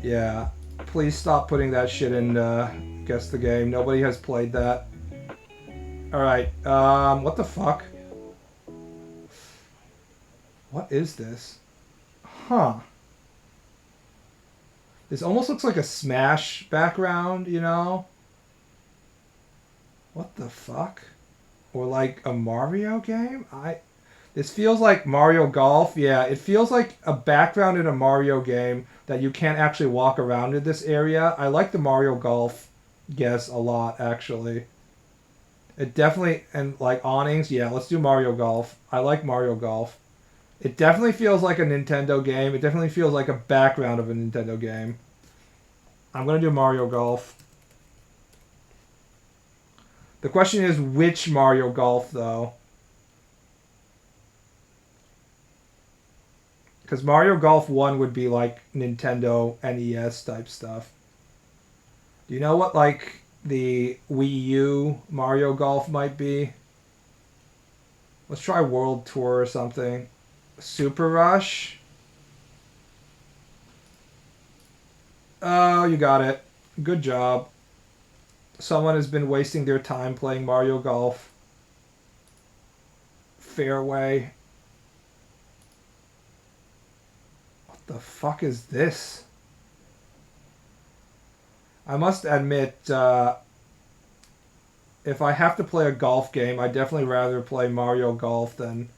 Yeah. Please stop putting that shit in Guess the Game. Nobody has played that. Alright. What the fuck? What is this? Huh. This almost looks like a Smash background, you know? What the fuck? Or like a Mario game? This feels like Mario Golf. Yeah, it feels like a background in a Mario game that you can't actually walk around in this area. I like the Mario Golf guess a lot, actually. It definitely, and like awnings, yeah, let's do Mario Golf. I like Mario Golf. It definitely feels like a Nintendo game. It definitely feels like a background of a Nintendo game. I'm going to do Mario Golf. The question is which Mario Golf, though. Because Mario Golf 1 would be like Nintendo NES type stuff. Do you know what like the Wii U Mario Golf might be? Let's try World Tour or something. Super Rush? Oh, you got it. Good job. Someone has been wasting their time playing Mario Golf. Fairway. What the fuck is this? I must admit, if I have to play a golf game, I'd definitely rather play Mario Golf than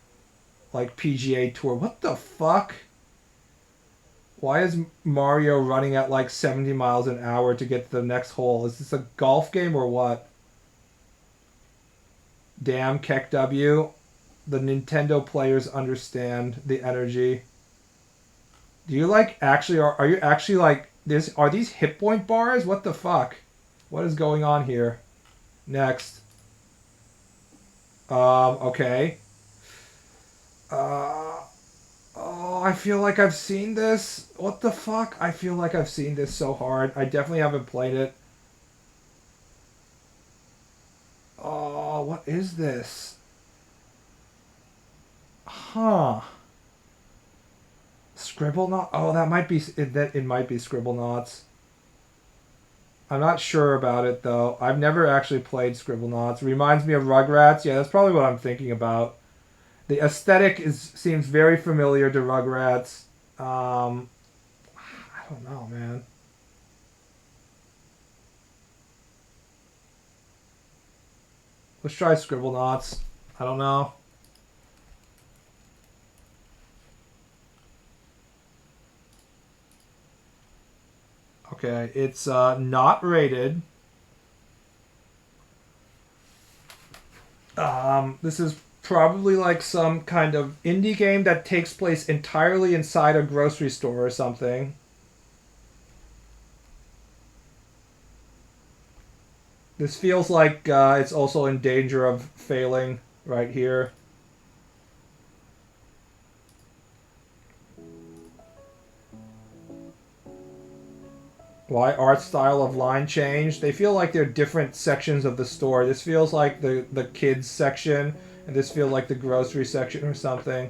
like PGA Tour. What the fuck? Why is Mario running at like 70 miles an hour to get to the next hole? Is this a golf game or what? Damn, Keck W. The Nintendo players understand the energy. Do you like actually, are you actually like, this? Are these hit point bars? What the fuck? What is going on here? Next. Okay. Oh, I feel like I've seen this. What the fuck? I feel like I've seen this so hard. I definitely haven't played it. Oh, what is this? Huh. Scribble Knot? Oh, that might be it might be Scribble Knots. I'm not sure about it though. I've never actually played Scribble Knots. Reminds me of Rugrats. Yeah, that's probably what I'm thinking about. The aesthetic seems very familiar to Rugrats. I don't know, man. Let's try Scribble Knots. I don't know. Okay, it's not rated. This is probably like some kind of indie game that takes place entirely inside a grocery store or something. This feels like it's also in danger of failing right here. Why art style of line change? They feel like they're different sections of the store. This feels like the kids section, and this feels like the grocery section or something.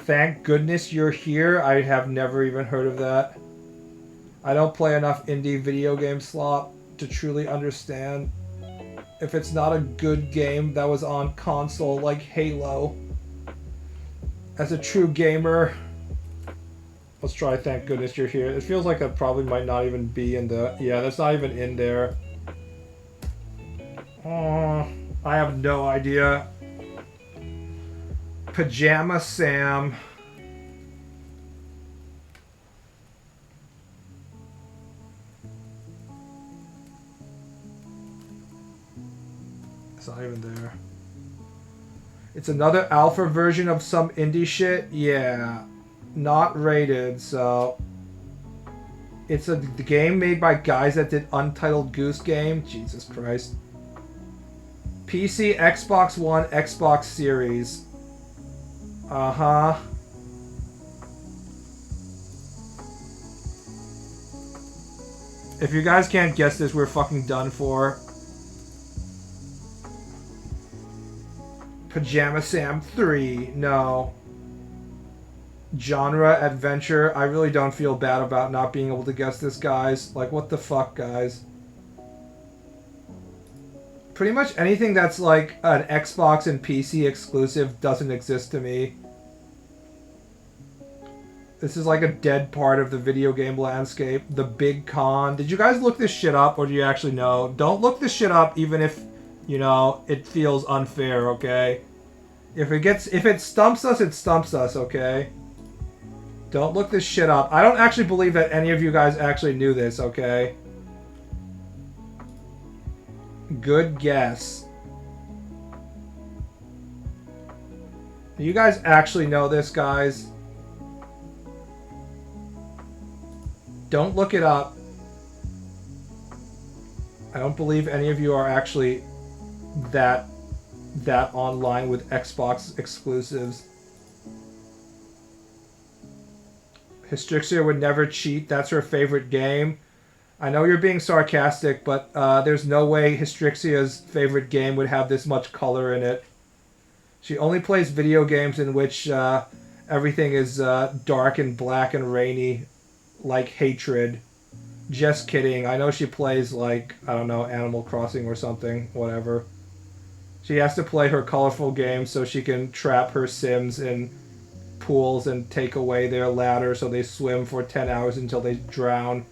Thank goodness you're here. I have never even heard of that. I don't play enough indie video game slop to truly understand. If it's not a good game that was on console like Halo. As a true gamer, let's try Thank Goodness You're Here. It feels like that probably might not even be in the... Yeah, that's not even in there. Oh, I have no idea. Pajama Sam. It's not even there. It's another alpha version of some indie shit? Yeah. Not rated, so... It's a game made by guys that did Untitled Goose Game. Jesus Christ. PC, Xbox One, Xbox Series. Uh-huh. If you guys can't guess this, we're fucking done for. Pajama Sam 3. No. Genre, adventure. I really don't feel bad about not being able to guess this, guys. Like, what the fuck, guys? Pretty much anything that's like an Xbox and PC exclusive doesn't exist to me. This is like a dead part of the video game landscape. The Big Con. Did you guys look this shit up, or do you actually know? Don't look this shit up even if, you know, it feels unfair, okay? If it stumps us, it stumps us, okay? Don't look this shit up. I don't actually believe that any of you guys actually knew this, okay? Good guess. You guys actually know this, guys? Don't look it up. I don't believe any of you are actually that online with Xbox exclusives. Hystrixia would never cheat. That's her favorite game. I know you're being sarcastic, but there's no way Hystrixia's favorite game would have this much color in it. She only plays video games in which everything is dark and black and rainy, like Hatred. Just kidding. I know she plays, like, I don't know, Animal Crossing or something. Whatever. She has to play her colorful games so she can trap her Sims in pools and take away their ladder so they swim for 10 hours until they drown.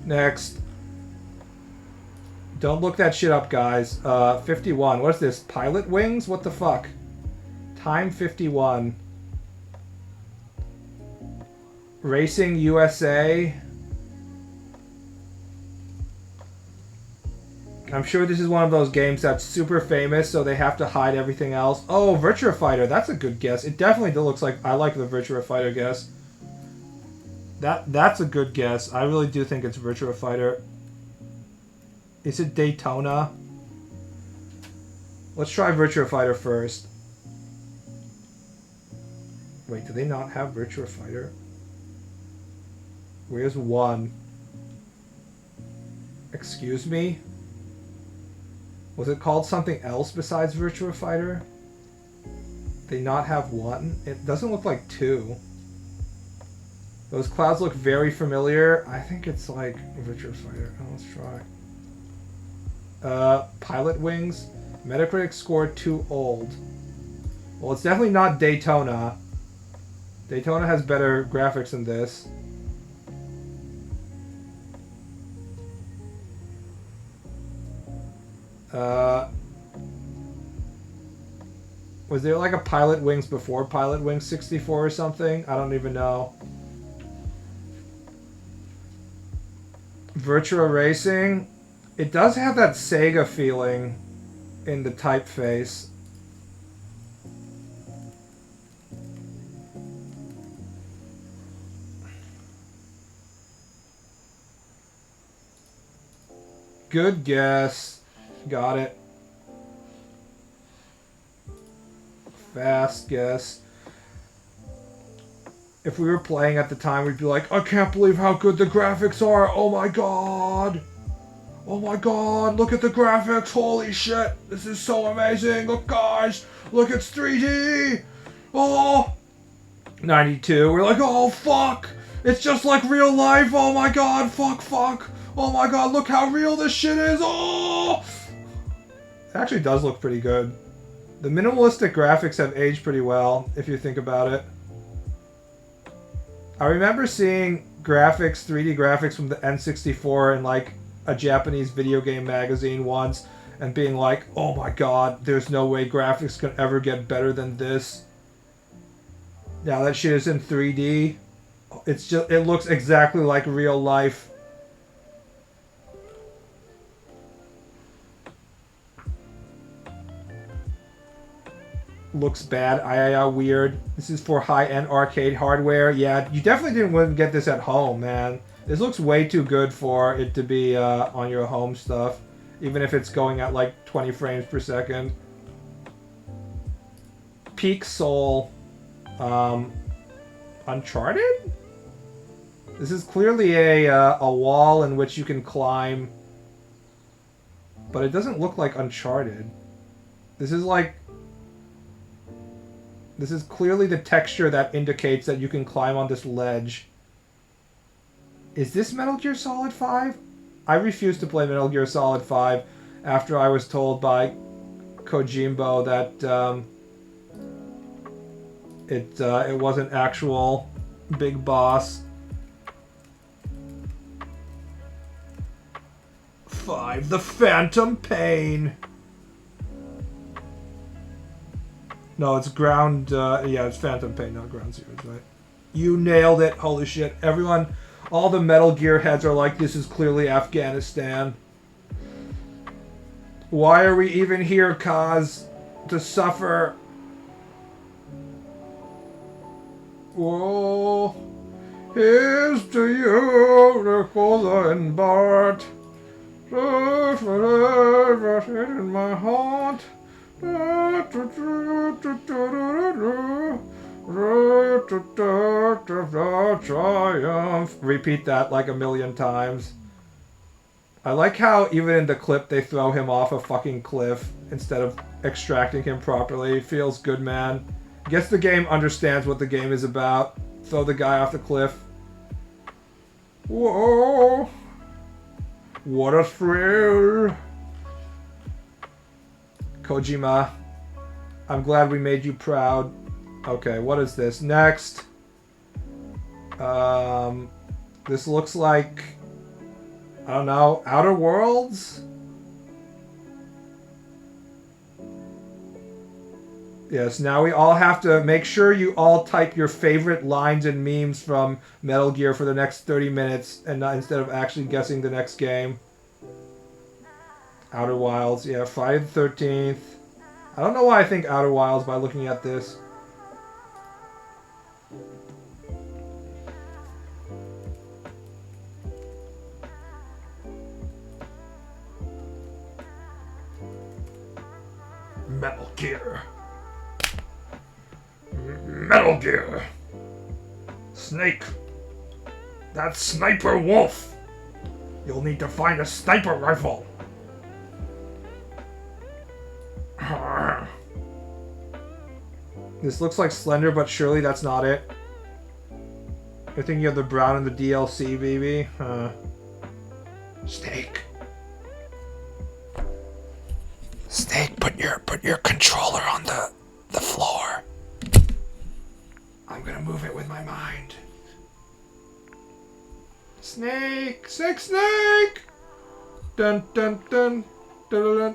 Next. Don't look that shit up, guys. 51. What is this? Pilot Wings? What the fuck? Time 51. Racing USA. I'm sure this is one of those games that's super famous, so they have to hide everything else. Oh, Virtua Fighter. That's a good guess. It definitely looks like... I like the Virtua Fighter guess. That's a good guess. I really do think it's Virtua Fighter. Is it Daytona? Let's try Virtua Fighter first. Wait, do they not have Virtua Fighter? Where's one? Excuse me? Was it called something else besides Virtua Fighter? They not have one? It doesn't look like two. Those clouds look very familiar. I think it's like Virtua Fighter. Oh, let's try. Pilot Wings. Metacritic score too old. Well, it's definitely not Daytona. Daytona has better graphics than this. Was there like a Pilot Wings before Pilot Wings 64 or something? I don't even know. Virtua Racing. It does have that Sega feeling in the typeface. Good guess. Got it. Fast guess. If we were playing at the time, we'd be like, I can't believe how good the graphics are. Oh my god. Oh my god, look at the graphics. Holy shit. This is so amazing. Look, guys. Look, it's 3D. Oh. 92. We're like, oh, fuck. It's just like real life. Oh my god. Fuck, fuck. Oh my god, look how real this shit is. Oh. It actually does look pretty good. The minimalistic graphics have aged pretty well, if you think about it. I remember seeing graphics, 3D graphics from the N64 in like a Japanese video game magazine once and being like, oh my god, there's no way graphics can ever get better than this. Now that shit is in 3D. It looks exactly like real life. Looks bad. Weird. This is for high-end arcade hardware. Yeah, you definitely wouldn't get this at home, man. This looks way too good for it to be on your home stuff. Even if it's going at like 20 frames per second. Peak Soul. Uncharted? This is clearly a wall in which you can climb. But it doesn't look like Uncharted. This is like... This is clearly the texture that indicates that you can climb on this ledge. Is this Metal Gear Solid 5? I refuse to play Metal Gear Solid 5 after I was told by Kojimbo that it wasn't actual Big Boss. 5. The Phantom Pain. No, it's ground, yeah, it's Phantom Pain, not Ground Zeroes, right? You nailed it, holy shit. Everyone, all the Metal Gear heads are like, this is clearly Afghanistan. Why are we even here, Kaz? To suffer. Whoa. Here's to you, the Koza and Bart. In my heart. Triumph. Repeat that like a million times. I like how even in the clip they throw him off a fucking cliff instead of extracting him properly. Feels good, man. Guess the game understands what the game is about. Throw the guy off the cliff. Whoa. What a thrill. Kojima, I'm glad we made you proud. Okay, what is this? Next. This looks like, I don't know, Outer Worlds? Yes, now we all have to make sure you all type your favorite lines and memes from Metal Gear for the next 30 minutes and not, instead of actually guessing the next game. Outer Wilds, yeah, Friday the 13th. I don't know why I think Outer Wilds by looking at this. Metal Gear. Metal Gear. Snake. That's Sniper Wolf. You'll need to find a sniper rifle. This looks like Slender, but surely that's not it. I think you have the brown in the DLC, baby. Snake. Snake, put your controller on the floor. I'm gonna move it with my mind. Snake! Snake! Snake! Dun dun dun dun dun dun.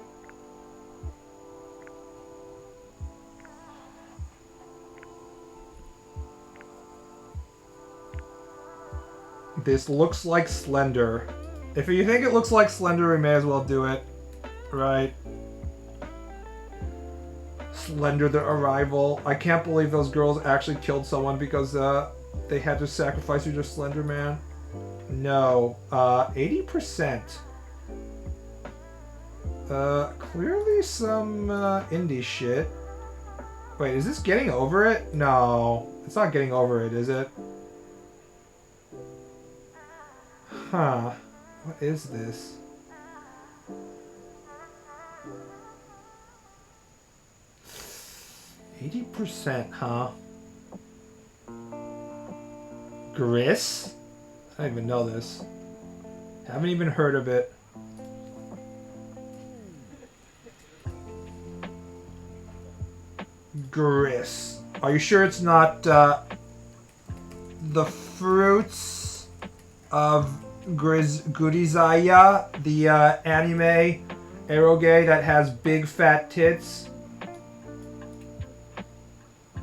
This looks like Slender. If you think it looks like Slender, we may as well do it. Right. Slender the Arrival. I can't believe those girls actually killed someone because they had to sacrifice you to Slender Man. No. 80%. Clearly some indie shit. Wait, is this getting over it? No. It's not getting over it, is it? Huh. What is this? %, huh? Gris? I don't even know this. Haven't even heard of it. Gris. Are you sure it's not the fruits of Gudizaya, the anime eroge that has big fat tits?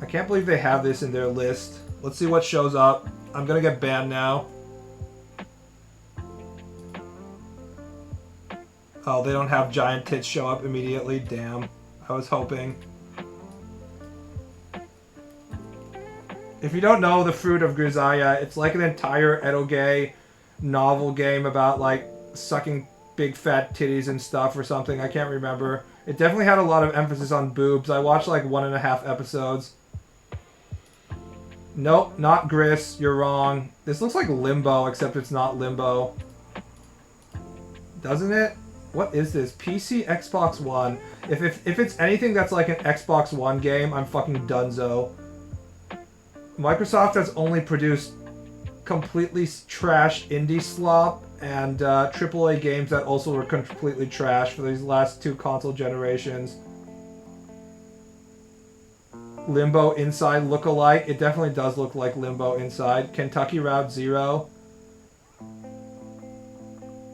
I can't believe they have this in their list. Let's see what shows up. I'm gonna get banned now. Oh, they don't have giant tits show up immediately. Damn. I was hoping. If you don't know the fruit of Grisaya, it's like an entire eroge novel game about like sucking big fat titties and stuff or something. I can't remember. It definitely had a lot of emphasis on boobs. I watched like 1.5 episodes. Nope, not Gris. You're wrong. This looks like Limbo, except it's not Limbo. Doesn't it? What is this? PC, Xbox One. If it's anything that's like an Xbox One game, I'm fucking donezo. Microsoft has only produced completely trash indie slop and AAA games that also were completely trash for these last 2 console generations. Limbo Inside look-alike. It definitely does look like Limbo Inside. Kentucky Route Zero.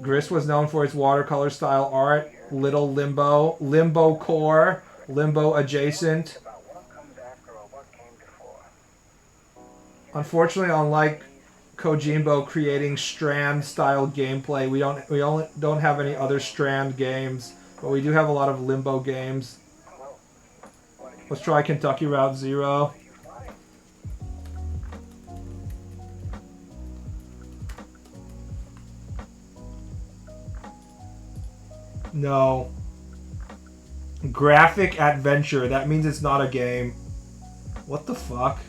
Gris was known for its watercolor style art. Little Limbo. Limbo Core. Limbo Adjacent. Unfortunately, unlike Kojimbo creating Strand style gameplay, we only don't have any other Strand games, but we do have a lot of Limbo games. Let's try Kentucky Route Zero. No. Graphic adventure. That means it's not a game. What the fuck?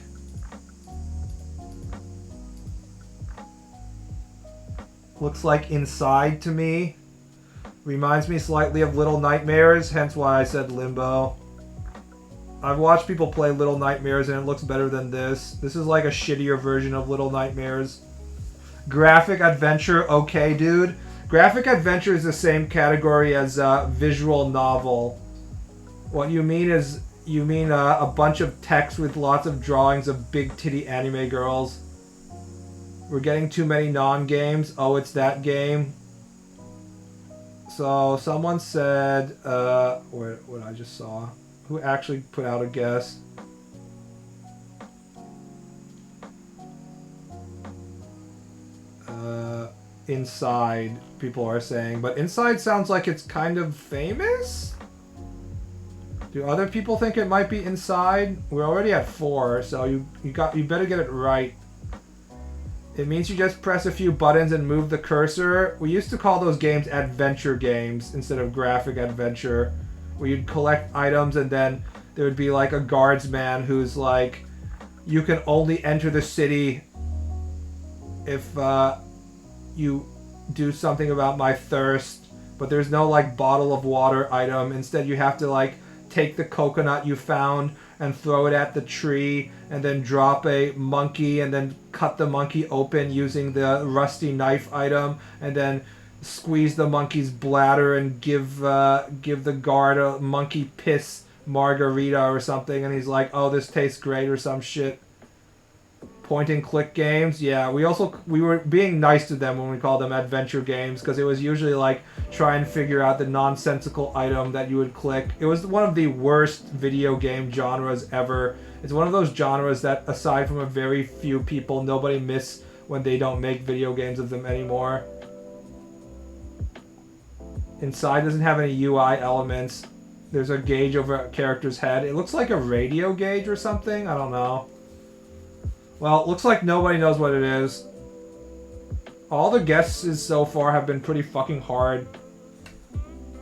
Looks like Inside to me. Reminds me slightly of Little Nightmares, hence why I said Limbo. I've watched people play Little Nightmares and it looks better than this. This is like a shittier version of Little Nightmares. Graphic adventure, okay, dude. Graphic adventure is the same category as visual novel. What you mean is, you mean a bunch of text with lots of drawings of big titty anime girls. We're getting too many non-games. Oh, it's that game. So someone said, what I just saw. Who actually put out a guess? Inside, people are saying, but Inside sounds like it's kind of famous? Do other people think it might be Inside? We're already at 4, so you better get it right. It means you just press a few buttons and move the cursor. We used to call those games adventure games instead of graphic adventure, where you'd collect items and then there would be like a guardsman who's like, you can only enter the city if you do something about my thirst, but there's no like bottle of water item. Instead you have to like take the coconut you found and throw it at the tree and then drop a monkey and then cut the monkey open using the rusty knife item and then squeeze the monkey's bladder and give the guard a monkey piss margarita or something, and he's like, oh, this tastes great or some shit. Point and click games, yeah, we were being nice to them when we called them adventure games, because it was usually like try and figure out the nonsensical item that you would click. It was one of the worst video game genres ever. It's one of those genres that, aside from a very few people, nobody miss when they don't make video games of them anymore. Inside doesn't have any UI elements. There's a gauge over a character's head. It looks like a radio gauge or something. I don't know. Well, it looks like nobody knows what it is. All the guesses so far have been pretty fucking hard.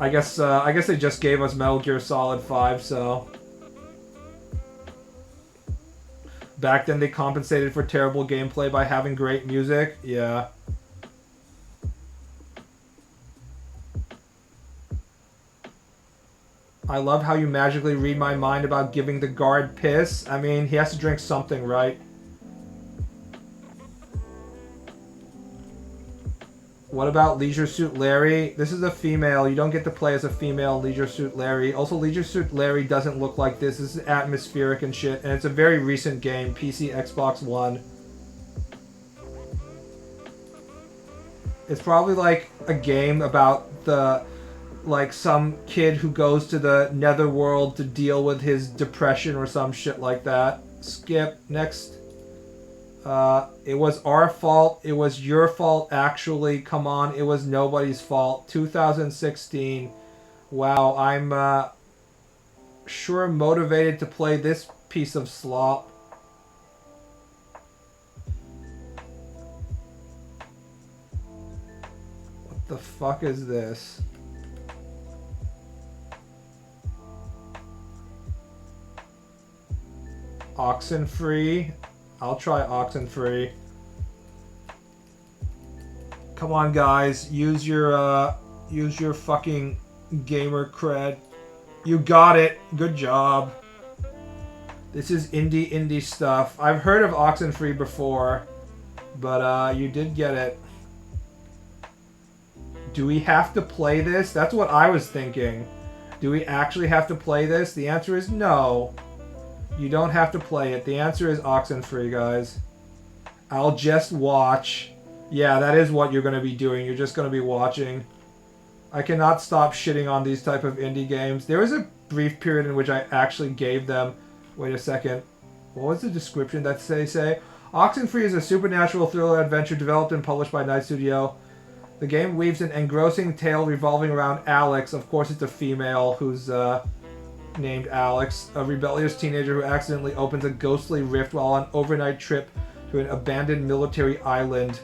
I guess they just gave us Metal Gear Solid 5, so... Back then they compensated for terrible gameplay by having great music. Yeah. I love how you magically read my mind about giving the guard piss. I mean, he has to drink something, right? What about Leisure Suit Larry? This is a female. You don't get to play as a female Leisure Suit Larry. Also, Leisure Suit Larry doesn't look like this. This is atmospheric and shit. And it's a very recent game. PC, Xbox One. It's probably like a game about the... like some kid who goes to the netherworld to deal with his depression or some shit like that. Skip. Next. It was our fault. It was your fault, actually. Come on. It was nobody's fault. 2016. Wow, I'm sure motivated to play this piece of slop. What the fuck is this? Oxenfree. I'll try Oxenfree. Come on, guys. Use your fucking gamer cred. You got it. Good job. This is indie stuff. I've heard of Oxenfree before, but you did get it. Do we have to play this? That's what I was thinking. Do we actually have to play this? The answer is no. You don't have to play it. The answer is Oxenfree, guys. I'll just watch. Yeah, that is what you're going to be doing. You're just going to be watching. I cannot stop shitting on these type of indie games. There was a brief period in which I actually gave them... Wait a second. What was the description that they say? Oxenfree is a supernatural thriller adventure developed and published by Night Studio. The game weaves an engrossing tale revolving around Alex. Of course, it's a female who's named Alex, a rebellious teenager who accidentally opens a ghostly rift while on an overnight trip to an abandoned military island.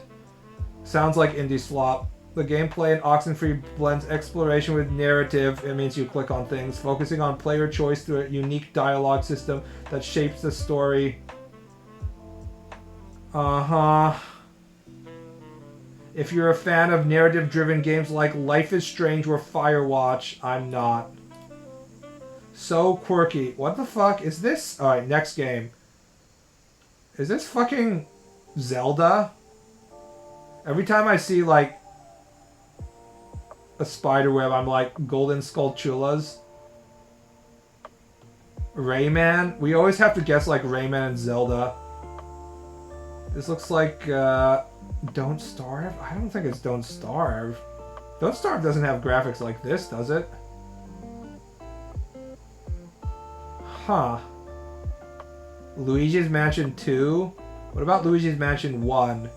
Sounds like indie slop. The gameplay in Oxenfree blends exploration with narrative. It means you click on things, focusing on player choice through a unique dialogue system that shapes the story. If you're a fan of narrative-driven games like Life is Strange or Firewatch, I'm not. So quirky. What the fuck is this? Alright, next game. Is this fucking Zelda? Every time I see, like, a spiderweb, I'm like, Golden Skulltulas. Rayman? We always have to guess, like, Rayman and Zelda. This looks like, Don't Starve? I don't think it's Don't Starve. Don't Starve doesn't have graphics like this, does it? Huh. Luigi's Mansion 2? What about Luigi's Mansion 1?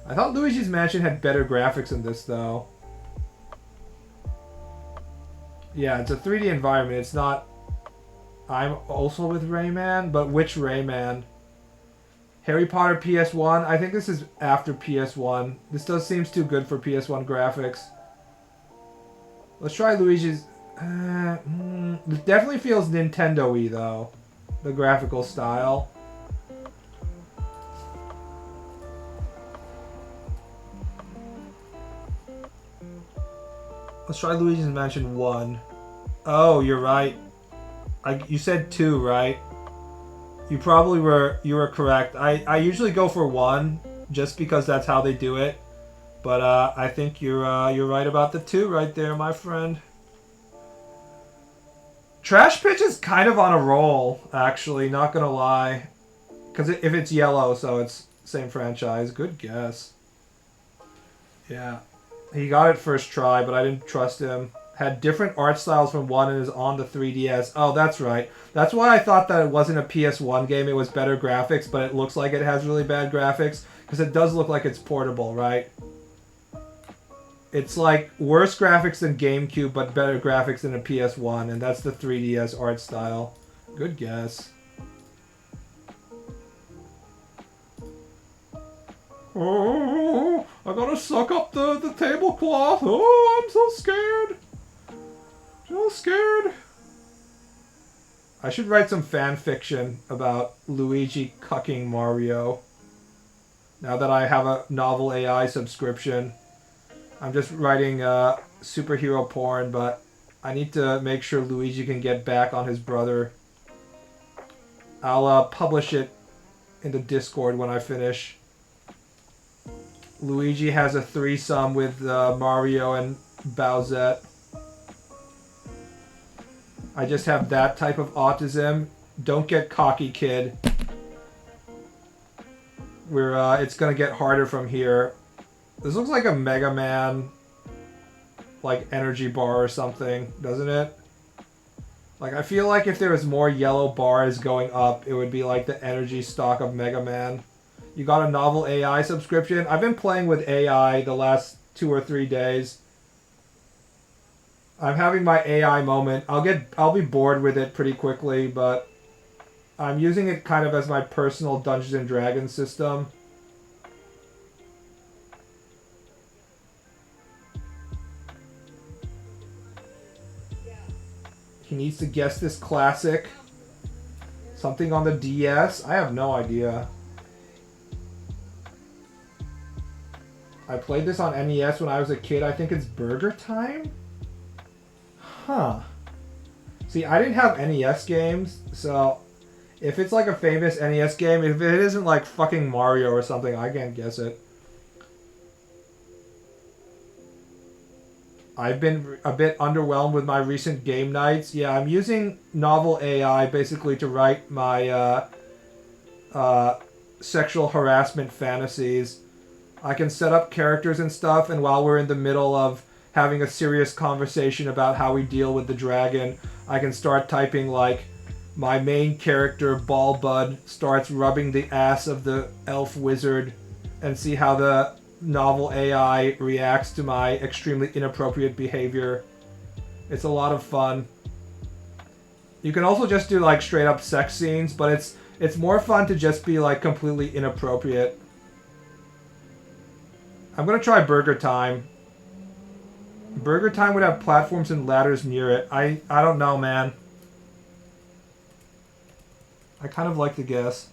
I thought Luigi's Mansion had better graphics than this, though. Yeah, it's a 3D environment. It's not... I'm also with Rayman, but which Rayman? Harry Potter PS1? I think this is after PS1. This does seems too good for PS1 graphics. Let's try Luigi's... it definitely feels Nintendo-y, though. The graphical style. Let's try Luigi's Mansion 1. Oh, you're right. You said 2, right? You probably were... You were correct. I usually go for 1, just because that's how they do it. But I think you're right about the 2 right there, my friend. Trash Pitch is kind of on a roll, actually. Not gonna lie. Because if it's yellow, so it's same franchise. Good guess. Yeah. He got it first try, but I didn't trust him. Had different art styles from 1 and is on the 3DS. Oh, that's right. That's why I thought that it wasn't a PS1 game. It was better graphics, but it looks like it has really bad graphics. Because it does look like it's portable, right? It's like worse graphics than GameCube, but better graphics than a PS1. And that's the 3DS art style. Good guess. Oh, I gotta suck up the tablecloth. Oh, I'm so scared. So scared. I should write some fan fiction about Luigi cucking Mario. Now that I have a novel AI subscription. I'm just writing superhero porn, but I need to make sure Luigi can get back on his brother. I'll publish it in the Discord when I finish. Luigi has a threesome with Mario and Bowsette. I just have that type of autism. Don't get cocky, kid. It's gonna get harder from here. This looks like a Mega Man, like, energy bar or something, doesn't it? Like, I feel like if there was more yellow bars going up, it would be like the energy stock of Mega Man. You got a novel AI subscription? I've been playing with AI the last 2 or 3 days. I'm having my AI moment. I'll be bored with it pretty quickly, but I'm using it kind of as my personal Dungeons and Dragons system. He needs to guess this classic. Something on the DS? I have no idea. I played this on NES when I was a kid. I think it's Burger Time? Huh. See, I didn't have NES games, so if it's like a famous NES game, if it isn't like fucking Mario or something, I can't guess it. I've been a bit underwhelmed with my recent game nights. Yeah, I'm using novel AI basically to write my sexual harassment fantasies. I can set up characters and stuff, and while we're in the middle of having a serious conversation about how we deal with the dragon, I can start typing like, my main character, BaalBud, starts rubbing the ass of the elf wizard and see how the novel AI reacts to my extremely inappropriate behavior. It's a lot of fun. You can also just do like straight up sex scenes, but it's more fun to just be like completely inappropriate. I'm gonna try Burger Time. Burger Time would have platforms and ladders near it. I don't know, man. I kind of like the guess.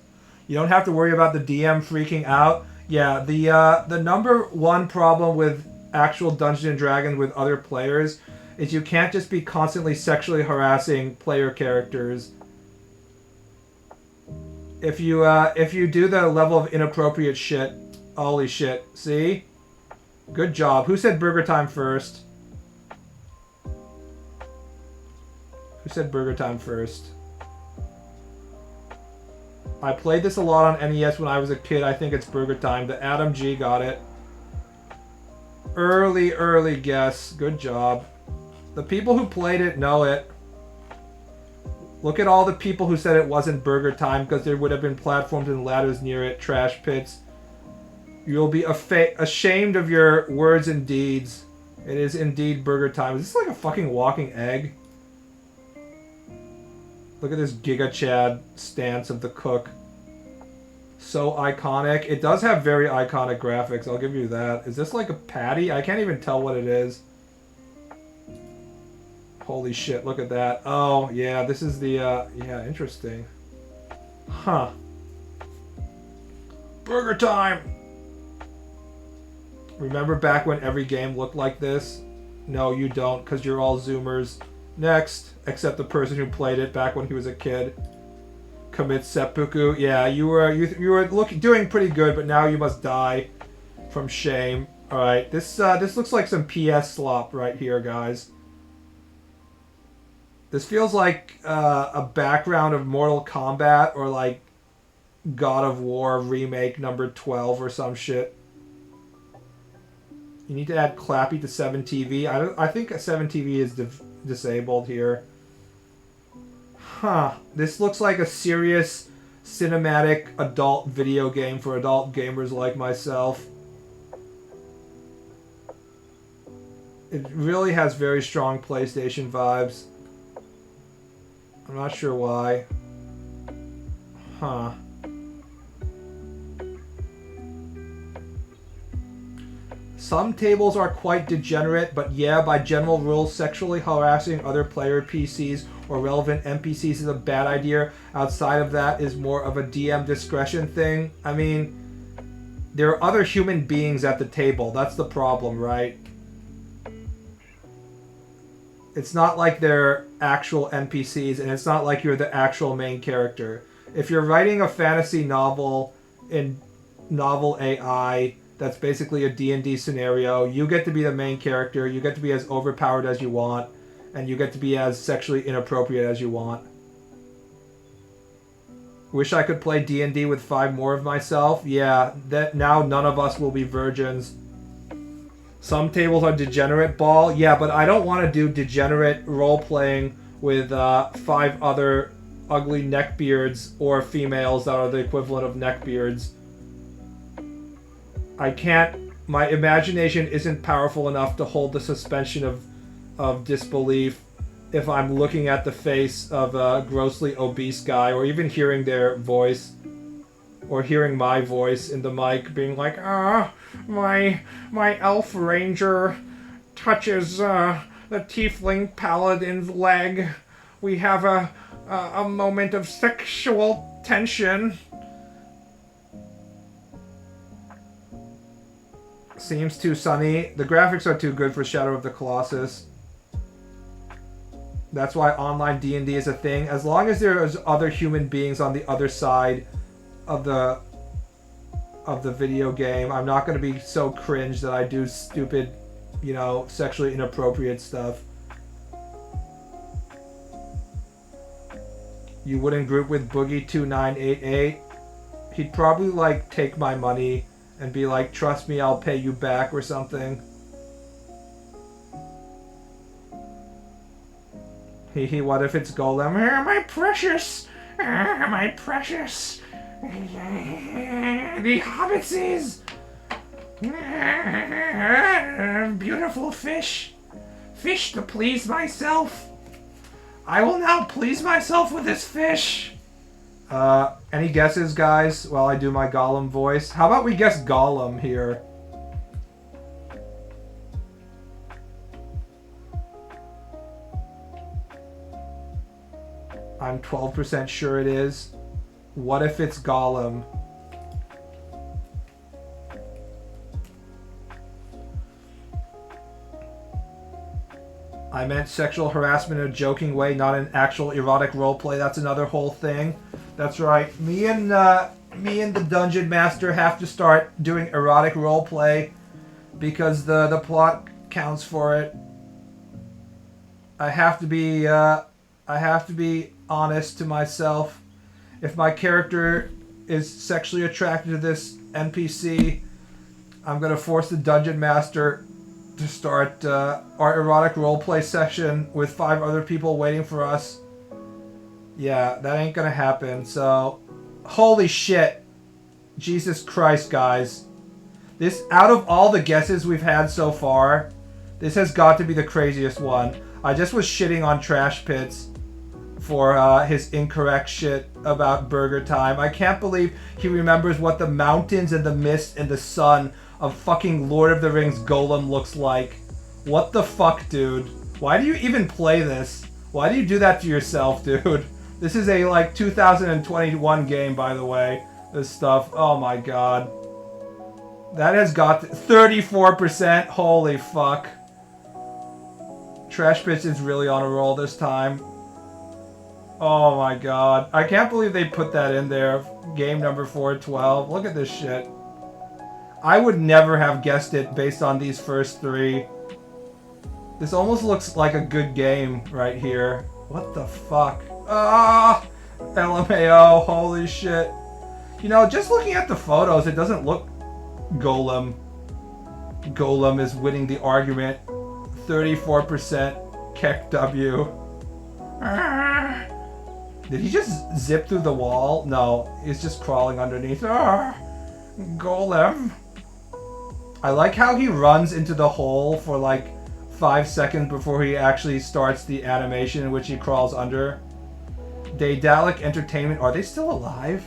You don't have to worry about the DM freaking out. Yeah, the number one problem with actual Dungeons & Dragons with other players is you can't just be constantly sexually harassing player characters. If you do the level of inappropriate shit, holy shit. See? Good job. Who said Burger Time first? Who said Burger Time first? I played this a lot on NES when I was a kid. I think it's Burger Time. The Adam G got it. Early guess. Good job. The people who played it know it. Look at all the people who said it wasn't Burger Time because there would have been platforms and ladders near it. Trash pits. You'll be ashamed of your words and deeds. It is indeed Burger Time. Is this like a fucking walking egg? Look at this Giga Chad stance of the cook. So iconic. It does have very iconic graphics, I'll give you that. Is this like a patty? I can't even tell what it is. Holy shit, look at that. Oh, yeah, this is the, yeah, interesting. Huh. Burger Time! Remember back when every game looked like this? No, you don't, because you're all Zoomers. Next, except the person who played it back when he was a kid. Commit seppuku. Yeah, you were doing pretty good, but now you must die from shame. All right, this looks like some PS slop right here, guys. This feels like a background of Mortal Kombat or like God of War remake number 12 or some shit. You need to add Clappy to 7TV. I think 7TV is disabled here. Huh. This looks like a serious cinematic adult video game for adult gamers like myself. It really has very strong PlayStation vibes. I'm not sure why. Huh. Some tables are quite degenerate, but yeah, by general rules, sexually harassing other player PCs or relevant NPCs is a bad idea. Outside of that is more of a DM discretion thing. I mean, there are other human beings at the table. That's the problem, right? It's not like they're actual NPCs, and it's not like you're the actual main character. If you're writing a fantasy novel in novel AI, that's basically a D&D scenario. You get to be the main character. You get to be as overpowered as you want. And you get to be as sexually inappropriate as you want. Wish I could play D&D with 5 more of myself. Yeah, that now none of us will be virgins. Some tables are degenerate, Ball. Yeah, but I don't want to do degenerate role-playing with 5 other ugly neckbeards or females that are the equivalent of neckbeards. I can't... My imagination isn't powerful enough to hold the suspension of disbelief if I'm looking at the face of a grossly obese guy, or even hearing their voice, or hearing my voice in the mic being like, my elf ranger touches the tiefling paladin's leg. We have a moment of sexual tension. Seems too sunny. The graphics are too good for Shadow of the Colossus. That's why online D&D is a thing. As long as there's other human beings on the other side of the video game, I'm not going to be so cringe that I do stupid, you know, sexually inappropriate stuff. You wouldn't group with Boogie2988? He'd probably, like, take my money and be like, trust me, I'll pay you back or something. Hee what if it's Golem? My precious! My precious! The hobbitses! Beautiful fish! Fish to please myself! I will now please myself with this fish! Any guesses, guys, while I do my Gollum voice? How about we guess Gollum here? I'm 12% sure it is. What if it's Gollum? I meant sexual harassment in a joking way, not an actual erotic roleplay. That's another whole thing. That's right. Me and the Dungeon Master have to start doing erotic roleplay because the plot counts for it. I have to be honest to myself. If my character is sexually attracted to this NPC, I'm gonna force the Dungeon Master to start our erotic roleplay session with 5 other people waiting for us. Yeah, that ain't gonna happen, so... Holy shit! Jesus Christ, guys. This, out of all the guesses we've had so far, this has got to be the craziest one. I just was shitting on Trash Pits for his incorrect shit about Burger Time. I can't believe he remembers what the mountains and the mist and the sun of fucking Lord of the Rings Golem looks like. What the fuck, dude? Why do you even play this? Why do you do that to yourself, dude? This is a, like, 2021 game, by the way. This stuff. Oh my god. That has got 34%. Holy fuck. Trash Pits is really on a roll this time. Oh my god. I can't believe they put that in there. Game number 412. Look at this shit. I would never have guessed it based on these first 3. This almost looks like a good game right here. What the fuck? Ah! LMAO. Holy shit. You know, just looking at the photos, it doesn't look Golem. Golem is winning the argument. 34% Keck W. Ah. Did he just zip through the wall? No, he's just crawling underneath. Ah, Golem. I like how he runs into the hole for like 5 seconds before he actually starts the animation in which he crawls under. Daedalic Entertainment, are they still alive?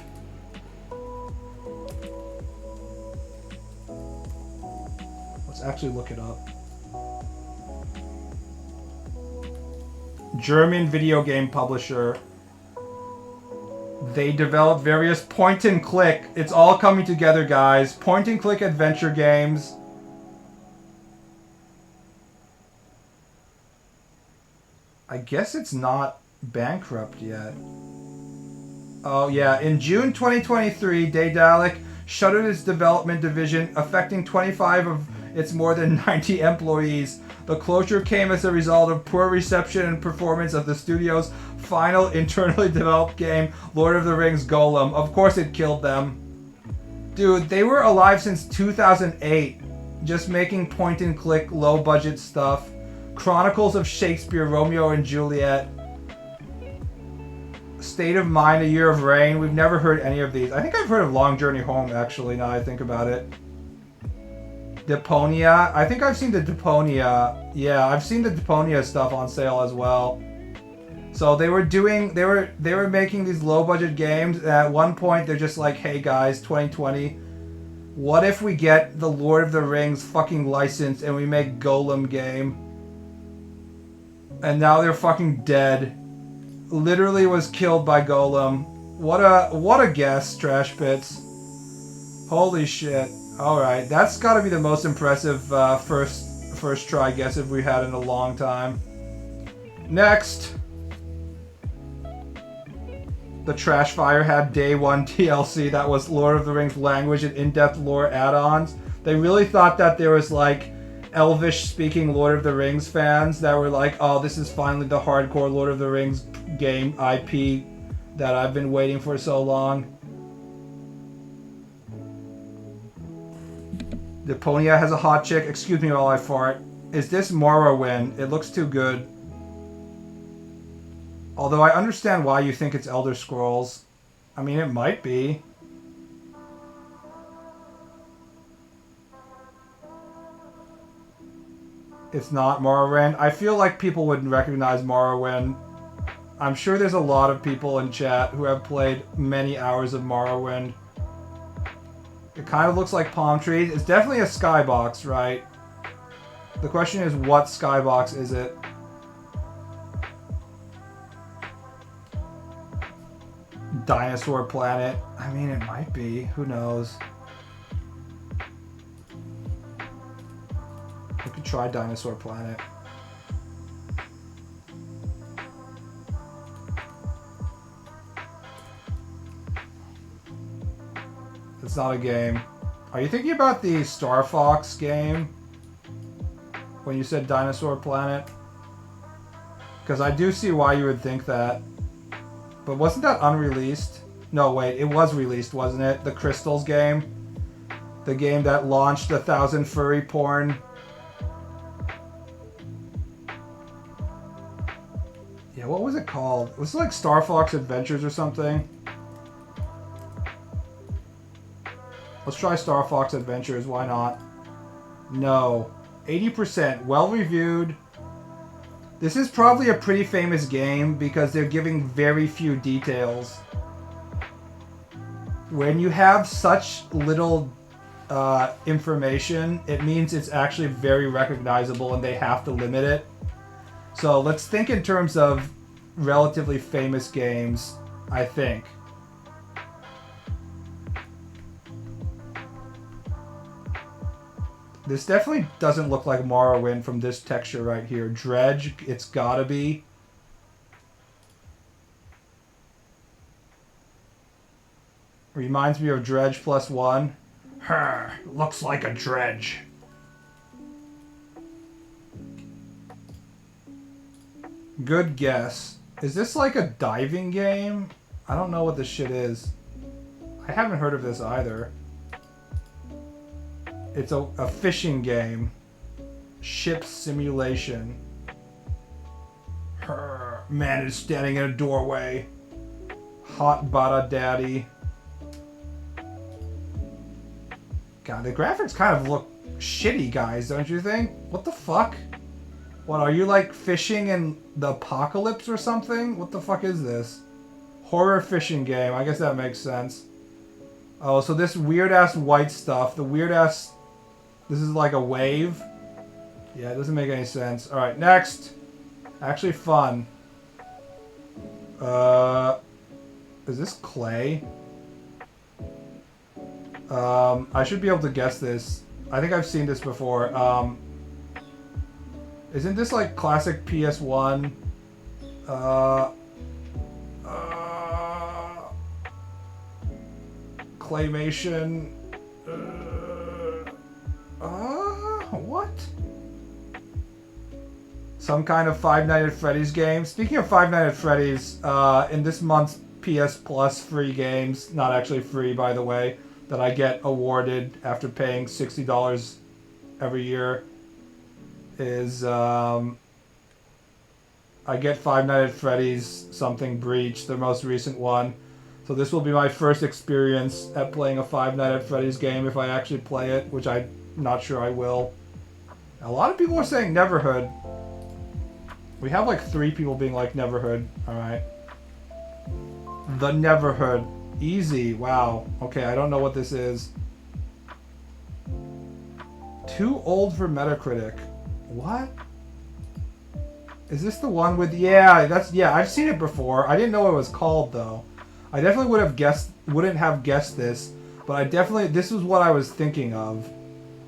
Let's actually look it up. German video game publisher. They developed various point and click. It's all coming together, guys. Point and click adventure games. I guess it's not bankrupt yet. Oh yeah, in June 2023, Daedalic shuttered its development division, affecting 25 of its more than 90 employees. The closure came as a result of poor reception and performance of the studio's final internally developed game, Lord of the Rings Golem. Of course it killed them. Dude, they were alive since 2008, just making point-and-click, low-budget stuff. Chronicles of Shakespeare, Romeo and Juliet. State of Mind, A Year of Rain. We've never heard any of these. I think I've heard of Long Journey Home, actually, now I think about it. Deponia. I think I've seen the Deponia. Yeah, I've seen the Deponia stuff on sale as well. So they were making these low budget games, and at one point they're just like, hey guys, 2020, what if we get the Lord of the Rings fucking license and we make Golem game? And now they're fucking dead. Literally was killed by Golem. What a guess, Trash Pits. Holy shit. Alright, that's gotta be the most impressive first try guess if we had in a long time. Next! The Trash Fire had Day 1 DLC that was Lord of the Rings language and in-depth lore add-ons. They really thought that there was like Elvish-speaking Lord of the Rings fans that were like, oh, this is finally the hardcore Lord of the Rings game IP that I've been waiting for so long. Deponia has a hot chick. Excuse me while I fart. Is this Morrowind? It looks too good. Although I understand why you think it's Elder Scrolls. I mean, it might be. It's not Morrowind. I feel like people would recognize Morrowind. I'm sure there's a lot of people in chat who have played many hours of Morrowind. It kind of looks like palm trees. It's definitely a skybox, right? The question is, what skybox is it? Dinosaur Planet. I mean, it might be. Who knows? We could try Dinosaur Planet. It's not a game. Are you thinking about the Star Fox game? When you said Dinosaur Planet? Because I do see why you would think that. But wasn't that unreleased? No, wait. It was released, wasn't it? The Crystals game? The game that launched 1,000 furry porn. Yeah, what was it called? Was it like Star Fox Adventures or something? Let's try Star Fox Adventures. Why not? No. 80%. Well reviewed. This is probably a pretty famous game because they're giving very few details. When you have such little information, it means it's actually very recognizable and they have to limit it. So let's think in terms of relatively famous games, I think. This definitely doesn't look like Morrowind from this texture right here. Dredge, it's gotta be. Reminds me of Dredge +1. Looks like a Dredge. Good guess. Is this like a diving game? I don't know what this shit is. I haven't heard of this either. It's a fishing game. Ship simulation. Man is standing in a doorway. Hot Bada Daddy. God, the graphics kind of look shitty, guys, don't you think? What the fuck? What, are you like fishing in the apocalypse or something? What the fuck is this? Horror fishing game. I guess that makes sense. Oh, so this weird-ass white stuff, the weird-ass... This is like a wave? Yeah, it doesn't make any sense. Alright, next. Actually fun. Is this clay? I should be able to guess this. I think I've seen this before. Isn't this like classic PS1? Claymation. What? Some kind of Five Nights at Freddy's game. Speaking of Five Nights at Freddy's, in this month's PS Plus free games, not actually free by the way, that I get awarded after paying $60 every year, is I get Five Nights at Freddy's Something Breach, the most recent one. So this will be my first experience at playing a Five Nights at Freddy's game if I actually play it, which I'm not sure I will. A lot of people are saying Neverhood. We have like 3 people being like Neverhood. Alright. The Neverhood. Easy. Wow. Okay, I don't know what this is. Too old for Metacritic. What? Is this the one with... Yeah, that's... Yeah, I've seen it before. I didn't know what it was called, though. I definitely wouldn't have guessed this, but I definitely... This was what I was thinking of.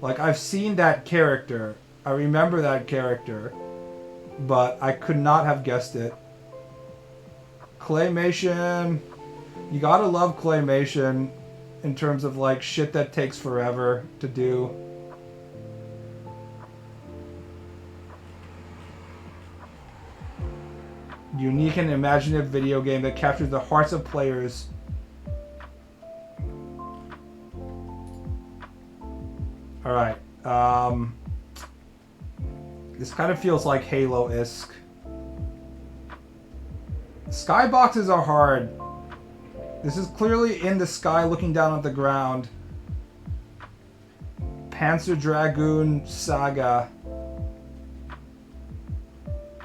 Like, I've seen that character. I remember that character. But I could not have guessed it. Claymation. You gotta love Claymation in terms of, like, shit that takes forever to do. Unique and imaginative video game that captures the hearts of players. Alright. This kind of feels like Halo-esque. Skyboxes are hard. This is clearly in the sky looking down at the ground. Panzer Dragoon Saga.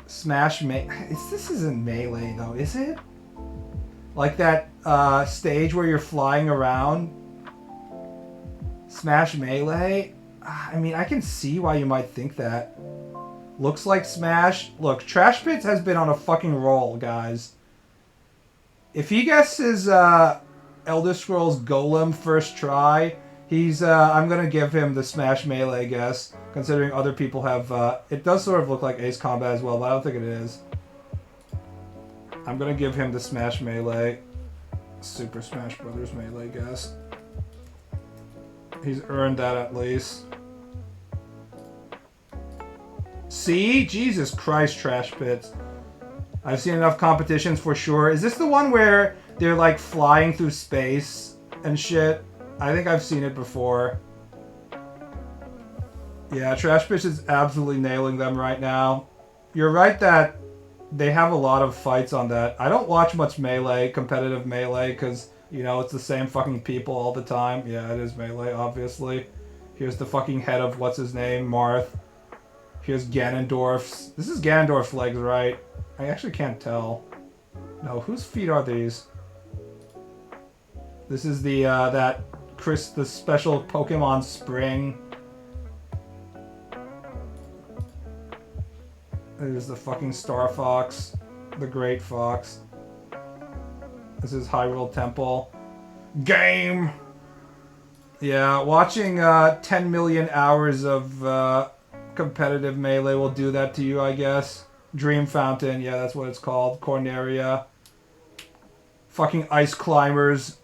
Smash This isn't Melee though, is it? Like that stage where you're flying around? Smash Melee? I mean, I can see why you might think that. Looks like Smash. Look, Trash Pits has been on a fucking roll, guys. If he guesses Elder Scrolls Golem first try, he's I'm gonna give him the Smash Melee guess, considering other people have it does sort of look like Ace Combat as well, but I don't think it is. I'm gonna give him the Smash Melee. Super Smash Brothers Melee guess. He's earned that at least. See? Jesus Christ, Trash Pits. I've seen enough competitions for sure. Is this the one where they're like flying through space and shit? I think I've seen it before. Yeah, Trash Pits is absolutely nailing them right now. You're right that they have a lot of fights on that. I don't watch much Melee, competitive Melee, because, you know, it's the same fucking people all the time. Yeah, it is Melee, obviously. Here's the fucking head of what's his name, Marth. Here's Ganondorf's. This is Ganondorf's legs, right? I actually can't tell. No, whose feet are these? This is the the special Pokemon Spring. It is the fucking Star Fox, the Great Fox. This is Hyrule Temple. Game! Yeah, watching 10 million hours of competitive Melee will do that to you, I guess. Dream Fountain, yeah, that's what it's called. Corneria. Fucking ice climbers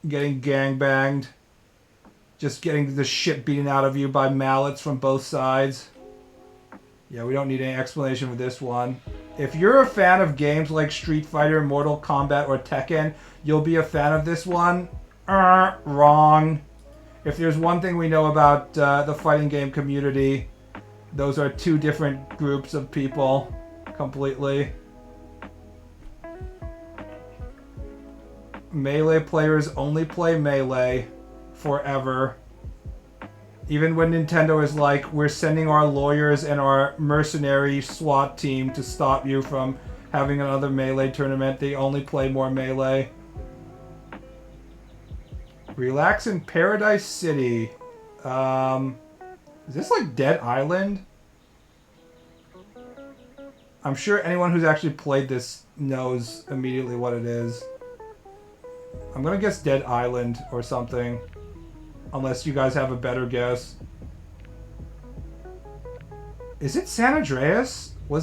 getting gangbanged. Just getting the shit beaten out of you by mallets from both sides. Yeah, we don't need any explanation for this one. If you're a fan of games like Street Fighter, Mortal Kombat, or Tekken, you'll be a fan of this one. Wrong. If there's one thing we know about the fighting game community, those are two different groups of people. Completely. Melee players only play Melee forever. Even when Nintendo is like, we're sending our lawyers and our mercenary SWAT team to stop you from having another Melee tournament, they only play more Melee. Relax in Paradise City. Is this like Dead Island? I'm sure anyone who's actually played this knows immediately what it is. I'm gonna guess Dead Island or something. Unless you guys have a better guess. Is it San Andreas? I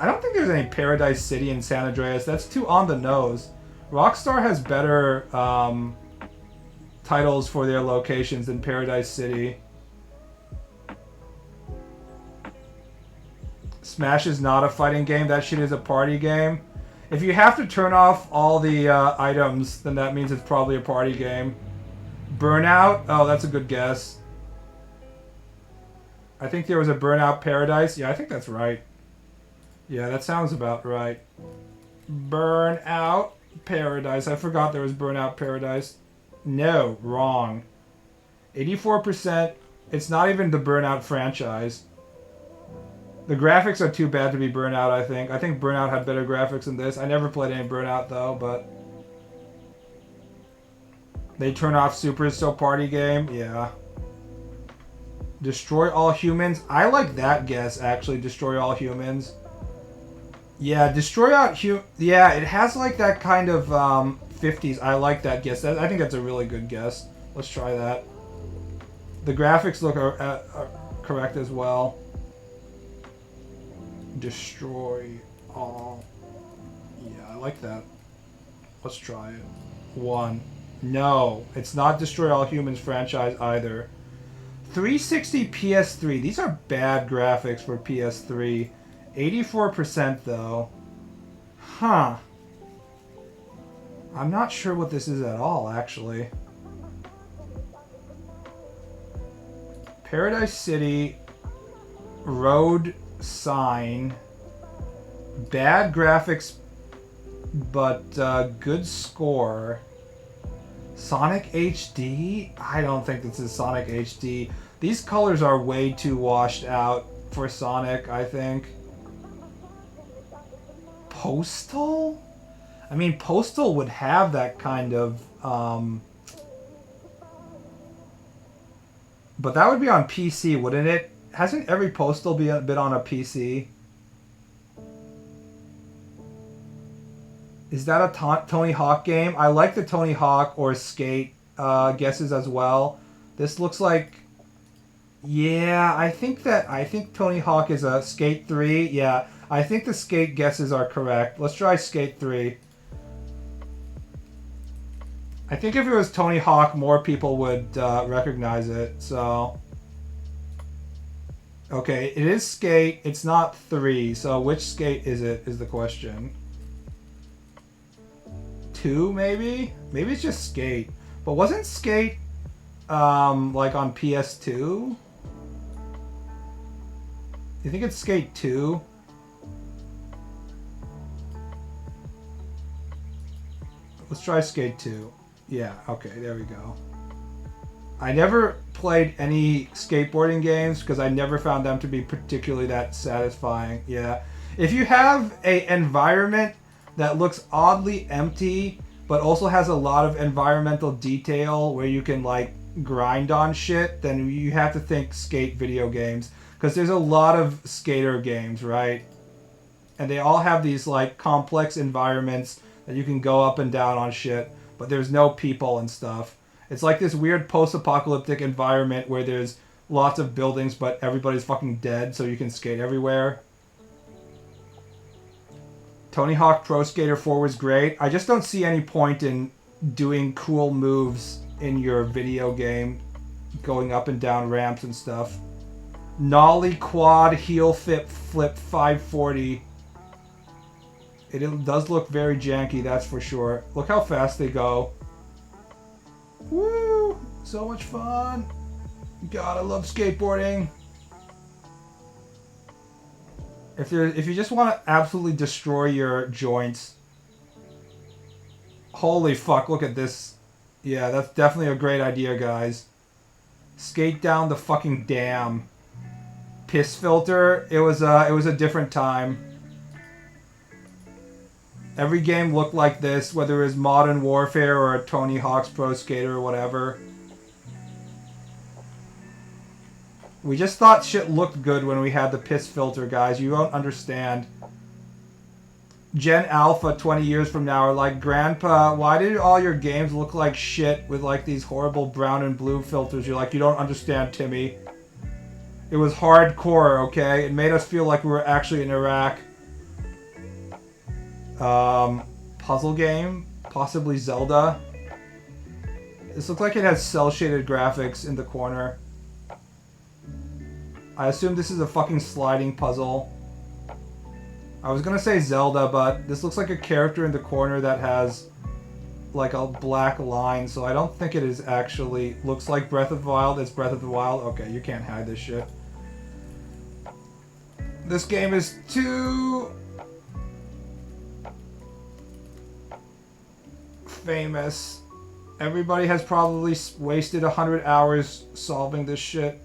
don't think there's any Paradise City in San Andreas. That's too on the nose. Rockstar has better titles for their locations than Paradise City. Smash is not a fighting game. That shit is a party game. If you have to turn off all the items, then that means it's probably a party game. Burnout? Oh, that's a good guess. I think there was a Burnout Paradise. Yeah, I think that's right. Yeah, that sounds about right. Burnout Paradise. I forgot there was Burnout Paradise. No, wrong. 84%. It's not even the Burnout franchise. The graphics are too bad to be Burnout, I think. I think Burnout had better graphics than this. I never played any Burnout, though, but... They turn off Super is still party game? Yeah. Destroy all humans? I like that guess, actually. Destroy all humans. Yeah, destroy all yeah, it has like that kind of 50s. I like that guess. I think that's a really good guess. Let's try that. The graphics look correct as well. Destroy all. Yeah, I like that. Let's try it. 1. No, it's not Destroy All Humans franchise either. 360 PS3. These are bad graphics for PS3. 84% though. Huh. I'm not sure what this is at all, actually. Paradise City. Road sign. Bad graphics. but good score. Sonic HD? I don't think this is Sonic HD. These colors are way too washed out for Sonic, I think. Postal? I mean, Postal would have that kind of... but that would be on PC, wouldn't it? Hasn't every Postal been on a PC? Is that a Tony Hawk game? I like the Tony Hawk or Skate guesses as well. This looks like... Yeah, I think Tony Hawk is a Skate 3. Yeah, I think the Skate guesses are correct. Let's try Skate 3. I think if it was Tony Hawk, more people would recognize it, so... Okay, it is Skate. It's not 3, so which Skate is it, is the question. 2, maybe? Maybe it's just Skate. But wasn't Skate, like on PS2? You think it's Skate 2? Let's try Skate 2. Yeah, okay, there we go. I never played any skateboarding games because I never found them to be particularly that satisfying. Yeah. If you have an environment that looks oddly empty but also has a lot of environmental detail where you can like grind on shit, then you have to think skate video games. Because there's a lot of skater games, right? And they all have these like complex environments that you can go up and down on shit, but there's no people and stuff. It's like this weird post-apocalyptic environment where there's lots of buildings, but everybody's fucking dead, so you can skate everywhere. Tony Hawk Pro Skater 4 was great. I just don't see any point in doing cool moves in your video game, going up and down ramps and stuff. Nollie Quad Heel Flip 540. It does look very janky, that's for sure. Look how fast they go. Woo! So much fun. God, I love skateboarding. If you just want to absolutely destroy your joints. Holy fuck, look at this. Yeah, that's definitely a great idea, guys. Skate down the fucking dam. Piss filter. It was a different time. Every game looked like this, whether it was Modern Warfare or a Tony Hawk's Pro Skater or whatever. We just thought shit looked good when we had the piss filter, guys. You don't understand. Gen Alpha 20 years from now are like, Grandpa, why did all your games look like shit with like these horrible brown and blue filters? You're like, you don't understand, Timmy. It was hardcore, okay? It made us feel like we were actually in Iraq. Puzzle game? Possibly Zelda? This looks like it has cel-shaded graphics in the corner. I assume this is a fucking sliding puzzle. I was gonna say Zelda, but this looks like a character in the corner that has like a black line, so I don't think it is actually... Looks like Breath of the Wild. It's Breath of the Wild. Okay, you can't hide this shit. This game is too... famous. Everybody has probably wasted 100 hours solving this shit.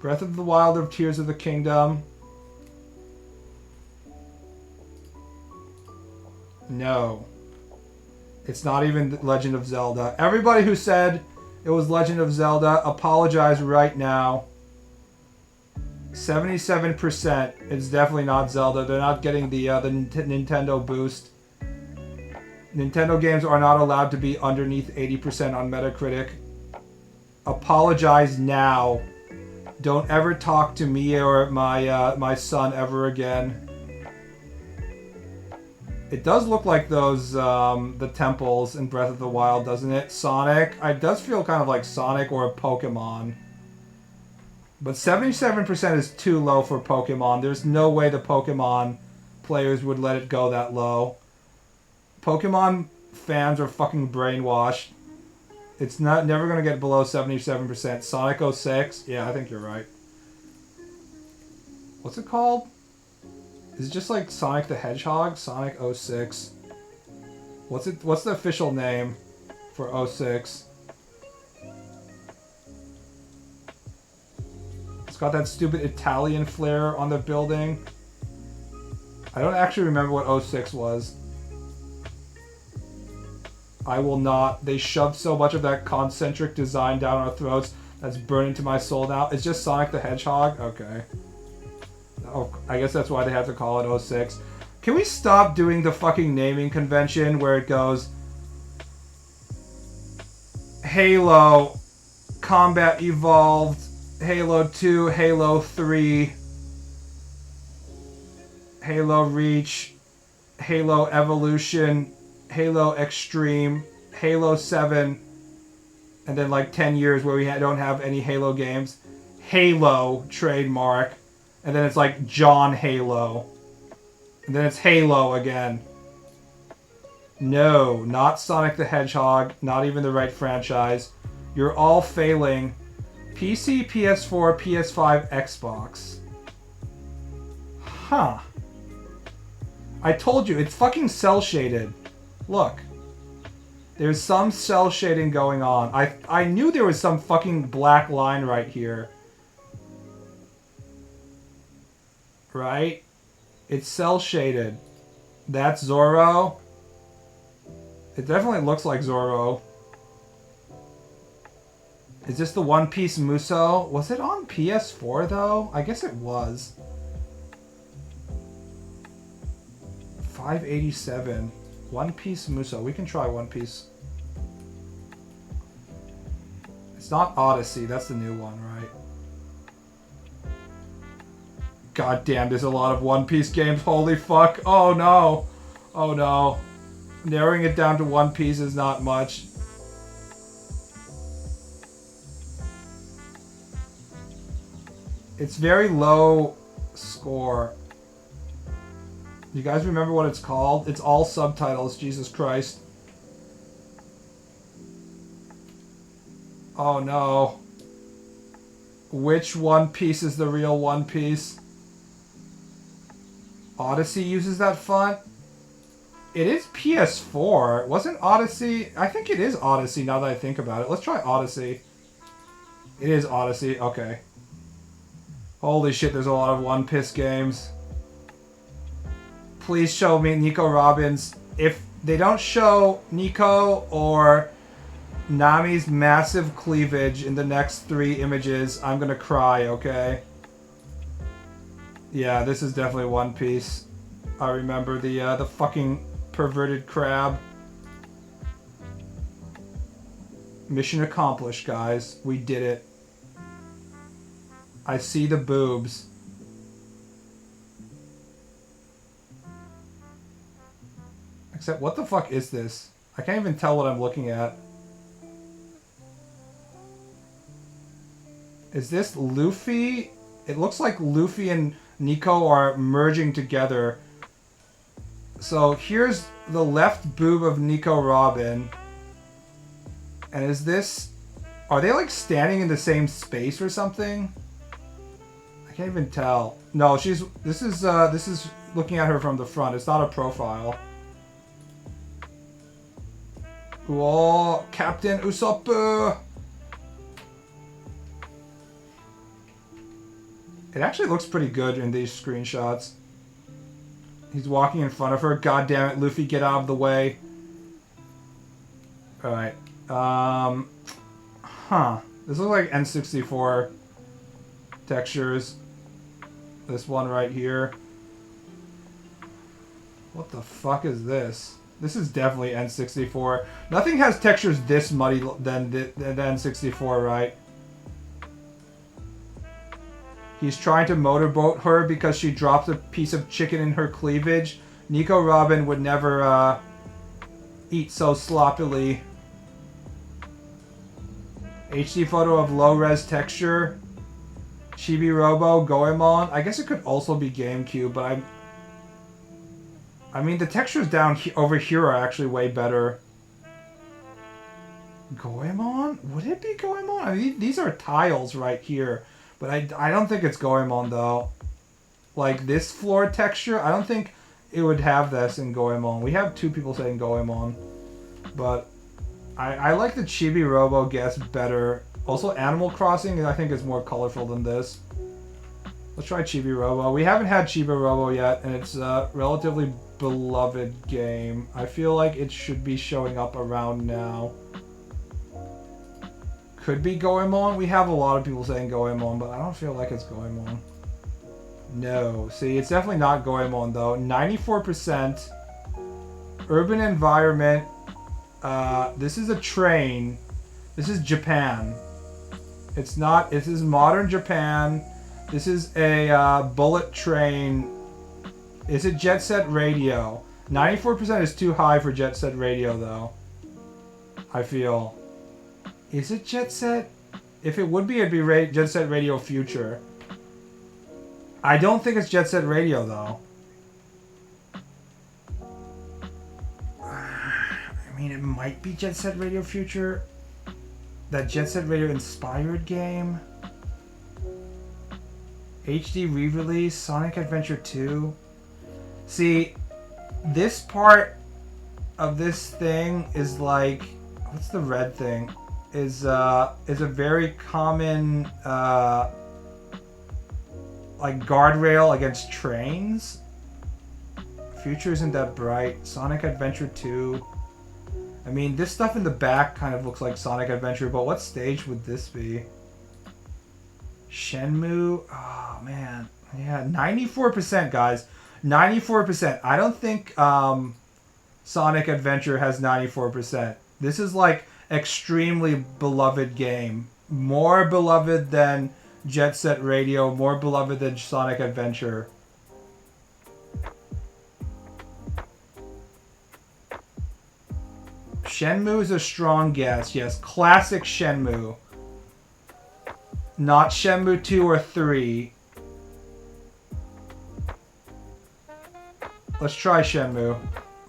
Breath of the Wild or Tears of the Kingdom? No. It's not even Legend of Zelda. Everybody who said it was Legend of Zelda, apologize right now. 77%. It's definitely not Zelda. They're not getting the Nintendo boost. Nintendo games are not allowed to be underneath 80% on Metacritic. Apologize now. Don't ever talk to me or my son ever again. It does look like those, the temples in Breath of the Wild, doesn't it? Sonic. It does feel kind of like Sonic or a Pokemon. But 77% is too low for Pokemon. There's no way the Pokemon players would let it go that low. Pokemon fans are fucking brainwashed. It's never going to get below 77%. Sonic 06? Yeah, I think you're right. What's it called? Is it just like Sonic the Hedgehog? Sonic 06. What's the official name for 06? It's got that stupid Italian flair on the building. I don't actually remember what 06 was. I will not. They shoved so much of that concentric design down our throats that's burned into my soul now. It's just Sonic the Hedgehog? Okay. Oh, I guess that's why they have to call it 06. Can we stop doing the fucking naming convention where it goes Halo, Combat Evolved, Halo 2, Halo 3, Halo Reach, Halo Evolution, Halo Extreme, Halo 7, and then like 10 years where we don't have any Halo games. Halo trademark. And then it's like John Halo. And then it's Halo again. No, not Sonic the Hedgehog. Not even the right franchise. You're all failing. PC, PS4, PS5, Xbox. Huh. I told you, it's fucking cell shaded. Look. There's some cell shading going on. I knew there was some fucking black line right here. Right? It's cell shaded. That's Zorro. It definitely looks like Zorro. Is this the One Piece Muso? Was it on PS4 though? I guess it was. 587. One Piece Muso. We can try One Piece. It's not Odyssey. That's the new one, right? God damn, there's a lot of One Piece games. Holy fuck. Oh no. Oh no. Narrowing it down to One Piece is not much. It's very low score. You guys remember what it's called? It's all subtitles, Jesus Christ. Oh no. Which One Piece is the real One Piece? Odyssey uses that font? It is PS4. Wasn't Odyssey? I think it is Odyssey now that I think about it. Let's try Odyssey. It is Odyssey. Okay. Holy shit, there's a lot of One Piece games. Please show me Nico Robin's. If they don't show Nico or Nami's massive cleavage in the next 3 images, I'm gonna cry, okay? Yeah, this is definitely One Piece. I remember the fucking perverted crab. Mission accomplished, guys. We did it. I see the boobs. Except, what the fuck is this? I can't even tell what I'm looking at. Is this Luffy? It looks like Luffy and Nico are merging together. So here's the left boob of Nico Robin. And is this... Are they like standing in the same space or something? I can't even tell. No, this is looking at her from the front. It's not a profile. Whoa, Captain Usopp! It actually looks pretty good in these screenshots. He's walking in front of her. God damn it, Luffy, get out of the way. Alright. Huh. This looks like N64 textures. This one right here. What the fuck is this? This is definitely N64. Nothing has textures this muddy than N64, right? He's trying to motorboat her because she dropped a piece of chicken in her cleavage. Nico Robin would never eat so sloppily. HD photo of low-res texture. Chibi Robo, Goemon. I guess it could also be GameCube, but I mean, the textures down over here are actually way better. Goemon? Would it be Goemon? I mean, these are tiles right here. But I don't think it's Goemon, though. like this floor texture. I don't think it would have this in Goemon. We have 2 people saying Goemon, but I like the Chibi Robo guess better. Also, Animal Crossing I think is more colorful than this. Let's try Chibi Robo. We haven't had Chibi Robo yet, and it's a relatively beloved game. I feel like it should be showing up around now. Could be Goemon. We have a lot of people saying Goemon, but I don't feel like it's Goemon. No. See, it's definitely not Goemon, though. 94%. Urban environment. This is a train. This is Japan. It's not... This is modern Japan. This is a bullet train. Is it Jet Set Radio? 94% is too high for Jet Set Radio, though. I feel. Is it Jet Set? If it would be, it'd be Jet Set Radio Future. I don't think it's Jet Set Radio, though. I mean, it might be Jet Set Radio Future. That Jet Set Radio inspired game. HD re-release, Sonic Adventure 2. See, this part of this thing is like, what's the red thing? Is a very common like guardrail against trains. Future isn't that bright. Sonic Adventure 2. I mean, this stuff in the back kind of looks like Sonic Adventure, but what stage would this be? Shenmue? Oh, man. Yeah, 94%, guys. 94%. I don't think Sonic Adventure has 94%. This is like extremely beloved game. More beloved than Jet Set Radio. More beloved than Sonic Adventure. Shenmue is a strong guess. Yes, classic Shenmue. Not Shenmue 2 or 3. Let's try Shenmue.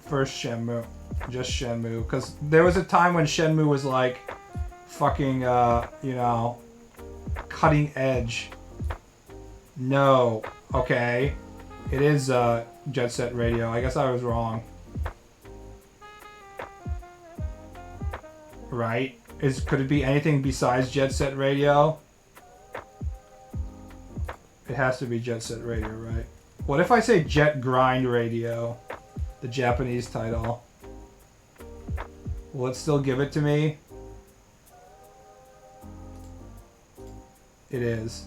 First Shenmue. Just Shenmue. Because there was a time when Shenmue was like fucking, you know, cutting edge. No. Okay. It is Jet Set Radio. I guess I was wrong. Right? Could it be anything besides Jet Set Radio? It has to be Jet Set Radio, right? What if I say Jet Grind Radio? The Japanese title. Will it still give it to me? It is.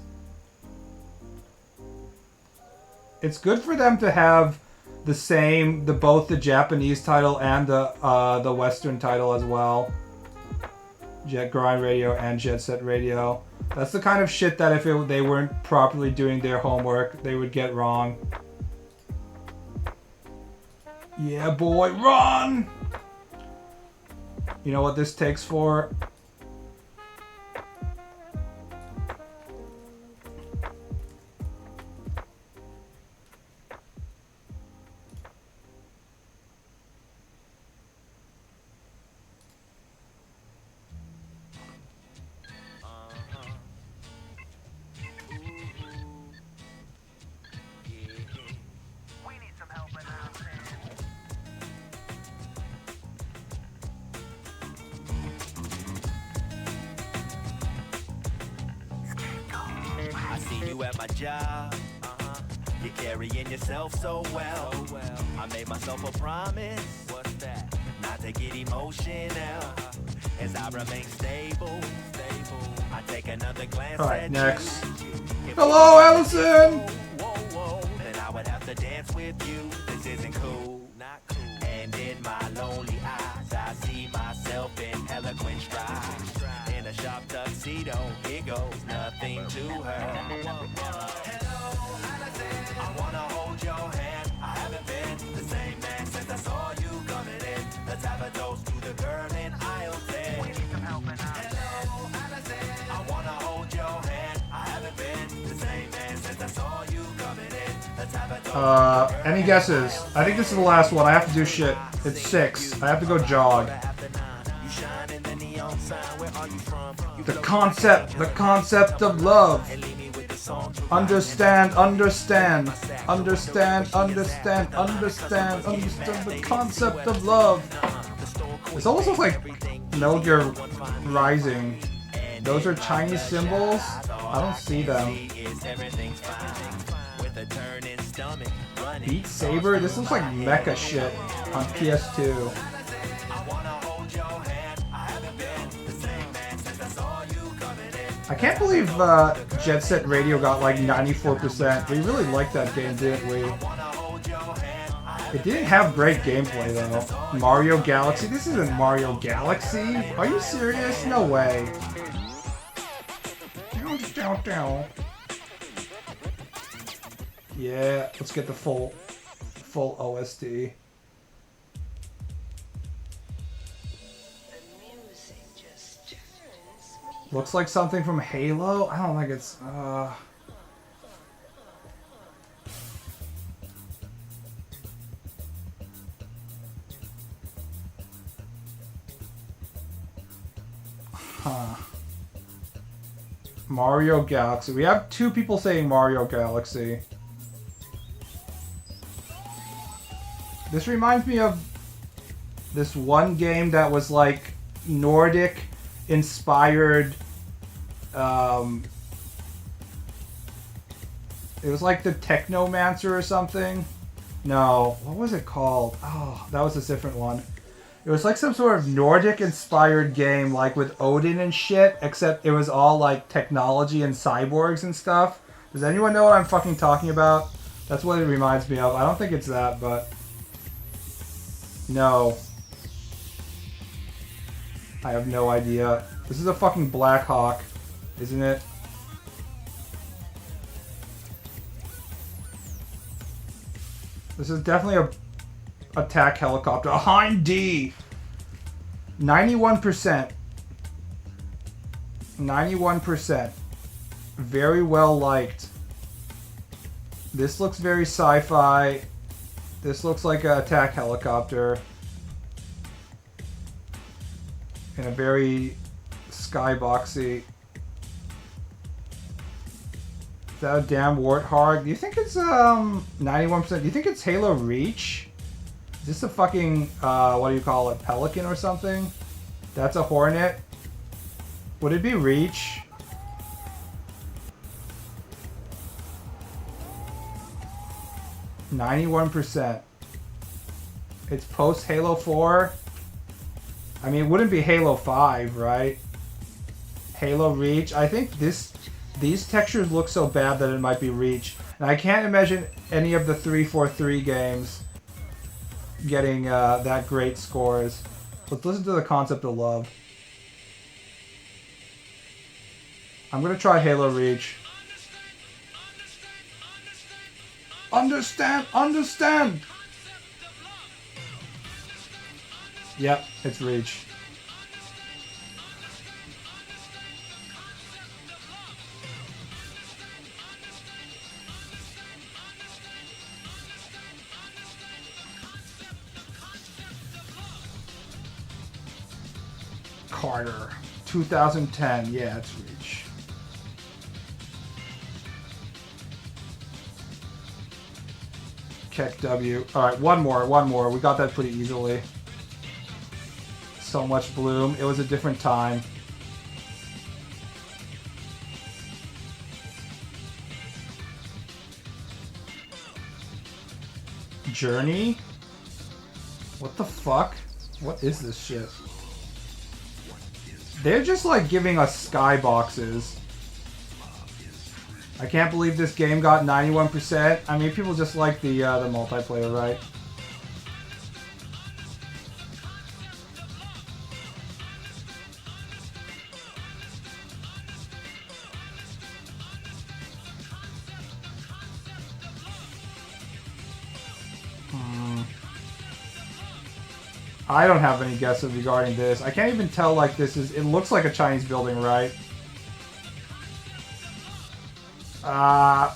It's good for them to have the same, both the Japanese title and the Western title as well. Jet Grind Radio and Jet Set Radio. That's the kind of shit that if they weren't properly doing their homework, they would get wrong. Yeah, boy, run! You know what this takes for? At my job, you're carrying yourself so well. I made myself a promise. What's that? Not to get emotional. As I remain stable. I take another glance at next. you. Hello, Allison. Then I would have to dance with you. This isn't cool. Not cool. And in my lonely eyes, I see myself in eloquent stride. In a sharp tuxedo, here goes nothing to her. Hello, Allison. I wanna hold your hand. I haven't been the same man since I saw you coming in. Let's have a toast to the girl in aisle 10. We need some help in Hello, Allison. I wanna hold your hand. I haven't been the same man since I saw you coming in. Let's have a toast. Any guesses? I think this is the last one. I have to do shit. It's 6. I have to go jog. The concept of love. Understand. Understand the concept of love. It's almost like Metal Gear Rising. Those are Chinese symbols? I don't see them. Beat Saber? This looks like mecha shit on PS2. I can't believe Jet Set Radio got like 94%. We really liked that game, didn't we? It didn't have great gameplay though. Mario Galaxy? This isn't Mario Galaxy. Are you serious? No way. Yeah, let's get the full OST. Looks like something from Halo? I don't think it's Mario Galaxy. We have 2 people saying Mario Galaxy. This reminds me of this one game that was like Nordic inspired. It was like the Technomancer or something. No, what was it called? Oh, that was a different one. It was like some sort of Nordic inspired game, like with Odin and shit, except it was all like technology and cyborgs and stuff. Does anyone know what I'm fucking talking about? That's what it reminds me of. I don't think it's that, but no. I have no idea. This is a fucking Black Hawk, isn't it? This is definitely a attack helicopter. A Hind D! 91%. 91%. Very well liked. This looks very sci-fi. This looks like an attack helicopter. In a very skyboxy. Is that a damn warthog? Do you think it's 91%? Do you think it's Halo Reach? Is this a fucking what do you call it? Pelican or something? That's a Hornet. Would it be Reach? %. It's post Halo 4. I mean, it wouldn't be Halo 5, right? Halo Reach. I think these textures look so bad that it might be Reach. And I can't imagine any of the 343 games getting that great scores. Let's listen to the concept of love. I'm gonna try Halo Reach. Understand! Yep, it's Reach. Carter, 2010. Yeah, it's Reach. Keck W. Alright, one more. We got that pretty easily. So much bloom. It was a different time. Journey? What the fuck? What is this shit? They're just like giving us skyboxes. I can't believe this game got 91%. I mean, people just like the multiplayer, right? I don't have any guesses regarding this. I can't even tell, like, this is... It looks like a Chinese building, right?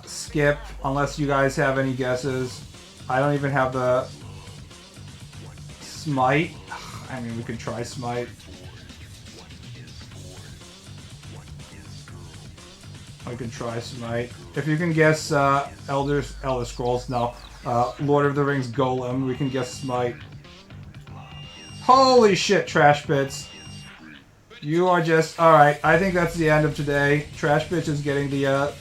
Skip. Unless you guys have any guesses. I don't even have the... Smite. I mean, we could try Smite. I can try Smite. If you can guess Elder Scrolls, no. Lord of the Rings Golem, we can guess Smite. Holy shit, Trash Bits. You are just... Alright, I think that's the end of today. Trash Bits is getting the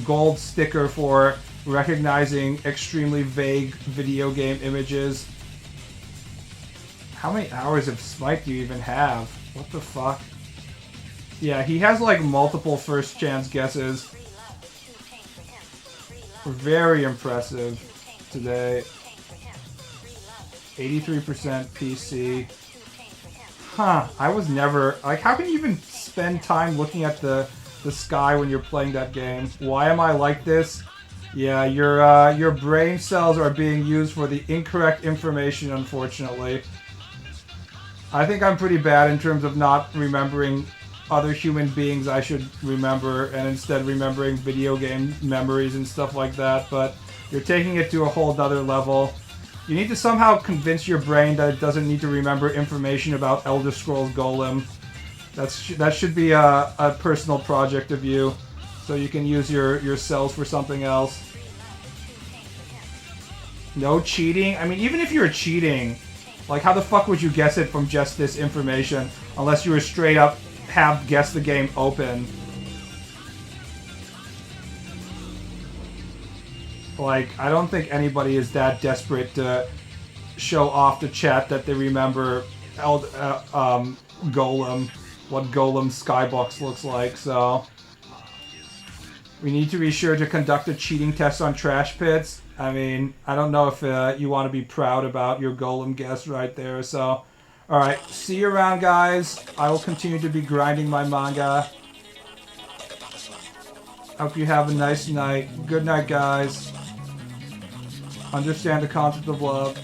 gold sticker for recognizing extremely vague video game images. How many hours of Smite do you even have? What the fuck? Yeah, he has like multiple first chance guesses. Very impressive today. 83% PC. Huh, I was never... Like, how can you even spend time looking at the sky when you're playing that game? Why am I like this? Yeah, your brain cells are being used for the incorrect information, unfortunately. I think I'm pretty bad in terms of not remembering other human beings I should remember and instead remembering video game memories and stuff like that, but you're taking it to a whole other level. You need to somehow convince your brain that it doesn't need to remember information about Elder Scrolls Golem. That should be a personal project of you, so you can use your cells for something else. No cheating? I mean, even if you were cheating, like how the fuck would you guess it from just this information unless you were straight up have guessed the game open? Like, I don't think anybody is that desperate to show off to chat that they remember Golem, what Golem Skybox looks like, so... We need to be sure to conduct a cheating test on Trash Pits. I mean, I don't know if you want to be proud about your Golem guess right there, so... Alright, see you around, guys. I will continue to be grinding my manga. Hope you have a nice night. Good night, guys. Understand the concept of love.